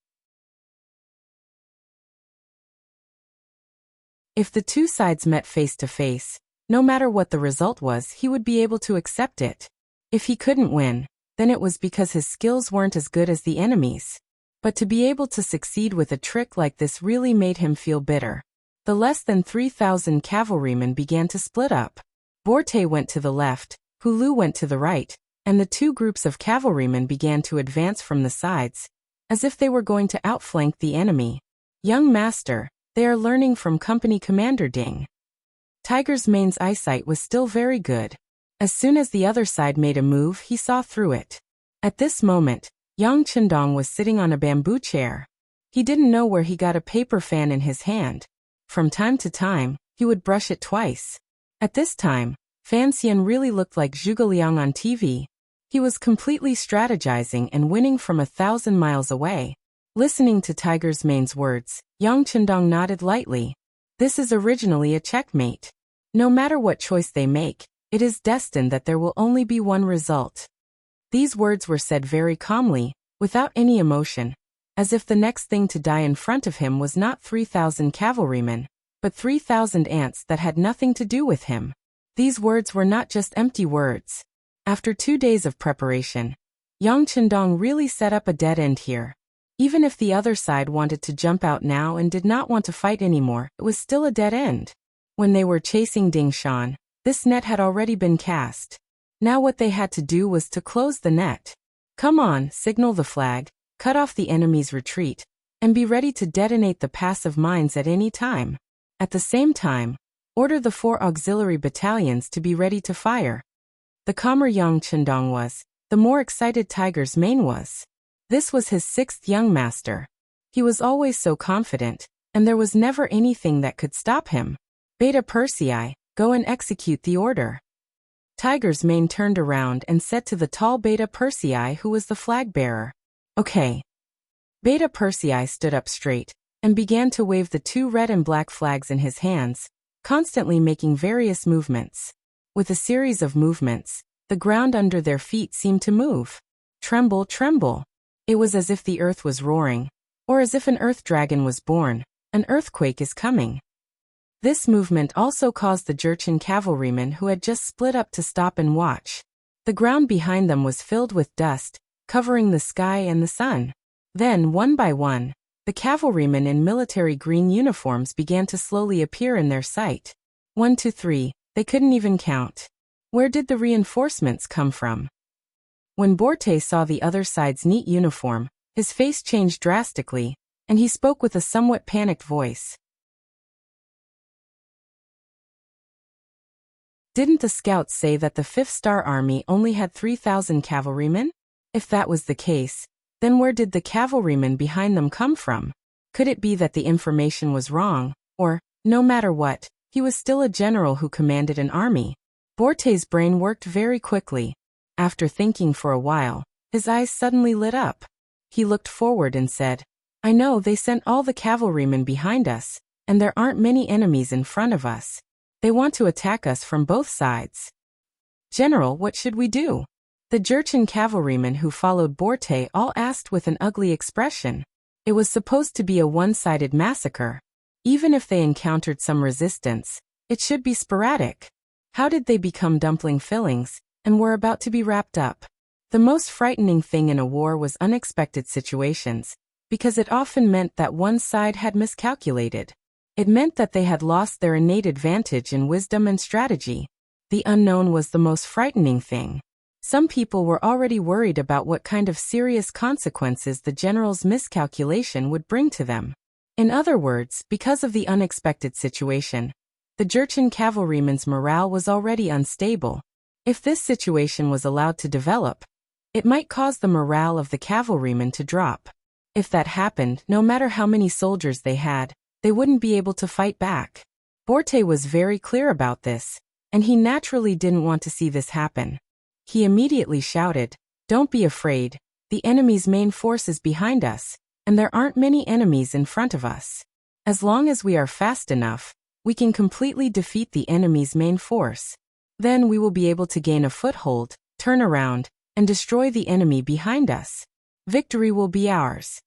If the 2 sides met face to face, no matter what the result was, he would be able to accept it. If he couldn't win, then it was because his skills weren't as good as the enemy's. But to be able to succeed with a trick like this really made him feel bitter. The less than 3,000 cavalrymen began to split up. Borte went to the left, Hulu went to the right, and the 2 groups of cavalrymen began to advance from the sides, as if they were going to outflank the enemy. Young master, they are learning from Company Commander Ding. Tiger's Mane's eyesight was still very good. As soon as the other side made a move, he saw through it. At this moment, Yang Chendong was sitting on a bamboo chair. He didn't know where he got a paper fan in his hand. From time to time, he would brush it twice. At this time, Fan Xian really looked like Zhuge Liang on TV. He was completely strategizing and winning from 1,000 miles away. Listening to Tiger's Mane's words, Yang Chendong nodded lightly. This is originally a checkmate. No matter what choice they make, it is destined that there will only be one result. These words were said very calmly, without any emotion, as if the next thing to die in front of him was not 3,000 cavalrymen, but 3,000 ants that had nothing to do with him. These words were not just empty words. After 2 days of preparation, Yang Chendong really set up a dead end here. Even if the other side wanted to jump out now and did not want to fight anymore, it was still a dead end. When they were chasing Ding Shan, this net had already been cast. Now what they had to do was to close the net. Come on, signal the flag, cut off the enemy's retreat, and be ready to detonate the passive mines at any time. At the same time, order the 4 auxiliary battalions to be ready to fire. The calmer Yang Chendong was, the more excited Tiger's Mane was. This was his 6th young master. He was always so confident, and there was never anything that could stop him. Beta Persei, go and execute the order. Tiger's Mane turned around and said to the tall Beta Persei, who was the flag bearer. Okay. Beta Persei stood up straight and began to wave the 2 red and black flags in his hands, constantly making various movements. With a series of movements, the ground under their feet seemed to move. Tremble, tremble. It was as if the earth was roaring, or as if an earth dragon was born. An earthquake is coming. This movement also caused the Jurchen cavalrymen who had just split up to stop and watch. The ground behind them was filled with dust, covering the sky and the sun. Then, one by one, the cavalrymen in military green uniforms began to slowly appear in their sight. 1, 2, 3, they couldn't even count. Where did the reinforcements come from? When Borte saw the other side's neat uniform, his face changed drastically, and he spoke with a somewhat panicked voice. Didn't the scouts say that the 5th Star Army only had 3,000 cavalrymen? If that was the case, then where did the cavalrymen behind them come from? Could it be that the information was wrong, or, no matter what, he was still a general who commanded an army? Borte's brain worked very quickly. After thinking for a while, his eyes suddenly lit up. He looked forward and said, I know they sent all the cavalrymen behind us, and there aren't many enemies in front of us. They want to attack us from both sides. General, what should we do? The Jurchen cavalrymen who followed Borte all asked with an ugly expression. It was supposed to be a one-sided massacre. Even if they encountered some resistance, it should be sporadic. How did they become dumpling fillings, and were about to be wrapped up? The most frightening thing in a war was unexpected situations, because it often meant that one side had miscalculated. It meant that they had lost their innate advantage in wisdom and strategy. The unknown was the most frightening thing. Some people were already worried about what kind of serious consequences the general's miscalculation would bring to them. In other words, because of the unexpected situation, the Jurchen cavalrymen's morale was already unstable. If this situation was allowed to develop, it might cause the morale of the cavalrymen to drop. If that happened, no matter how many soldiers they had, they wouldn't be able to fight back. Borte was very clear about this, and he naturally didn't want to see this happen. He immediately shouted, "Don't be afraid, the enemy's main force is behind us, and there aren't many enemies in front of us. As long as we are fast enough, we can completely defeat the enemy's main force. Then we will be able to gain a foothold, turn around, and destroy the enemy behind us. Victory will be ours."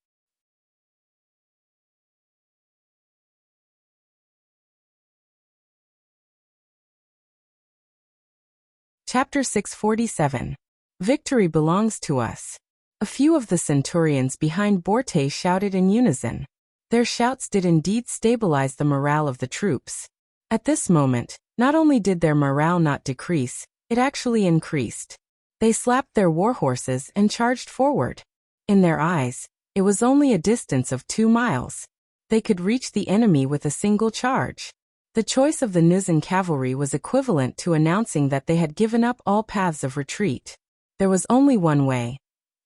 Chapter 647. Victory belongs to us. A few of the centurions behind Borte shouted in unison. Their shouts did indeed stabilize the morale of the troops. At this moment, not only did their morale not decrease, it actually increased. They slapped their war horses and charged forward. In their eyes, it was only a distance of 2 miles. They could reach the enemy with a single charge. The choice of the Nuzan cavalry was equivalent to announcing that they had given up all paths of retreat. There was only one way,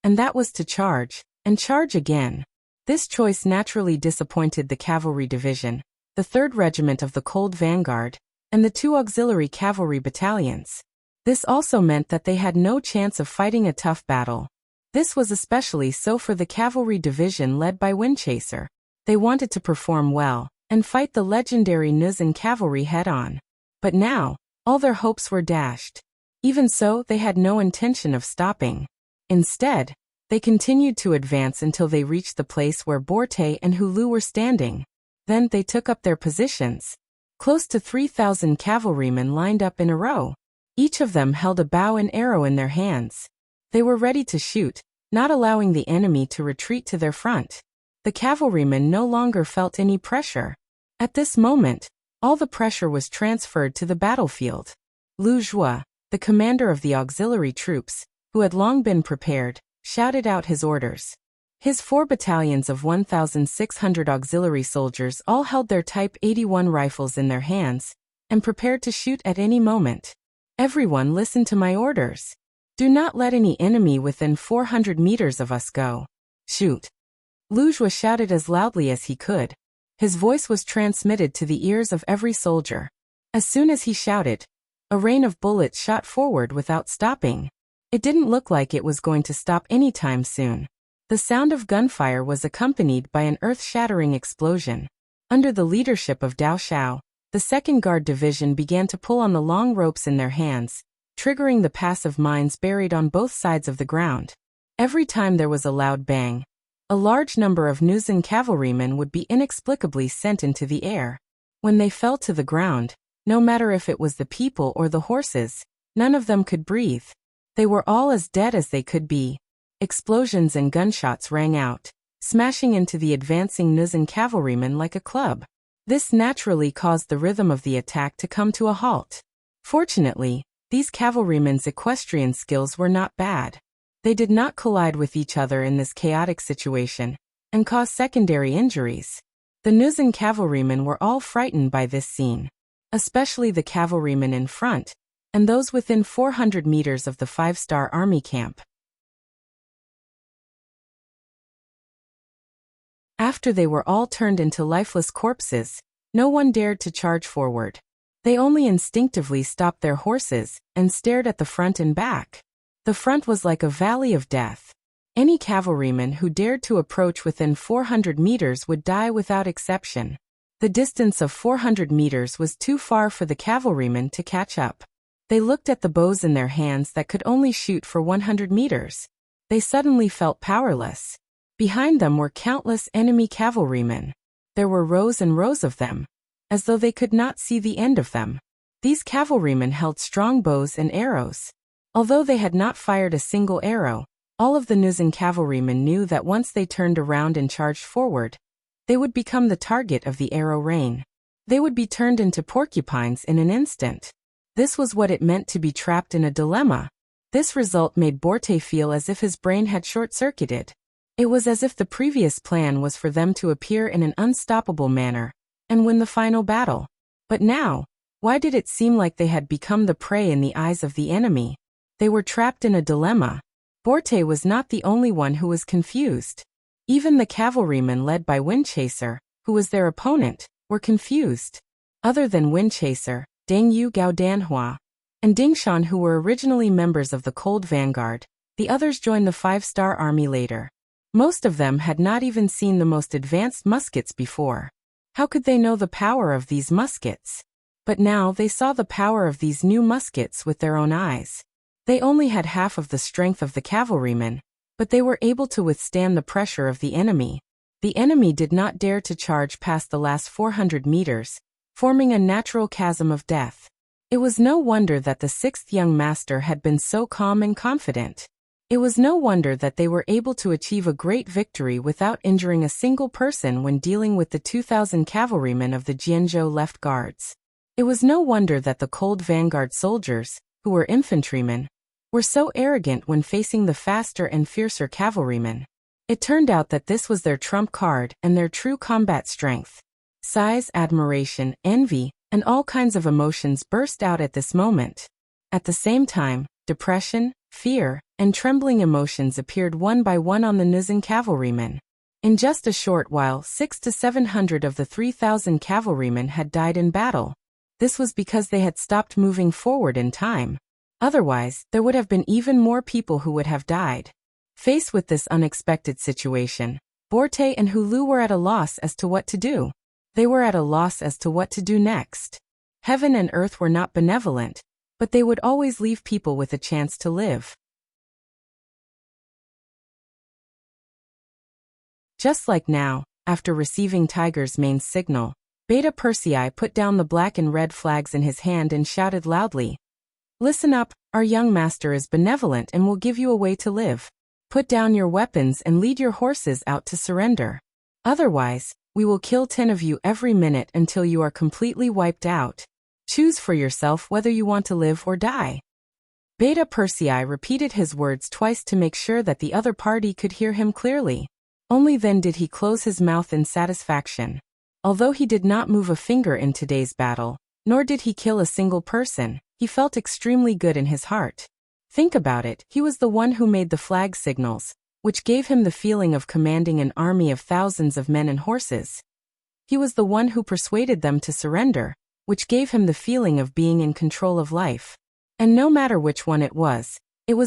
and that was to charge, and charge again. This choice naturally disappointed the cavalry division, the 3rd Regiment of the Cold Vanguard, and the 2 auxiliary cavalry battalions. This also meant that they had no chance of fighting a tough battle. This was especially so for the cavalry division led by Windchaser. They wanted to perform well and fight the legendary Nuzan cavalry head-on. But now, all their hopes were dashed. Even so, they had no intention of stopping. Instead, they continued to advance until they reached the place where Borte and Hulu were standing. Then they took up their positions. Close to 3,000 cavalrymen lined up in a row. Each of them held a bow and arrow in their hands. They were ready to shoot, not allowing the enemy to retreat to their front. The cavalrymen no longer felt any pressure. At this moment, all the pressure was transferred to the battlefield. Lu Zhua, the commander of the auxiliary troops, who had long been prepared, shouted out his orders. His 4 battalions of 1,600 auxiliary soldiers all held their Type 81 rifles in their hands and prepared to shoot at any moment. "Everyone listen to my orders. Do not let any enemy within 400 meters of us go. Shoot." Lu Zhua shouted as loudly as he could. His voice was transmitted to the ears of every soldier. As soon as he shouted, a rain of bullets shot forward without stopping. It didn't look like it was going to stop anytime soon. The sound of gunfire was accompanied by an earth-shattering explosion. Under the leadership of Dao Xiao, the 2nd Guard Division began to pull on the long ropes in their hands, triggering the passive mines buried on both sides of the ground. Every time there was a loud bang, a large number of Nuzan cavalrymen would be inexplicably sent into the air. When they fell to the ground, no matter if it was the people or the horses, none of them could breathe. They were all as dead as they could be. Explosions and gunshots rang out, smashing into the advancing Nuzan cavalrymen like a club. This naturally caused the rhythm of the attack to come to a halt. Fortunately, these cavalrymen's equestrian skills were not bad. They did not collide with each other in this chaotic situation and cause secondary injuries. The Nuzan cavalrymen were all frightened by this scene, especially the cavalrymen in front and those within 400 meters of the 5-star army camp. After they were all turned into lifeless corpses, no one dared to charge forward. They only instinctively stopped their horses and stared at the front and back. The front was like a valley of death. Any cavalryman who dared to approach within 400 meters would die without exception. The distance of 400 meters was too far for the cavalrymen to catch up. They looked at the bows in their hands that could only shoot for 100 meters. They suddenly felt powerless. Behind them were countless enemy cavalrymen. There were rows and rows of them, as though they could not see the end of them. These cavalrymen held strong bows and arrows. Although they had not fired a single arrow, all of the Nuzan cavalrymen knew that once they turned around and charged forward, they would become the target of the arrow rain. They would be turned into porcupines in an instant. This was what it meant to be trapped in a dilemma. This result made Borte feel as if his brain had short-circuited. It was as if the previous plan was for them to appear in an unstoppable manner and win the final battle. But now, Why did it seem like they had become the prey in the eyes of the enemy? They were trapped in a dilemma. Borte was not the only one who was confused. Even the cavalrymen led by Windchaser, who was their opponent, were confused. Other than Windchaser, Deng Yu Gao Danhua, and Ding Shan, who were originally members of the Cold Vanguard, the others joined the 5-star army later. Most of them had not even seen the most advanced muskets before. How could they know the power of these muskets? But now they saw the power of these new muskets with their own eyes. They only had half of the strength of the cavalrymen, but they were able to withstand the pressure of the enemy. The enemy did not dare to charge past the last 400 meters, forming a natural chasm of death. It was no wonder that the 6th young master had been so calm and confident. It was no wonder that they were able to achieve a great victory without injuring a single person when dealing with the 2,000 cavalrymen of the Jianzhou left guards. It was no wonder that the Cold Vanguard soldiers, who were infantrymen, were so arrogant when facing the faster and fiercer cavalrymen. It turned out that this was their trump card and their true combat strength. Size, admiration, envy, and all kinds of emotions burst out at this moment. At the same time, depression, fear, and trembling emotions appeared one by one on the Nuzan cavalrymen. In just a short while, 600 to 700 of the 3,000 cavalrymen had died in battle. This was because they had stopped moving forward in time. Otherwise, there would have been even more people who would have died. Faced with this unexpected situation, Borte and Hulu were at a loss as to what to do. They were at a loss as to what to do next. Heaven and earth were not benevolent, but they would always leave people with a chance to live. Just like now, after receiving Tiger's main signal, Beta Persei put down the black and red flags in his hand and shouted loudly, "Listen up, our young master is benevolent and will give you a way to live. Put down your weapons and lead your horses out to surrender. Otherwise, we will kill 10 of you every minute until you are completely wiped out. Choose for yourself whether you want to live or die." Beta Persei repeated his words twice to make sure that the other party could hear him clearly. Only then did he close his mouth in satisfaction. Although he did not move a finger in today's battle, nor did he kill a single person, he felt extremely good in his heart. Think about it, he was the one who made the flag signals, which gave him the feeling of commanding an army of thousands of men and horses. He was the one who persuaded them to surrender, which gave him the feeling of being in control of life. And no matter which one it was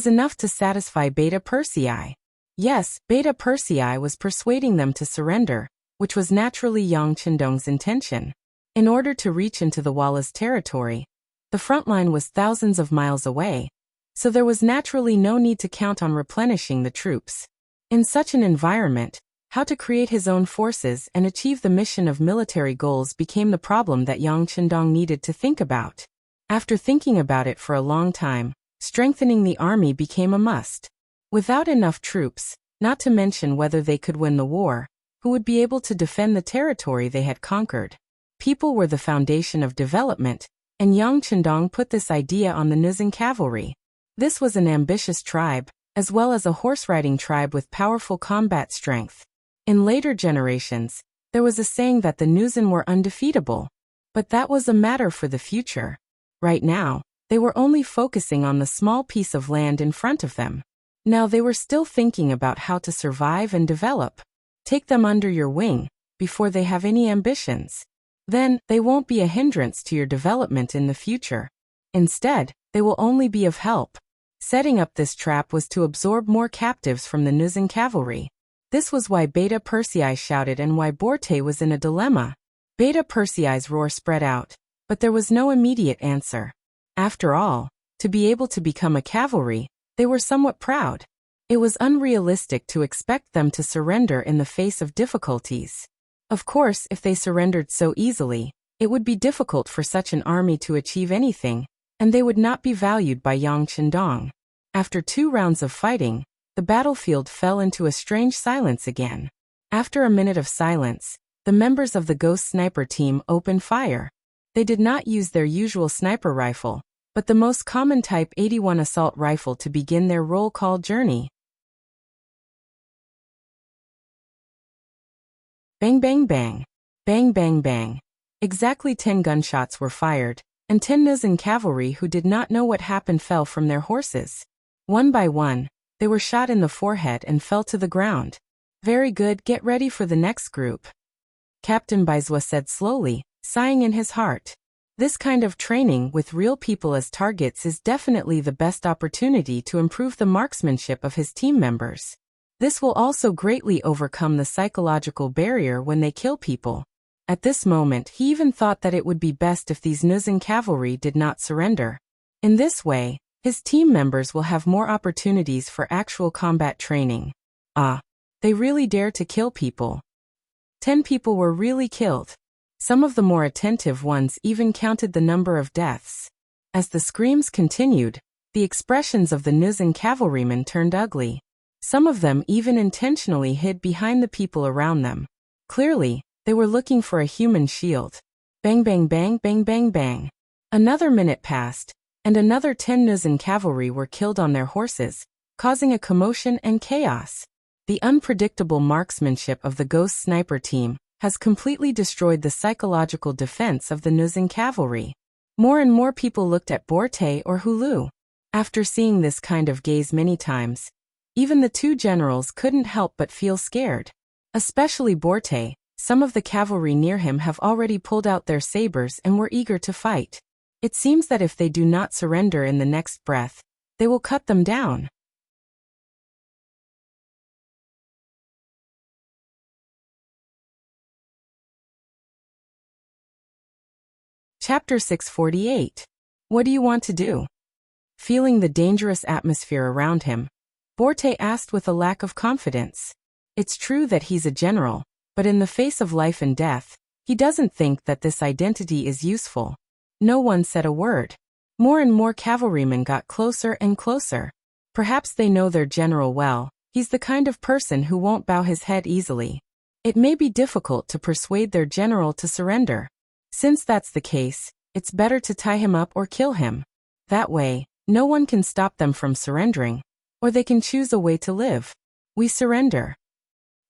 enough to satisfy Beta Persei. Yes, Beta Persei was persuading them to surrender, which was naturally Yang Chendong's intention. In order to reach into the Walla's territory, the front line was thousands of miles away, so there was naturally no need to count on replenishing the troops. In such an environment, how to create his own forces and achieve the mission of military goals became the problem that Yang Chendong needed to think about. After thinking about it for a long time, strengthening the army became a must. Without enough troops, not to mention whether they could win the war, who would be able to defend the territory they had conquered? People were the foundation of development, and Yang Chendong put this idea on the Nuzan cavalry. This was an ambitious tribe, as well as a horse-riding tribe with powerful combat strength. In later generations, there was a saying that the Nuzan were undefeatable, but that was a matter for the future. Right now, they were only focusing on the small piece of land in front of them. Now they were still thinking about how to survive and develop. Take them under your wing, before they have any ambitions. Then, they won't be a hindrance to your development in the future. Instead, they will only be of help. Setting up this trap was to absorb more captives from the Nuzan cavalry. This was why Beta Persei shouted and why Borte was in a dilemma. Beta Persei's roar spread out, but there was no immediate answer. After all, to be able to become a cavalry, they were somewhat proud. It was unrealistic to expect them to surrender in the face of difficulties. Of course, if they surrendered so easily, it would be difficult for such an army to achieve anything, and they would not be valued by Yang Chendong. After 2 rounds of fighting, the battlefield fell into a strange silence again. After a minute of silence, the members of the Ghost Sniper team opened fire. They did not use their usual sniper rifle, but the most common Type 81 assault rifle to begin their roll call journey. Bang bang bang. Bang bang bang. Exactly 10 gunshots were fired, and 10 Nuzan cavalry who did not know what happened fell from their horses. One by one, they were shot in the forehead and fell to the ground. Very good, get ready for the next group, Captain Baizwa said slowly, sighing in his heart. This kind of training with real people as targets is definitely the best opportunity to improve the marksmanship of his team members. This will also greatly overcome the psychological barrier when they kill people. At this moment, he even thought that it would be best if these Nuzan cavalry did not surrender. In this way, his team members will have more opportunities for actual combat training. They really dare to kill people. 10 people were really killed. Some of the more attentive ones even counted the number of deaths. As the screams continued, the expressions of the Nuzan cavalrymen turned ugly. Some of them even intentionally hid behind the people around them. Clearly, they were looking for a human shield. Bang bang bang bang bang bang. Another minute passed, and another 10 Nuzan cavalry were killed on their horses, causing a commotion and chaos. The unpredictable marksmanship of the Ghost Sniper team has completely destroyed the psychological defense of the Nuzan cavalry. More and more people looked at Borte or Hulu. After seeing this kind of gaze many times, even the two generals couldn't help but feel scared. Especially Borte, some of the cavalry near him have already pulled out their sabers and were eager to fight. It seems that if they do not surrender in the next breath, they will cut them down. Chapter 648. What do you want to do? Feeling the dangerous atmosphere around him, Borte asked with a lack of confidence. It's true that he's a general, but in the face of life and death, he doesn't think that this identity is useful. No one said a word. More and more cavalrymen got closer and closer. Perhaps they know their general well. He's the kind of person who won't bow his head easily. It may be difficult to persuade their general to surrender. Since that's the case, it's better to tie him up or kill him. That way, no one can stop them from surrendering, or they can choose a way to live. We surrender.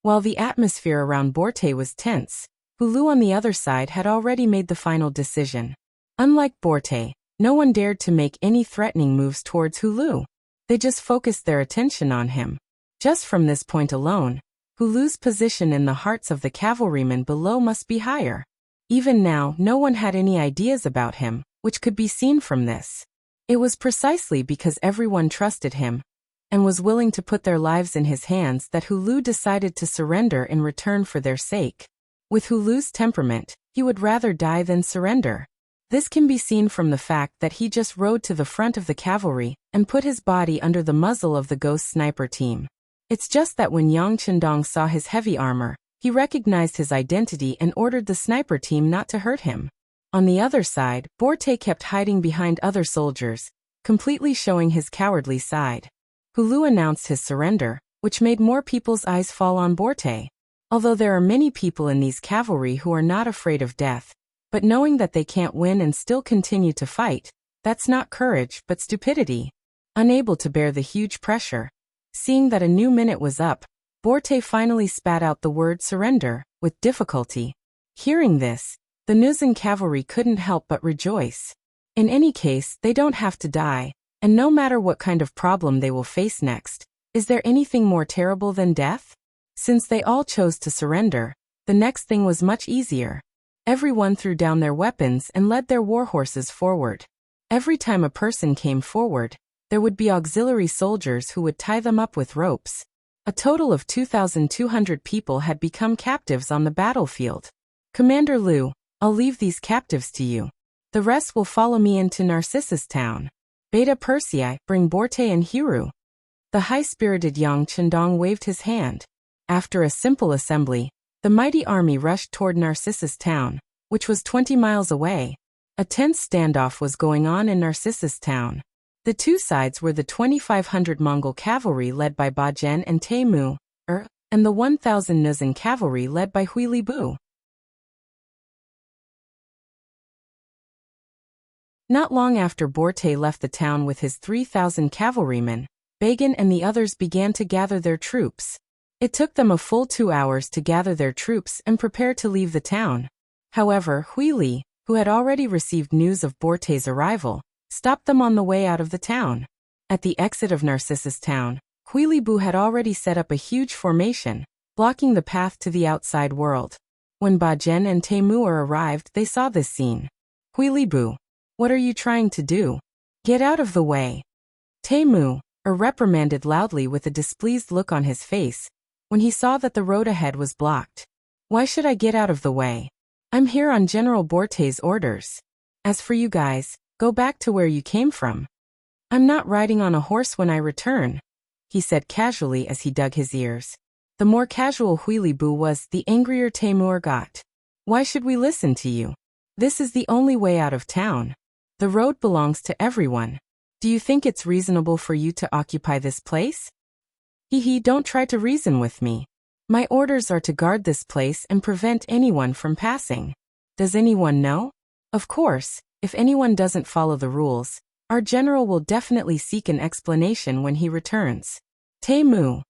While the atmosphere around Borte was tense, Hulu on the other side had already made the final decision. Unlike Borte, no one dared to make any threatening moves towards Hulu. They just focused their attention on him. Just from this point alone, Hulu's position in the hearts of the cavalrymen below must be higher. Even now, no one had any ideas about him, which could be seen from this. It was precisely because everyone trusted him and was willing to put their lives in his hands that Hulu decided to surrender in return for their sake. With Hulu's temperament, he would rather die than surrender. This can be seen from the fact that he just rode to the front of the cavalry and put his body under the muzzle of the Ghost Sniper team. It's just that when Yang Chendong saw his heavy armor, he recognized his identity and ordered the sniper team not to hurt him. On the other side, Borte kept hiding behind other soldiers, completely showing his cowardly side. Hulu announced his surrender, which made more people's eyes fall on Borte. Although there are many people in these cavalry who are not afraid of death, but knowing that they can't win and still continue to fight, that's not courage but stupidity. Unable to bear the huge pressure, seeing that a new minute was up, Borte finally spat out the word surrender, with difficulty. Hearing this, the Nuzan cavalry couldn't help but rejoice. In any case, they don't have to die, and no matter what kind of problem they will face next, is there anything more terrible than death? Since they all chose to surrender, the next thing was much easier. Everyone threw down their weapons and led their war horses forward. Every time a person came forward, there would be auxiliary soldiers who would tie them up with ropes. A total of 2,200 people had become captives on the battlefield. Commander Liu, I'll leave these captives to you. The rest will follow me into Narcissus town. Beta Persei, bring Borte and Hiru. The high-spirited Yang Chendong waved his hand. After a simple assembly, the mighty army rushed toward Narcissus town, which was 20 miles away. A tense standoff was going on in Narcissus town. The two sides were the 2,500 Mongol cavalry led by Bajen and Taimu, and the 1,000 Nuzan cavalry led by Huili Bu. Not long after Borte left the town with his 3,000 cavalrymen, Bagan and the others began to gather their troops. It took them a full 2 hours to gather their troops and prepare to leave the town. However, Huili, who had already received news of Borte's arrival, stopped them on the way out of the town. At the exit of Narcissus town, Huilibu had already set up a huge formation, blocking the path to the outside world. When Bajen and Taimur arrived, they saw this scene. Huilibu, what are you trying to do? Get out of the way. Taimur reprimanded loudly with a displeased look on his face when he saw that the road ahead was blocked. Why should I get out of the way? I'm here on General Borte's orders. As for you guys, go back to where you came from. I'm not riding on a horse when I return, he said casually as he dug his ears. The more casual Huilibu was, the angrier Taimur got. Why should we listen to you? This is the only way out of town. The road belongs to everyone. Do you think it's reasonable for you to occupy this place? Don't try to reason with me. My orders are to guard this place and prevent anyone from passing. Does anyone know? Of course, if anyone doesn't follow the rules, our general will definitely seek an explanation when he returns. Taimur,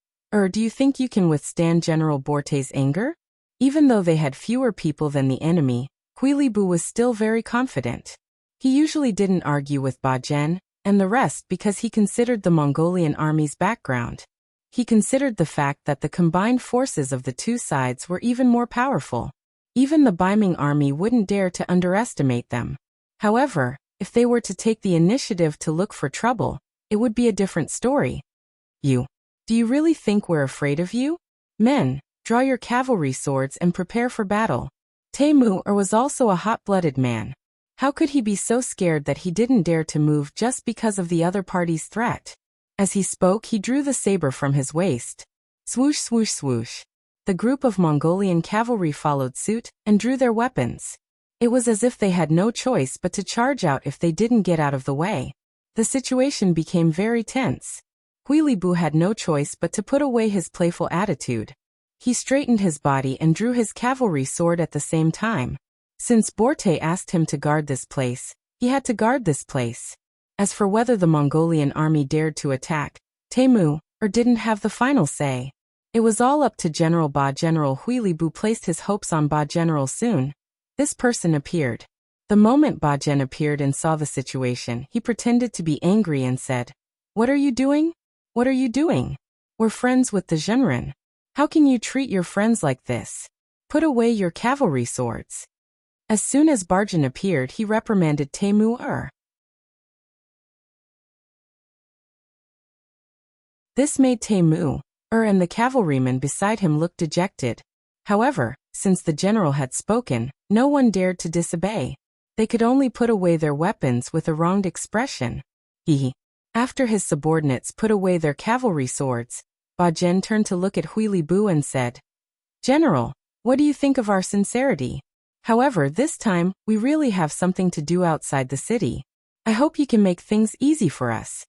do you think you can withstand General Borte's anger? Even though they had fewer people than the enemy, Huilibu was still very confident. He usually didn't argue with Bajen and the rest because he considered the Mongolian army's background. He considered the fact that the combined forces of the two sides were even more powerful. Even the Baiming army wouldn't dare to underestimate them. However, if they were to take the initiative to look for trouble, it would be a different story. Do you really think we're afraid of you? Men, draw your cavalry swords and prepare for battle. Taimur was also a hot-blooded man. How could he be so scared that he didn't dare to move just because of the other party's threat? As he spoke, he drew the saber from his waist. Swoosh, swoosh, swoosh. The group of Mongolian cavalry followed suit and drew their weapons. It was as if they had no choice but to charge out if they didn't get out of the way. The situation became very tense. Huilibu had no choice but to put away his playful attitude. He straightened his body and drew his cavalry sword at the same time. Since Borte asked him to guard this place, he had to guard this place. As for whether the Mongolian army dared to attack, Taimur didn't have the final say. It was all up to General Ba. General Huilibu placed his hopes on Ba General soon. This person appeared. The moment Bajen appeared and saw the situation, he pretended to be angry and said, "What are you doing? What are you doing? We're friends with the Zhenren. How can you treat your friends like this? Put away your cavalry swords." As soon as Bajen appeared, he reprimanded Taimur. This made Taimur and the cavalryman beside him look dejected. However, since the general had spoken, no one dared to disobey. They could only put away their weapons with a wronged expression. After his subordinates put away their cavalry swords, Bajen turned to look at Huilibu and said, "General, what do you think of our sincerity? However, this time, we really have something to do outside the city. I hope you can make things easy for us."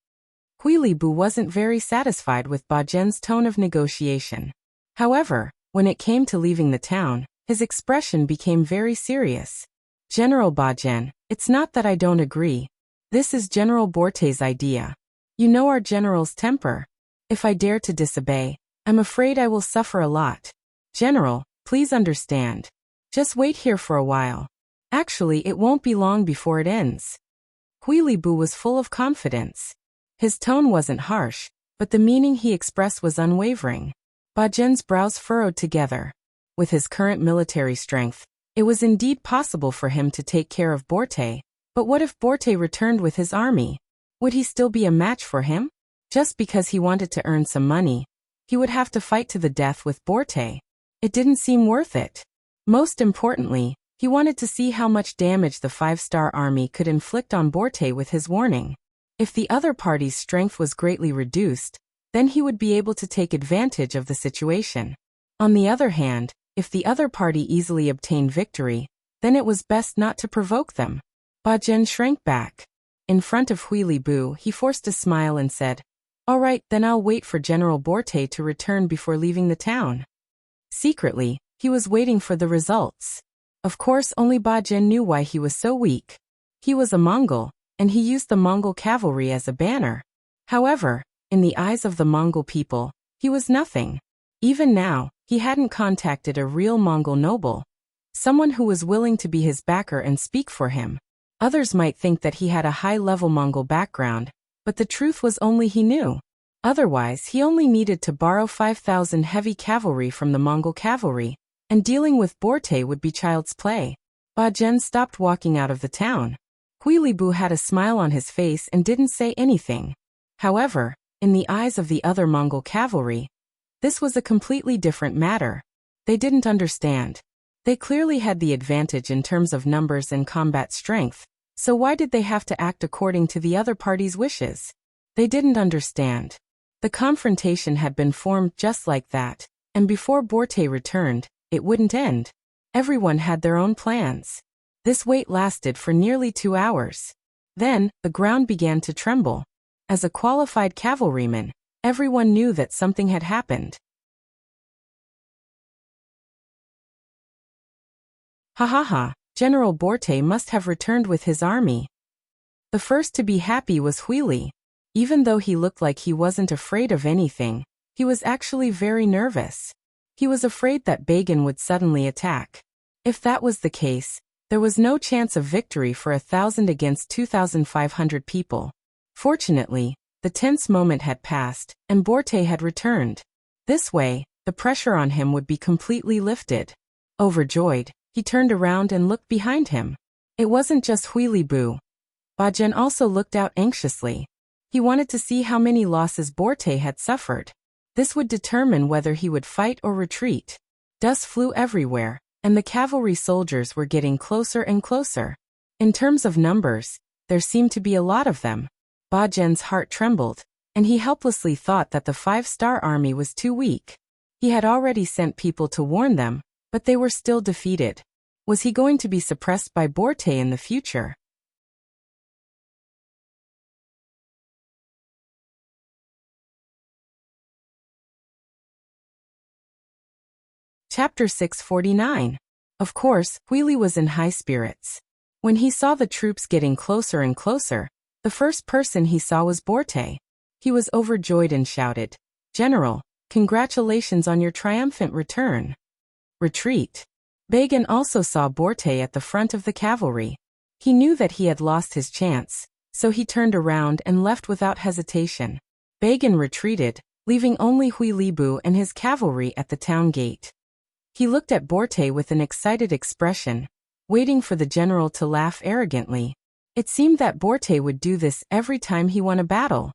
Huilibu wasn't very satisfied with Bajen's tone of negotiation. However, when it came to leaving the town, his expression became very serious. "General Bajen, it's not that I don't agree. This is General Borte's idea. You know our general's temper. If I dare to disobey, I'm afraid I will suffer a lot. General, please understand. Just wait here for a while. Actually, it won't be long before it ends." Huilibu was full of confidence. His tone wasn't harsh, but the meaning he expressed was unwavering. Bajen's brows furrowed together. With his current military strength, it was indeed possible for him to take care of Borte, but what if Borte returned with his army? Would he still be a match for him? Just because he wanted to earn some money, he would have to fight to the death with Borte. It didn't seem worth it. Most importantly, he wanted to see how much damage the five-star army could inflict on Borte with his warning. If the other party's strength was greatly reduced, then he would be able to take advantage of the situation. On the other hand, if the other party easily obtained victory, then it was best not to provoke them. Bajen shrank back. In front of Huilibu, he forced a smile and said, "All right, then I'll wait for General Borte to return before leaving the town." Secretly, he was waiting for the results. Of course, only Bajen knew why he was so weak. He was a Mongol, and he used the Mongol cavalry as a banner. However, in the eyes of the Mongol people, he was nothing. Even now, he hadn't contacted a real Mongol noble. someone who was willing to be his backer and speak for him. Others might think that he had a high-level Mongol background, but the truth was only he knew. Otherwise, he only needed to borrow 5,000 heavy cavalry from the Mongol cavalry, and dealing with Borte would be child's play. Ba Zhen stopped walking out of the town. Huilibu had a smile on his face and didn't say anything. However, in the eyes of the other Mongol cavalry, this was a completely different matter. They didn't understand. They clearly had the advantage in terms of numbers and combat strength, so why did they have to act according to the other party's wishes? They didn't understand. The confrontation had been formed just like that, and before Borte returned, it wouldn't end. Everyone had their own plans. This wait lasted for nearly 2 hours. Then, the ground began to tremble. As a qualified cavalryman, everyone knew that something had happened. Ha ha ha, General Borte must have returned with his army. The first to be happy was Huili. Even though he looked like he wasn't afraid of anything, he was actually very nervous. He was afraid that Bagan would suddenly attack. If that was the case, there was no chance of victory for 1,000 against 2,500 people. Fortunately, the tense moment had passed, and Borte had returned. This way, the pressure on him would be completely lifted. Overjoyed, he turned around and looked behind him. It wasn't just Huilibu. Ba Zhen also looked out anxiously. He wanted to see how many losses Borte had suffered. This would determine whether he would fight or retreat. Dust flew everywhere, and the cavalry soldiers were getting closer and closer. In terms of numbers, there seemed to be a lot of them. Ba Zhen's heart trembled, and he helplessly thought that the 5-star army was too weak. He had already sent people to warn them, but they were still defeated. Was he going to be suppressed by Borte in the future? Chapter 649. Of course, Huili was in high spirits. When he saw the troops getting closer and closer, the first person he saw was Borte. He was overjoyed and shouted, "General, congratulations on your triumphant return." Retreat. Bagan also saw Borte at the front of the cavalry. He knew that he had lost his chance, so he turned around and left without hesitation. Bagan retreated, leaving only Huilibu and his cavalry at the town gate. He looked at Borte with an excited expression, waiting for the general to laugh arrogantly. It seemed that Borte would do this every time he won a battle.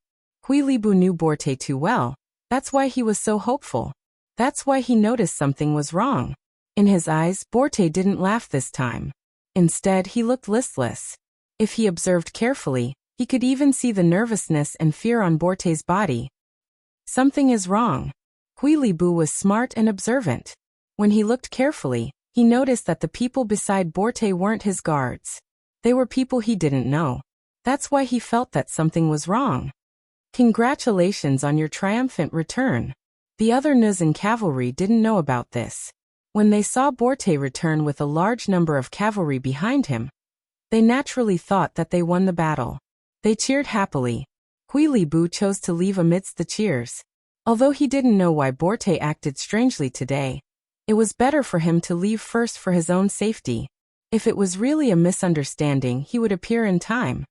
Huilibu knew Borte too well, that's why he was so hopeful. That's why he noticed something was wrong. In his eyes, Borte didn't laugh this time. Instead, he looked listless. If he observed carefully, he could even see the nervousness and fear on Borte's body. Something is wrong. Huilibu was smart and observant. When he looked carefully, he noticed that the people beside Borte weren't his guards. They were people he didn't know. That's why he felt that something was wrong. Congratulations on your triumphant return. The other Nuzan cavalry didn't know about this. When they saw Borte return with a large number of cavalry behind him, they naturally thought that they won the battle. They cheered happily. Huilibu chose to leave amidst the cheers. Although he didn't know why Borte acted strangely today, it was better for him to leave first for his own safety. If it was really a misunderstanding, he would appear in time.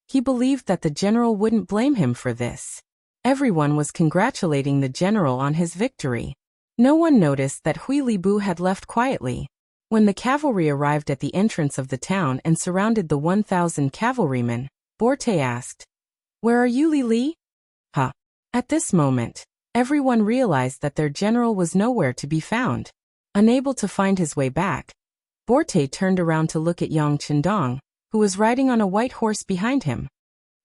He believed that the general wouldn't blame him for this. Everyone was congratulating the general on his victory. No one noticed that Huilibu had left quietly. When the cavalry arrived at the entrance of the town and surrounded the 1,000 cavalrymen, Borte asked, "Where are you, Li?" "Huh." At this moment, everyone realized that their general was nowhere to be found. Unable to find his way back, Borte turned around to look at Yang Qindong, who was riding on a white horse behind him.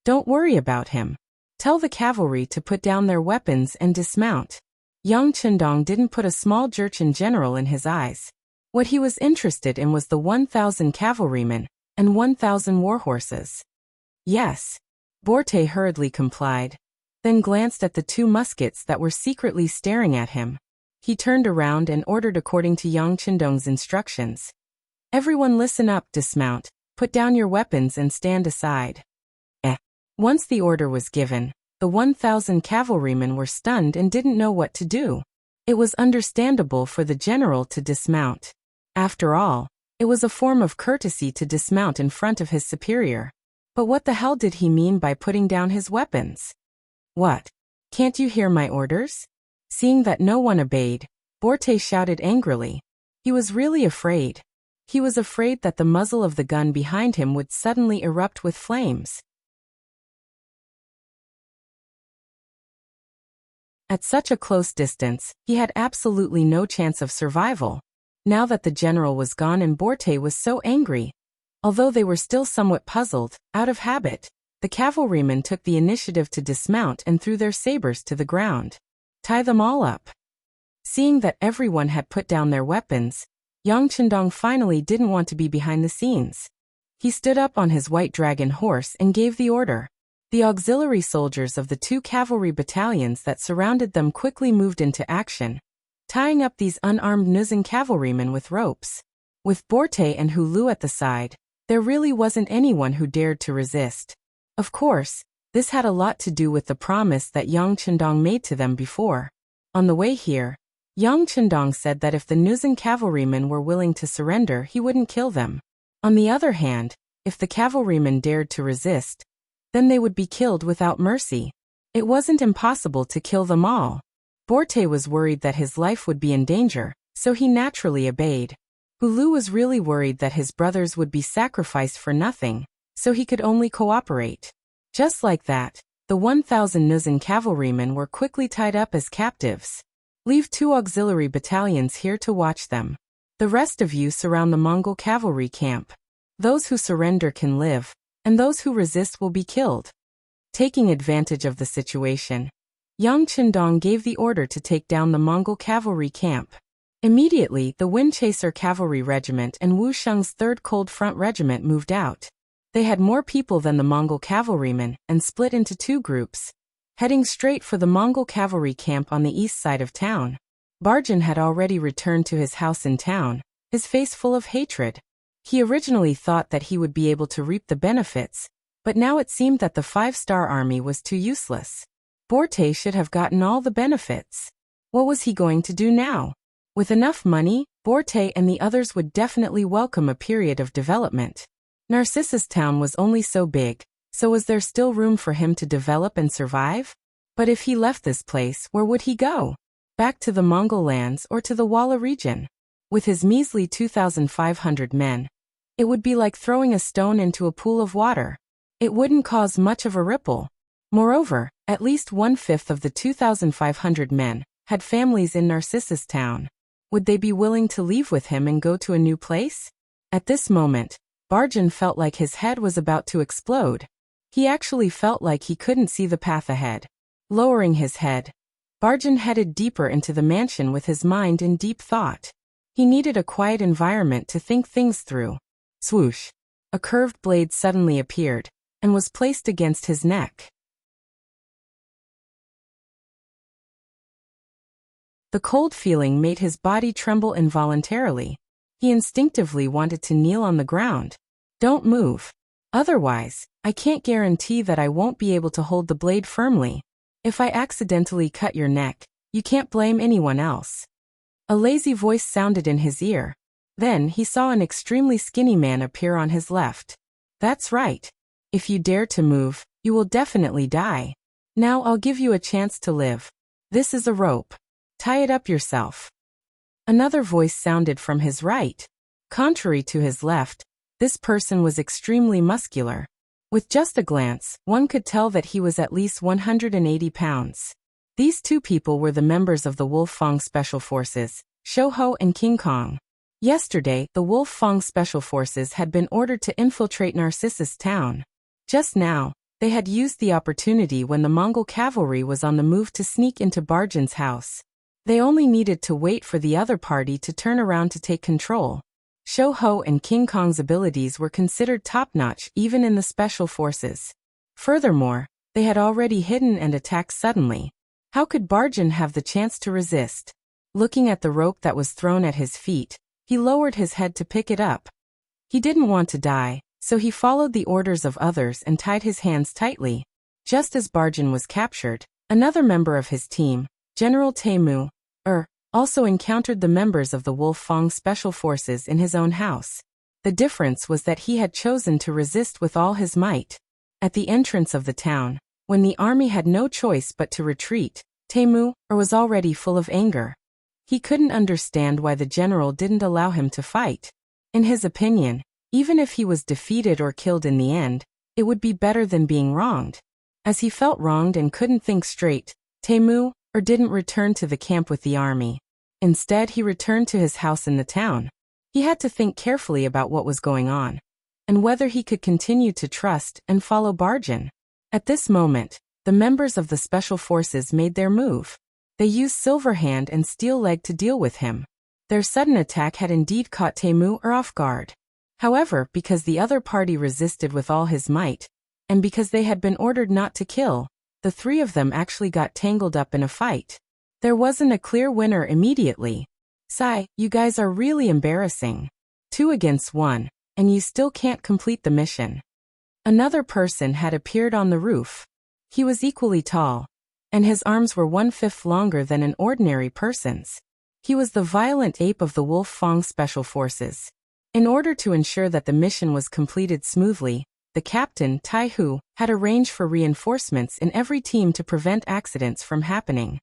"Don't worry about him. Tell the cavalry to put down their weapons and dismount." Yang Qindong didn't put a small Jurchen general in his eyes. What he was interested in was the 1,000 cavalrymen and 1,000 war horses. "Yes." Borte hurriedly complied, then glanced at the 2 muskets that were secretly staring at him. He turned around and ordered according to Yang Qindong's instructions. "Everyone listen up, dismount, put down your weapons and stand aside." Once the order was given, the 1,000 cavalrymen were stunned and didn't know what to do. It was understandable for the general to dismount. After all, it was a form of courtesy to dismount in front of his superior. But what the hell did he mean by putting down his weapons? What? Can't you hear my orders? Seeing that no one obeyed, Borte shouted angrily. He was really afraid. He was afraid that the muzzle of the gun behind him would suddenly erupt with flames. At such a close distance, he had absolutely no chance of survival. Now that the general was gone and Borte was so angry. Although they were still somewhat puzzled, out of habit, the cavalrymen took the initiative to dismount and threw their sabers to the ground. Tie them all up. Seeing that everyone had put down their weapons, Yang Chendong finally didn't want to be behind the scenes. He stood up on his white dragon horse and gave the order. The auxiliary soldiers of the 2 cavalry battalions that surrounded them quickly moved into action, tying up these unarmed Nuzan cavalrymen with ropes. With Borte and Hulu at the side, there really wasn't anyone who dared to resist. Of course, this had a lot to do with the promise that Yang Chendong made to them before. On the way here, Yang Chendong said that if the Nuzan cavalrymen were willing to surrender, he wouldn't kill them. On the other hand, if the cavalrymen dared to resist, then they would be killed without mercy. It wasn't impossible to kill them all. Borte was worried that his life would be in danger, so he naturally obeyed. Hulu was really worried that his brothers would be sacrificed for nothing, so he could only cooperate. Just like that, the 1,000 Nuzan cavalrymen were quickly tied up as captives. Leave 2 auxiliary battalions here to watch them. The rest of you surround the Mongol cavalry camp. Those who surrender can live, and those who resist will be killed. Taking advantage of the situation, Yang Chendong gave the order to take down the Mongol cavalry camp. Immediately, the Windchaser Cavalry Regiment and Wu Sheng's 3rd Cold Front Regiment moved out. They had more people than the Mongol cavalrymen and split into 2 groups, heading straight for the Mongol cavalry camp on the east side of town. Barjan had already returned to his house in town, his face full of hatred. He originally thought that he would be able to reap the benefits, but now it seemed that the 5-star army was too useless. Borte should have gotten all the benefits. What was he going to do now? With enough money, Borte and the others would definitely welcome a period of development. Narcissus Town was only so big, so was there still room for him to develop and survive? But if he left this place, where would he go? Back to the Mongol lands or to the Walla region? With his measly 2,500 men, it would be like throwing a stone into a pool of water. It wouldn't cause much of a ripple. Moreover, at least 1/5 of the 2,500 men had families in Narcissus Town. Would they be willing to leave with him and go to a new place? At this moment, Barjan felt like his head was about to explode. He actually felt like he couldn't see the path ahead. Lowering his head, Barjan headed deeper into the mansion with his mind in deep thought. He needed a quiet environment to think things through. Swoosh! A curved blade suddenly appeared and was placed against his neck. The cold feeling made his body tremble involuntarily. He instinctively wanted to kneel on the ground. Don't move. Otherwise, I can't guarantee that I won't be able to hold the blade firmly. If I accidentally cut your neck, you can't blame anyone else. A lazy voice sounded in his ear. Then he saw an extremely skinny man appear on his left. That's right. If you dare to move, you will definitely die. Now I'll give you a chance to live. This is a rope. Tie it up yourself. Another voice sounded from his right. Contrary to his left, this person was extremely muscular. With just a glance, one could tell that he was at least 180 pounds. These 2 people were the members of the Wolf Fang Special Forces, Shouho and King Kong. Yesterday, the Wolf Fang Special Forces had been ordered to infiltrate Narcissus Town. Just now, they had used the opportunity when the Mongol cavalry was on the move to sneak into Barjan's house. They only needed to wait for the other party to turn around to take control. Shouho and King Kong's abilities were considered top-notch even in the special forces. Furthermore, they had already hidden and attacked suddenly. How could Barjan have the chance to resist? Looking at the rope that was thrown at his feet, he lowered his head to pick it up. He didn't want to die, so he followed the orders of others and tied his hands tightly. Just as Barjan was captured, another member of his team, General Teimu, also encountered the members of the Wolfang Special Forces in his own house. The difference was that he had chosen to resist with all his might. At the entrance of the town, when the army had no choice but to retreat, Temu was already full of anger. He couldn't understand why the general didn't allow him to fight. In his opinion, even if he was defeated or killed in the end, it would be better than being wronged. As he felt wronged and couldn't think straight, Temu didn't return to the camp with the army. Instead, he returned to his house in the town. He had to think carefully about what was going on, and whether he could continue to trust and follow Barjan. At this moment, the members of the Special Forces made their move. They used Silverhand and Steel Leg to deal with him. Their sudden attack had indeed caught Temu off guard. However, because the other party resisted with all his might, and because they had been ordered not to kill, the three of them actually got tangled up in a fight. There wasn't a clear winner immediately. Sigh, you guys are really embarrassing. 2 against 1, and you still can't complete the mission. Another person had appeared on the roof. He was equally tall, and his arms were 1/5 longer than an ordinary person's. He was the violent ape of the Wolfang Special Forces. In order to ensure that the mission was completed smoothly, the captain, Tai Hu, had arranged for reinforcements in every team to prevent accidents from happening.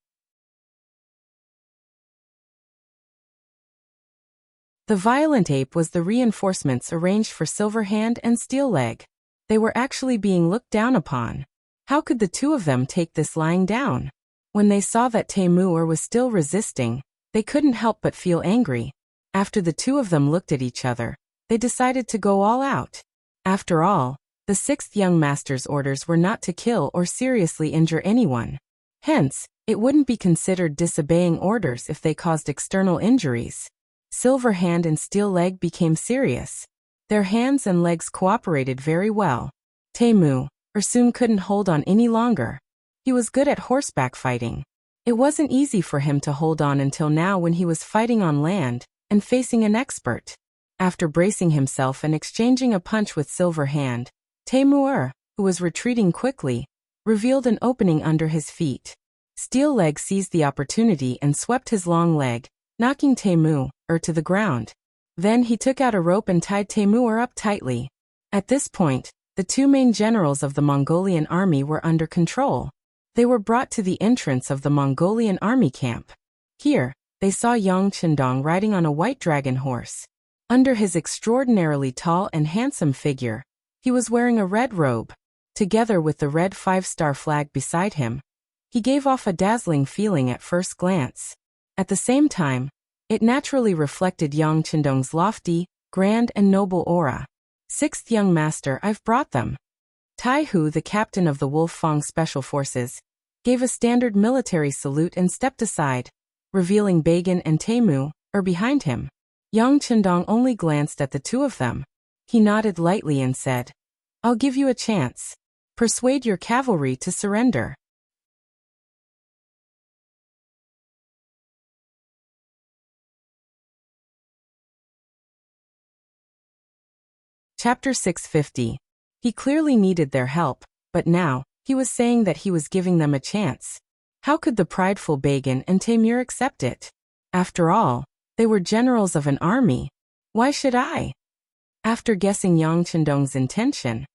The violent ape was the reinforcements arranged for Silverhand and Steel Leg. They were actually being looked down upon. How could the two of them take this lying down? When they saw that Temu was still resisting, they couldn't help but feel angry. After the two of them looked at each other, they decided to go all out. After all, the 6th young master's orders were not to kill or seriously injure anyone. Hence, it wouldn't be considered disobeying orders if they caused external injuries. Silverhand and Steel Leg became serious. Their hands and legs cooperated very well. Temu soon couldn't hold on any longer. He was good at horseback fighting. It wasn't easy for him to hold on until now when he was fighting on land and facing an expert. After bracing himself and exchanging a punch with Silverhand, Temu, who was retreating quickly, revealed an opening under his feet. Steel Leg seized the opportunity and swept his long leg, knocking Temu to the ground. Then he took out a rope and tied Temu up tightly. At this point, the 2 main generals of the Mongolian army were under control. They were brought to the entrance of the Mongolian army camp. Here, they saw Yang Chendong riding on a white dragon horse. Under his extraordinarily tall and handsome figure, he was wearing a red robe. Together with the red 5-star flag beside him, he gave off a dazzling feeling at first glance. At the same time, it naturally reflected Yang Chendong's lofty, grand and noble aura. 6th young master, I've brought them. Tai Hu, the captain of the Wolfang Special Forces, gave a standard military salute and stepped aside, revealing Bagan and Temu behind him. Yang Chendong only glanced at the two of them. He nodded lightly and said, I'll give you a chance. Persuade your cavalry to surrender. Chapter 650. He clearly needed their help, but now, he was saying that he was giving them a chance. How could the prideful Bagan and Temur accept it? After all, they were generals of an army. Why should I? After guessing Yang Chendong's intention,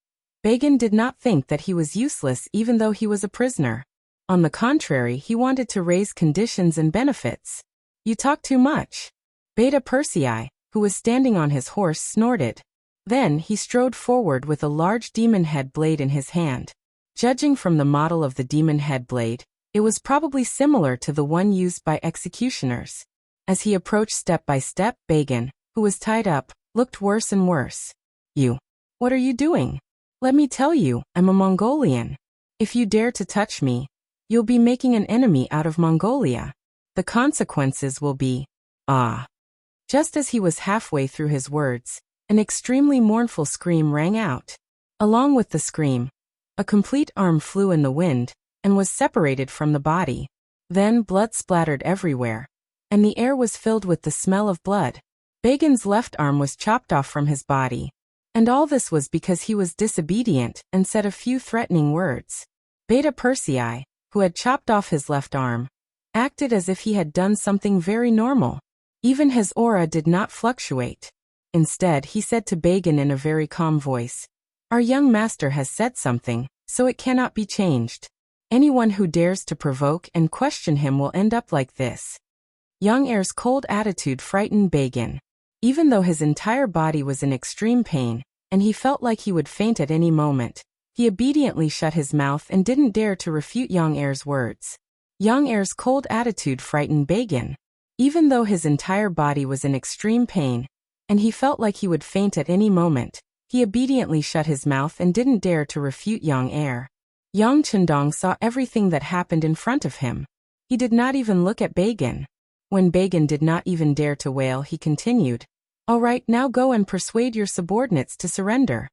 Bagan did not think that he was useless even though he was a prisoner. On the contrary, he wanted to raise conditions and benefits. You talk too much. Beta Persei, who was standing on his horse, snorted. Then he strode forward with a large demon head blade in his hand. Judging from the model of the demon head blade, it was probably similar to the one used by executioners. As he approached step by step, Bagan, who was tied up, looked worse and worse. You. What are you doing? Let me tell you, I'm a Mongolian. If you dare to touch me, you'll be making an enemy out of Mongolia. The consequences will be, Just as he was halfway through his words, an extremely mournful scream rang out. Along with the scream, a complete arm flew in the wind and was separated from the body. Then blood splattered everywhere, and the air was filled with the smell of blood. Bagan's left arm was chopped off from his body, and all this was because he was disobedient and said a few threatening words. Beta Persei, who had chopped off his left arm, acted as if he had done something very normal. Even his aura did not fluctuate. Instead, he said to Bagan in a very calm voice, "Our young master has said something, so it cannot be changed. Anyone who dares to provoke and question him will end up like this." Young heir's cold attitude frightened Bagan. Even though his entire body was in extreme pain, and he felt like he would faint at any moment, he obediently shut his mouth and didn't dare to refute Young heir's words. Young heir's cold attitude frightened Bagan. Even though his entire body was in extreme pain, and he felt like he would faint at any moment, he obediently shut his mouth and didn't dare to refute Young heir. Yang Chendong saw everything that happened in front of him. He did not even look at Bagan. When Bagan did not even dare to wail, he continued, "All right, now go and persuade your subordinates to surrender."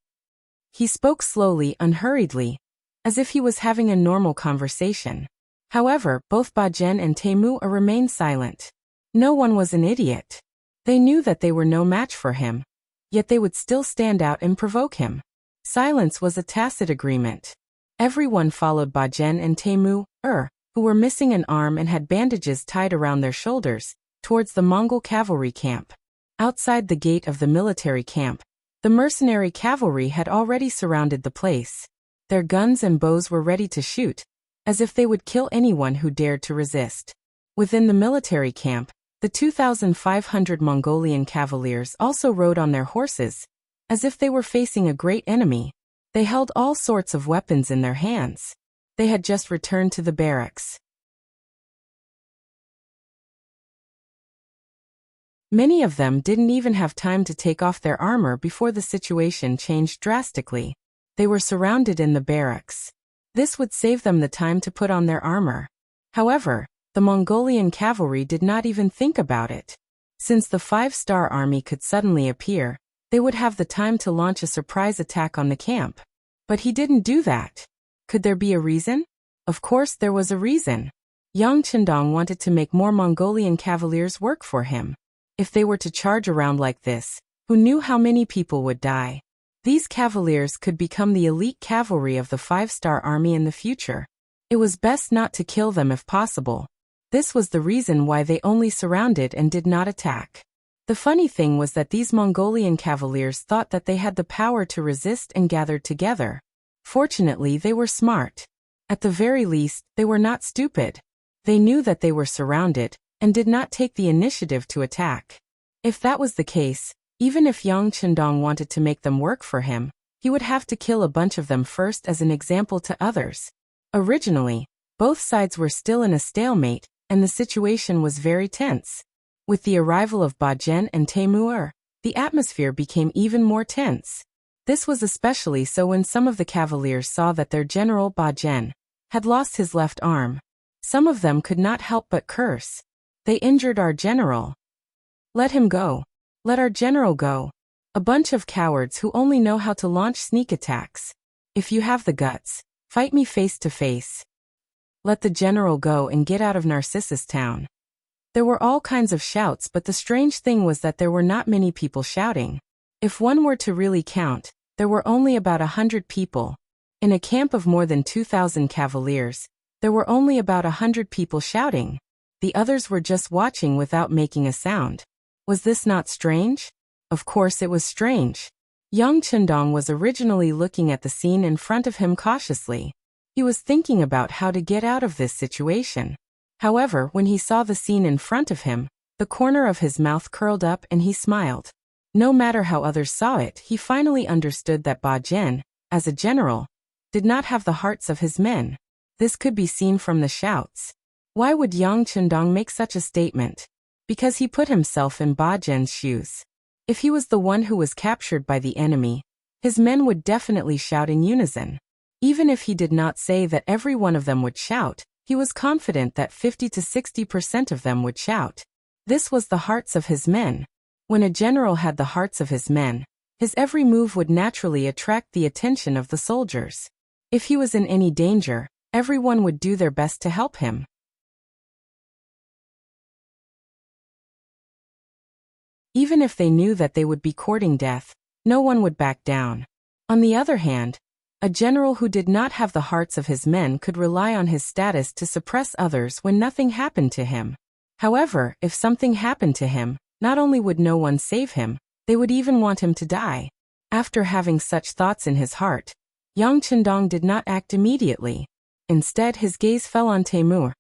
He spoke slowly, unhurriedly, as if he was having a normal conversation. However, both Bajen and Temu remained silent. No one was an idiot. They knew that they were no match for him, yet they would still stand out and provoke him. Silence was a tacit agreement. Everyone followed Bajen and Temu, who were missing an arm and had bandages tied around their shoulders, towards the Mongol cavalry camp. Outside the gate of the military camp, the mercenary cavalry had already surrounded the place. Their guns and bows were ready to shoot, as if they would kill anyone who dared to resist. Within the military camp, the 2,500 Mongolian cavaliers also rode on their horses, as if they were facing a great enemy. They held all sorts of weapons in their hands. They had just returned to the barracks. Many of them didn't even have time to take off their armor before the situation changed drastically. They were surrounded in the barracks. This would save them the time to put on their armor. However, the Mongolian cavalry did not even think about it. Since the 5-star army could suddenly appear, they would have the time to launch a surprise attack on the camp. But he didn't do that. Could there be a reason? Of course there was a reason. Yang Chendong wanted to make more Mongolian cavaliers work for him. If they were to charge around like this, who knew how many people would die? These cavaliers could become the elite cavalry of the 5-star army in the future. It was best not to kill them if possible. This was the reason why they only surrounded and did not attack. The funny thing was that these Mongolian cavaliers thought that they had the power to resist and gathered together. Fortunately, they were smart. At the very least, they were not stupid. They knew that they were surrounded, and did not take the initiative to attack. If that was the case, even if Yang Chendong wanted to make them work for him, he would have to kill a bunch of them first as an example to others. Originally, both sides were still in a stalemate, and the situation was very tense. With the arrival of Bajen and Temur, the atmosphere became even more tense. This was especially so when some of the cavaliers saw that their general Bajen had lost his left arm. Some of them could not help but curse. "They injured our general. Let him go. Let our general go. A bunch of cowards who only know how to launch sneak attacks. If you have the guts, fight me face to face. Let the general go and get out of Narcissus town." There were all kinds of shouts, but the strange thing was that there were not many people shouting. If one were to really count, there were only about 100 people. In a camp of more than 2,000 cavaliers, there were only about 100 people shouting. The others were just watching without making a sound. Was this not strange? Of course it was strange. Yang Chendong was originally looking at the scene in front of him cautiously. He was thinking about how to get out of this situation. However, when he saw the scene in front of him, the corner of his mouth curled up and he smiled. No matter how others saw it, he finally understood that Bajen, as a general, did not have the hearts of his men. This could be seen from the shouts. Why would Yang Chendong make such a statement? Because he put himself in Bajen's shoes. If he was the one who was captured by the enemy, his men would definitely shout in unison. Even if he did not say that every one of them would shout, he was confident that 50 to 60% of them would shout. This was the hearts of his men. When a general had the hearts of his men, his every move would naturally attract the attention of the soldiers. If he was in any danger, everyone would do their best to help him. Even if they knew that they would be courting death, no one would back down. On the other hand, A general who did not have the hearts of his men could rely on his status to suppress others when nothing happened to him. However, if something happened to him, not only would no one save him, they would even want him to die. After having such thoughts in his heart, Yang Chendong did not act immediately. Instead, his gaze fell on Temur.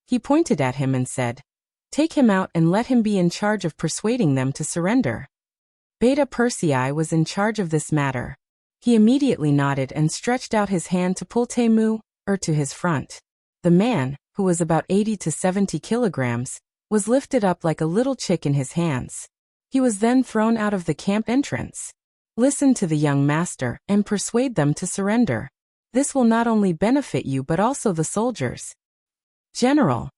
He pointed at him and said, "Take him out and let him be in charge of persuading them to surrender." Beta Persei was in charge of this matter. He immediately nodded and stretched out his hand to pull Temur to his front. The man, who was about 80 to 70 kilograms, was lifted up like a little chick in his hands. He was then thrown out of the camp entrance. Listen to the young master and persuade them to surrender. This will not only benefit you but also the soldiers. General,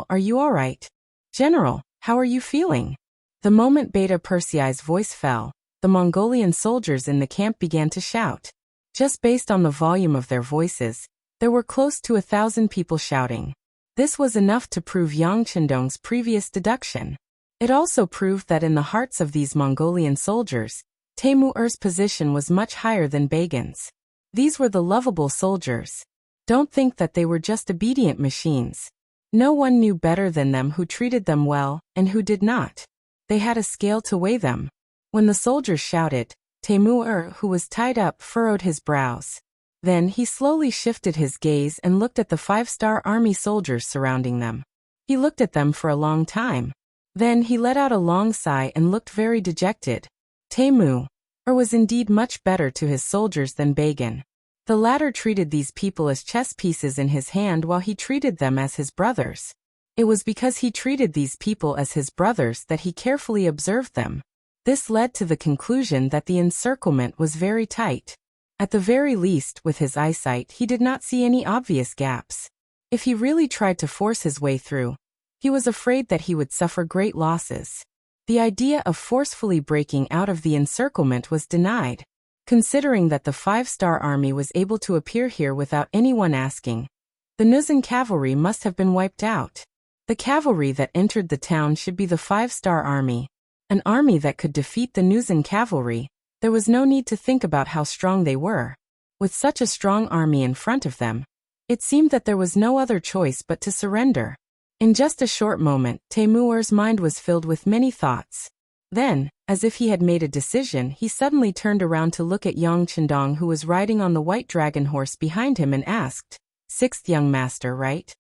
are you all right? General, how are you feeling? The moment Beta Persei's voice fell, the Mongolian soldiers in the camp began to shout. Just based on the volume of their voices, there were close to 1,000 people shouting. This was enough to prove Yang Chendong's previous deduction. It also proved that in the hearts of these Mongolian soldiers, Temur's position was much higher than Bagan's. These were the lovable soldiers. Don't think that they were just obedient machines. No one knew better than them who treated them well and who did not. They had a scale to weigh them. When the soldiers shouted, Temur, who was tied up, furrowed his brows. Then he slowly shifted his gaze and looked at the 5-star army soldiers surrounding them. He looked at them for a long time. Then he let out a long sigh and looked very dejected. Temur was indeed much better to his soldiers than Bagan. The latter treated these people as chess pieces in his hand while he treated them as his brothers. It was because he treated these people as his brothers that he carefully observed them. This led to the conclusion that the encirclement was very tight. At the very least, with his eyesight, he did not see any obvious gaps. If he really tried to force his way through, he was afraid that he would suffer great losses. The idea of forcefully breaking out of the encirclement was denied. Considering that the 5-star army was able to appear here without anyone asking, the Nuzan cavalry must have been wiped out. The cavalry that entered the town should be the 5-star army. An army that could defeat the Nuzan cavalry. There was no need to think about how strong they were. With such a strong army in front of them, it seemed that there was no other choice but to surrender. In just a short moment, Temur's mind was filled with many thoughts. Then, as if he had made a decision, he suddenly turned around to look at Yang Chendong, who was riding on the white dragon horse behind him, and asked, "Sixth young master, right?"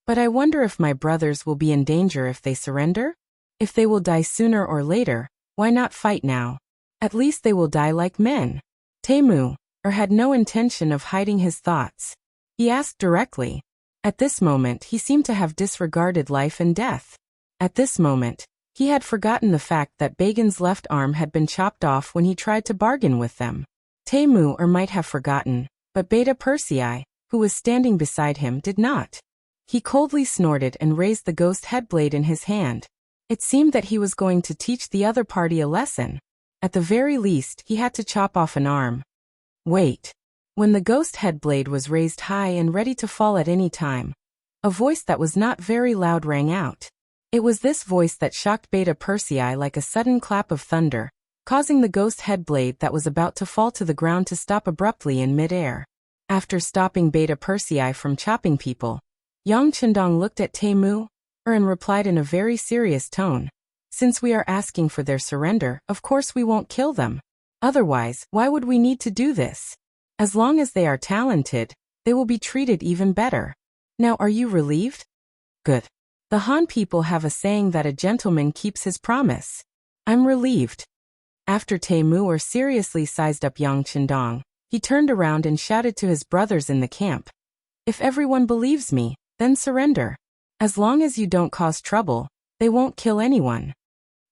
"But I wonder if my brothers will be in danger if they surrender? If they will die sooner or later, why not fight now? At least they will die like men." Temur had no intention of hiding his thoughts. He asked directly. At this moment, he seemed to have disregarded life and death. At this moment, he had forgotten the fact that Bagan's left arm had been chopped off when he tried to bargain with them. Temur might have forgotten, but Beta Persei, who was standing beside him, did not. He coldly snorted and raised the ghost headblade in his hand. It seemed that he was going to teach the other party a lesson. At the very least, he had to chop off an arm. Wait. When the ghost headblade was raised high and ready to fall at any time, a voice that was not very loud rang out. It was this voice that shocked Beta Persei like a sudden clap of thunder, causing the ghost headblade that was about to fall to the ground to stop abruptly in mid-air. After stopping Beta Persei from chopping people, Yang Chendong looked at Temur and replied in a very serious tone, "Since we are asking for their surrender, of course we won't kill them. Otherwise, why would we need to do this? As long as they are talented, they will be treated even better. Now, are you relieved? Good. The Han people have a saying that a gentleman keeps his promise. I'm relieved." After Temur seriously sized up Yang Chendong, he turned around and shouted to his brothers in the camp, "If everyone believes me, then surrender. As long as you don't cause trouble, they won't kill anyone."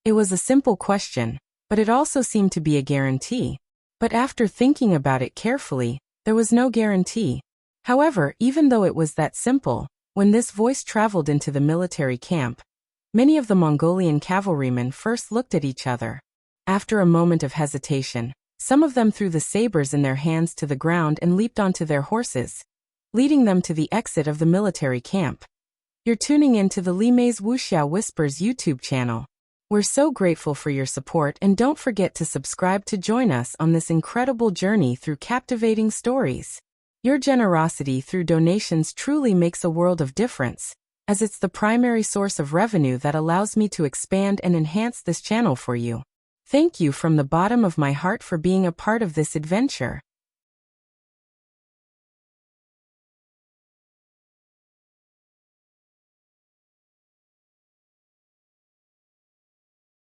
It was a simple question, but it also seemed to be a guarantee. But after thinking about it carefully, there was no guarantee. However, even though it was that simple, when this voice traveled into the military camp, many of the Mongolian cavalrymen first looked at each other. After a moment of hesitation, some of them threw the sabers in their hands to the ground and leaped onto their horses, leading them to the exit of the military camp. You're tuning in to the Li Mei's Wuxia Whispers YouTube channel. We're so grateful for your support, and don't forget to subscribe to join us on this incredible journey through captivating stories. Your generosity through donations truly makes a world of difference, as it's the primary source of revenue that allows me to expand and enhance this channel for you. Thank you from the bottom of my heart for being a part of this adventure.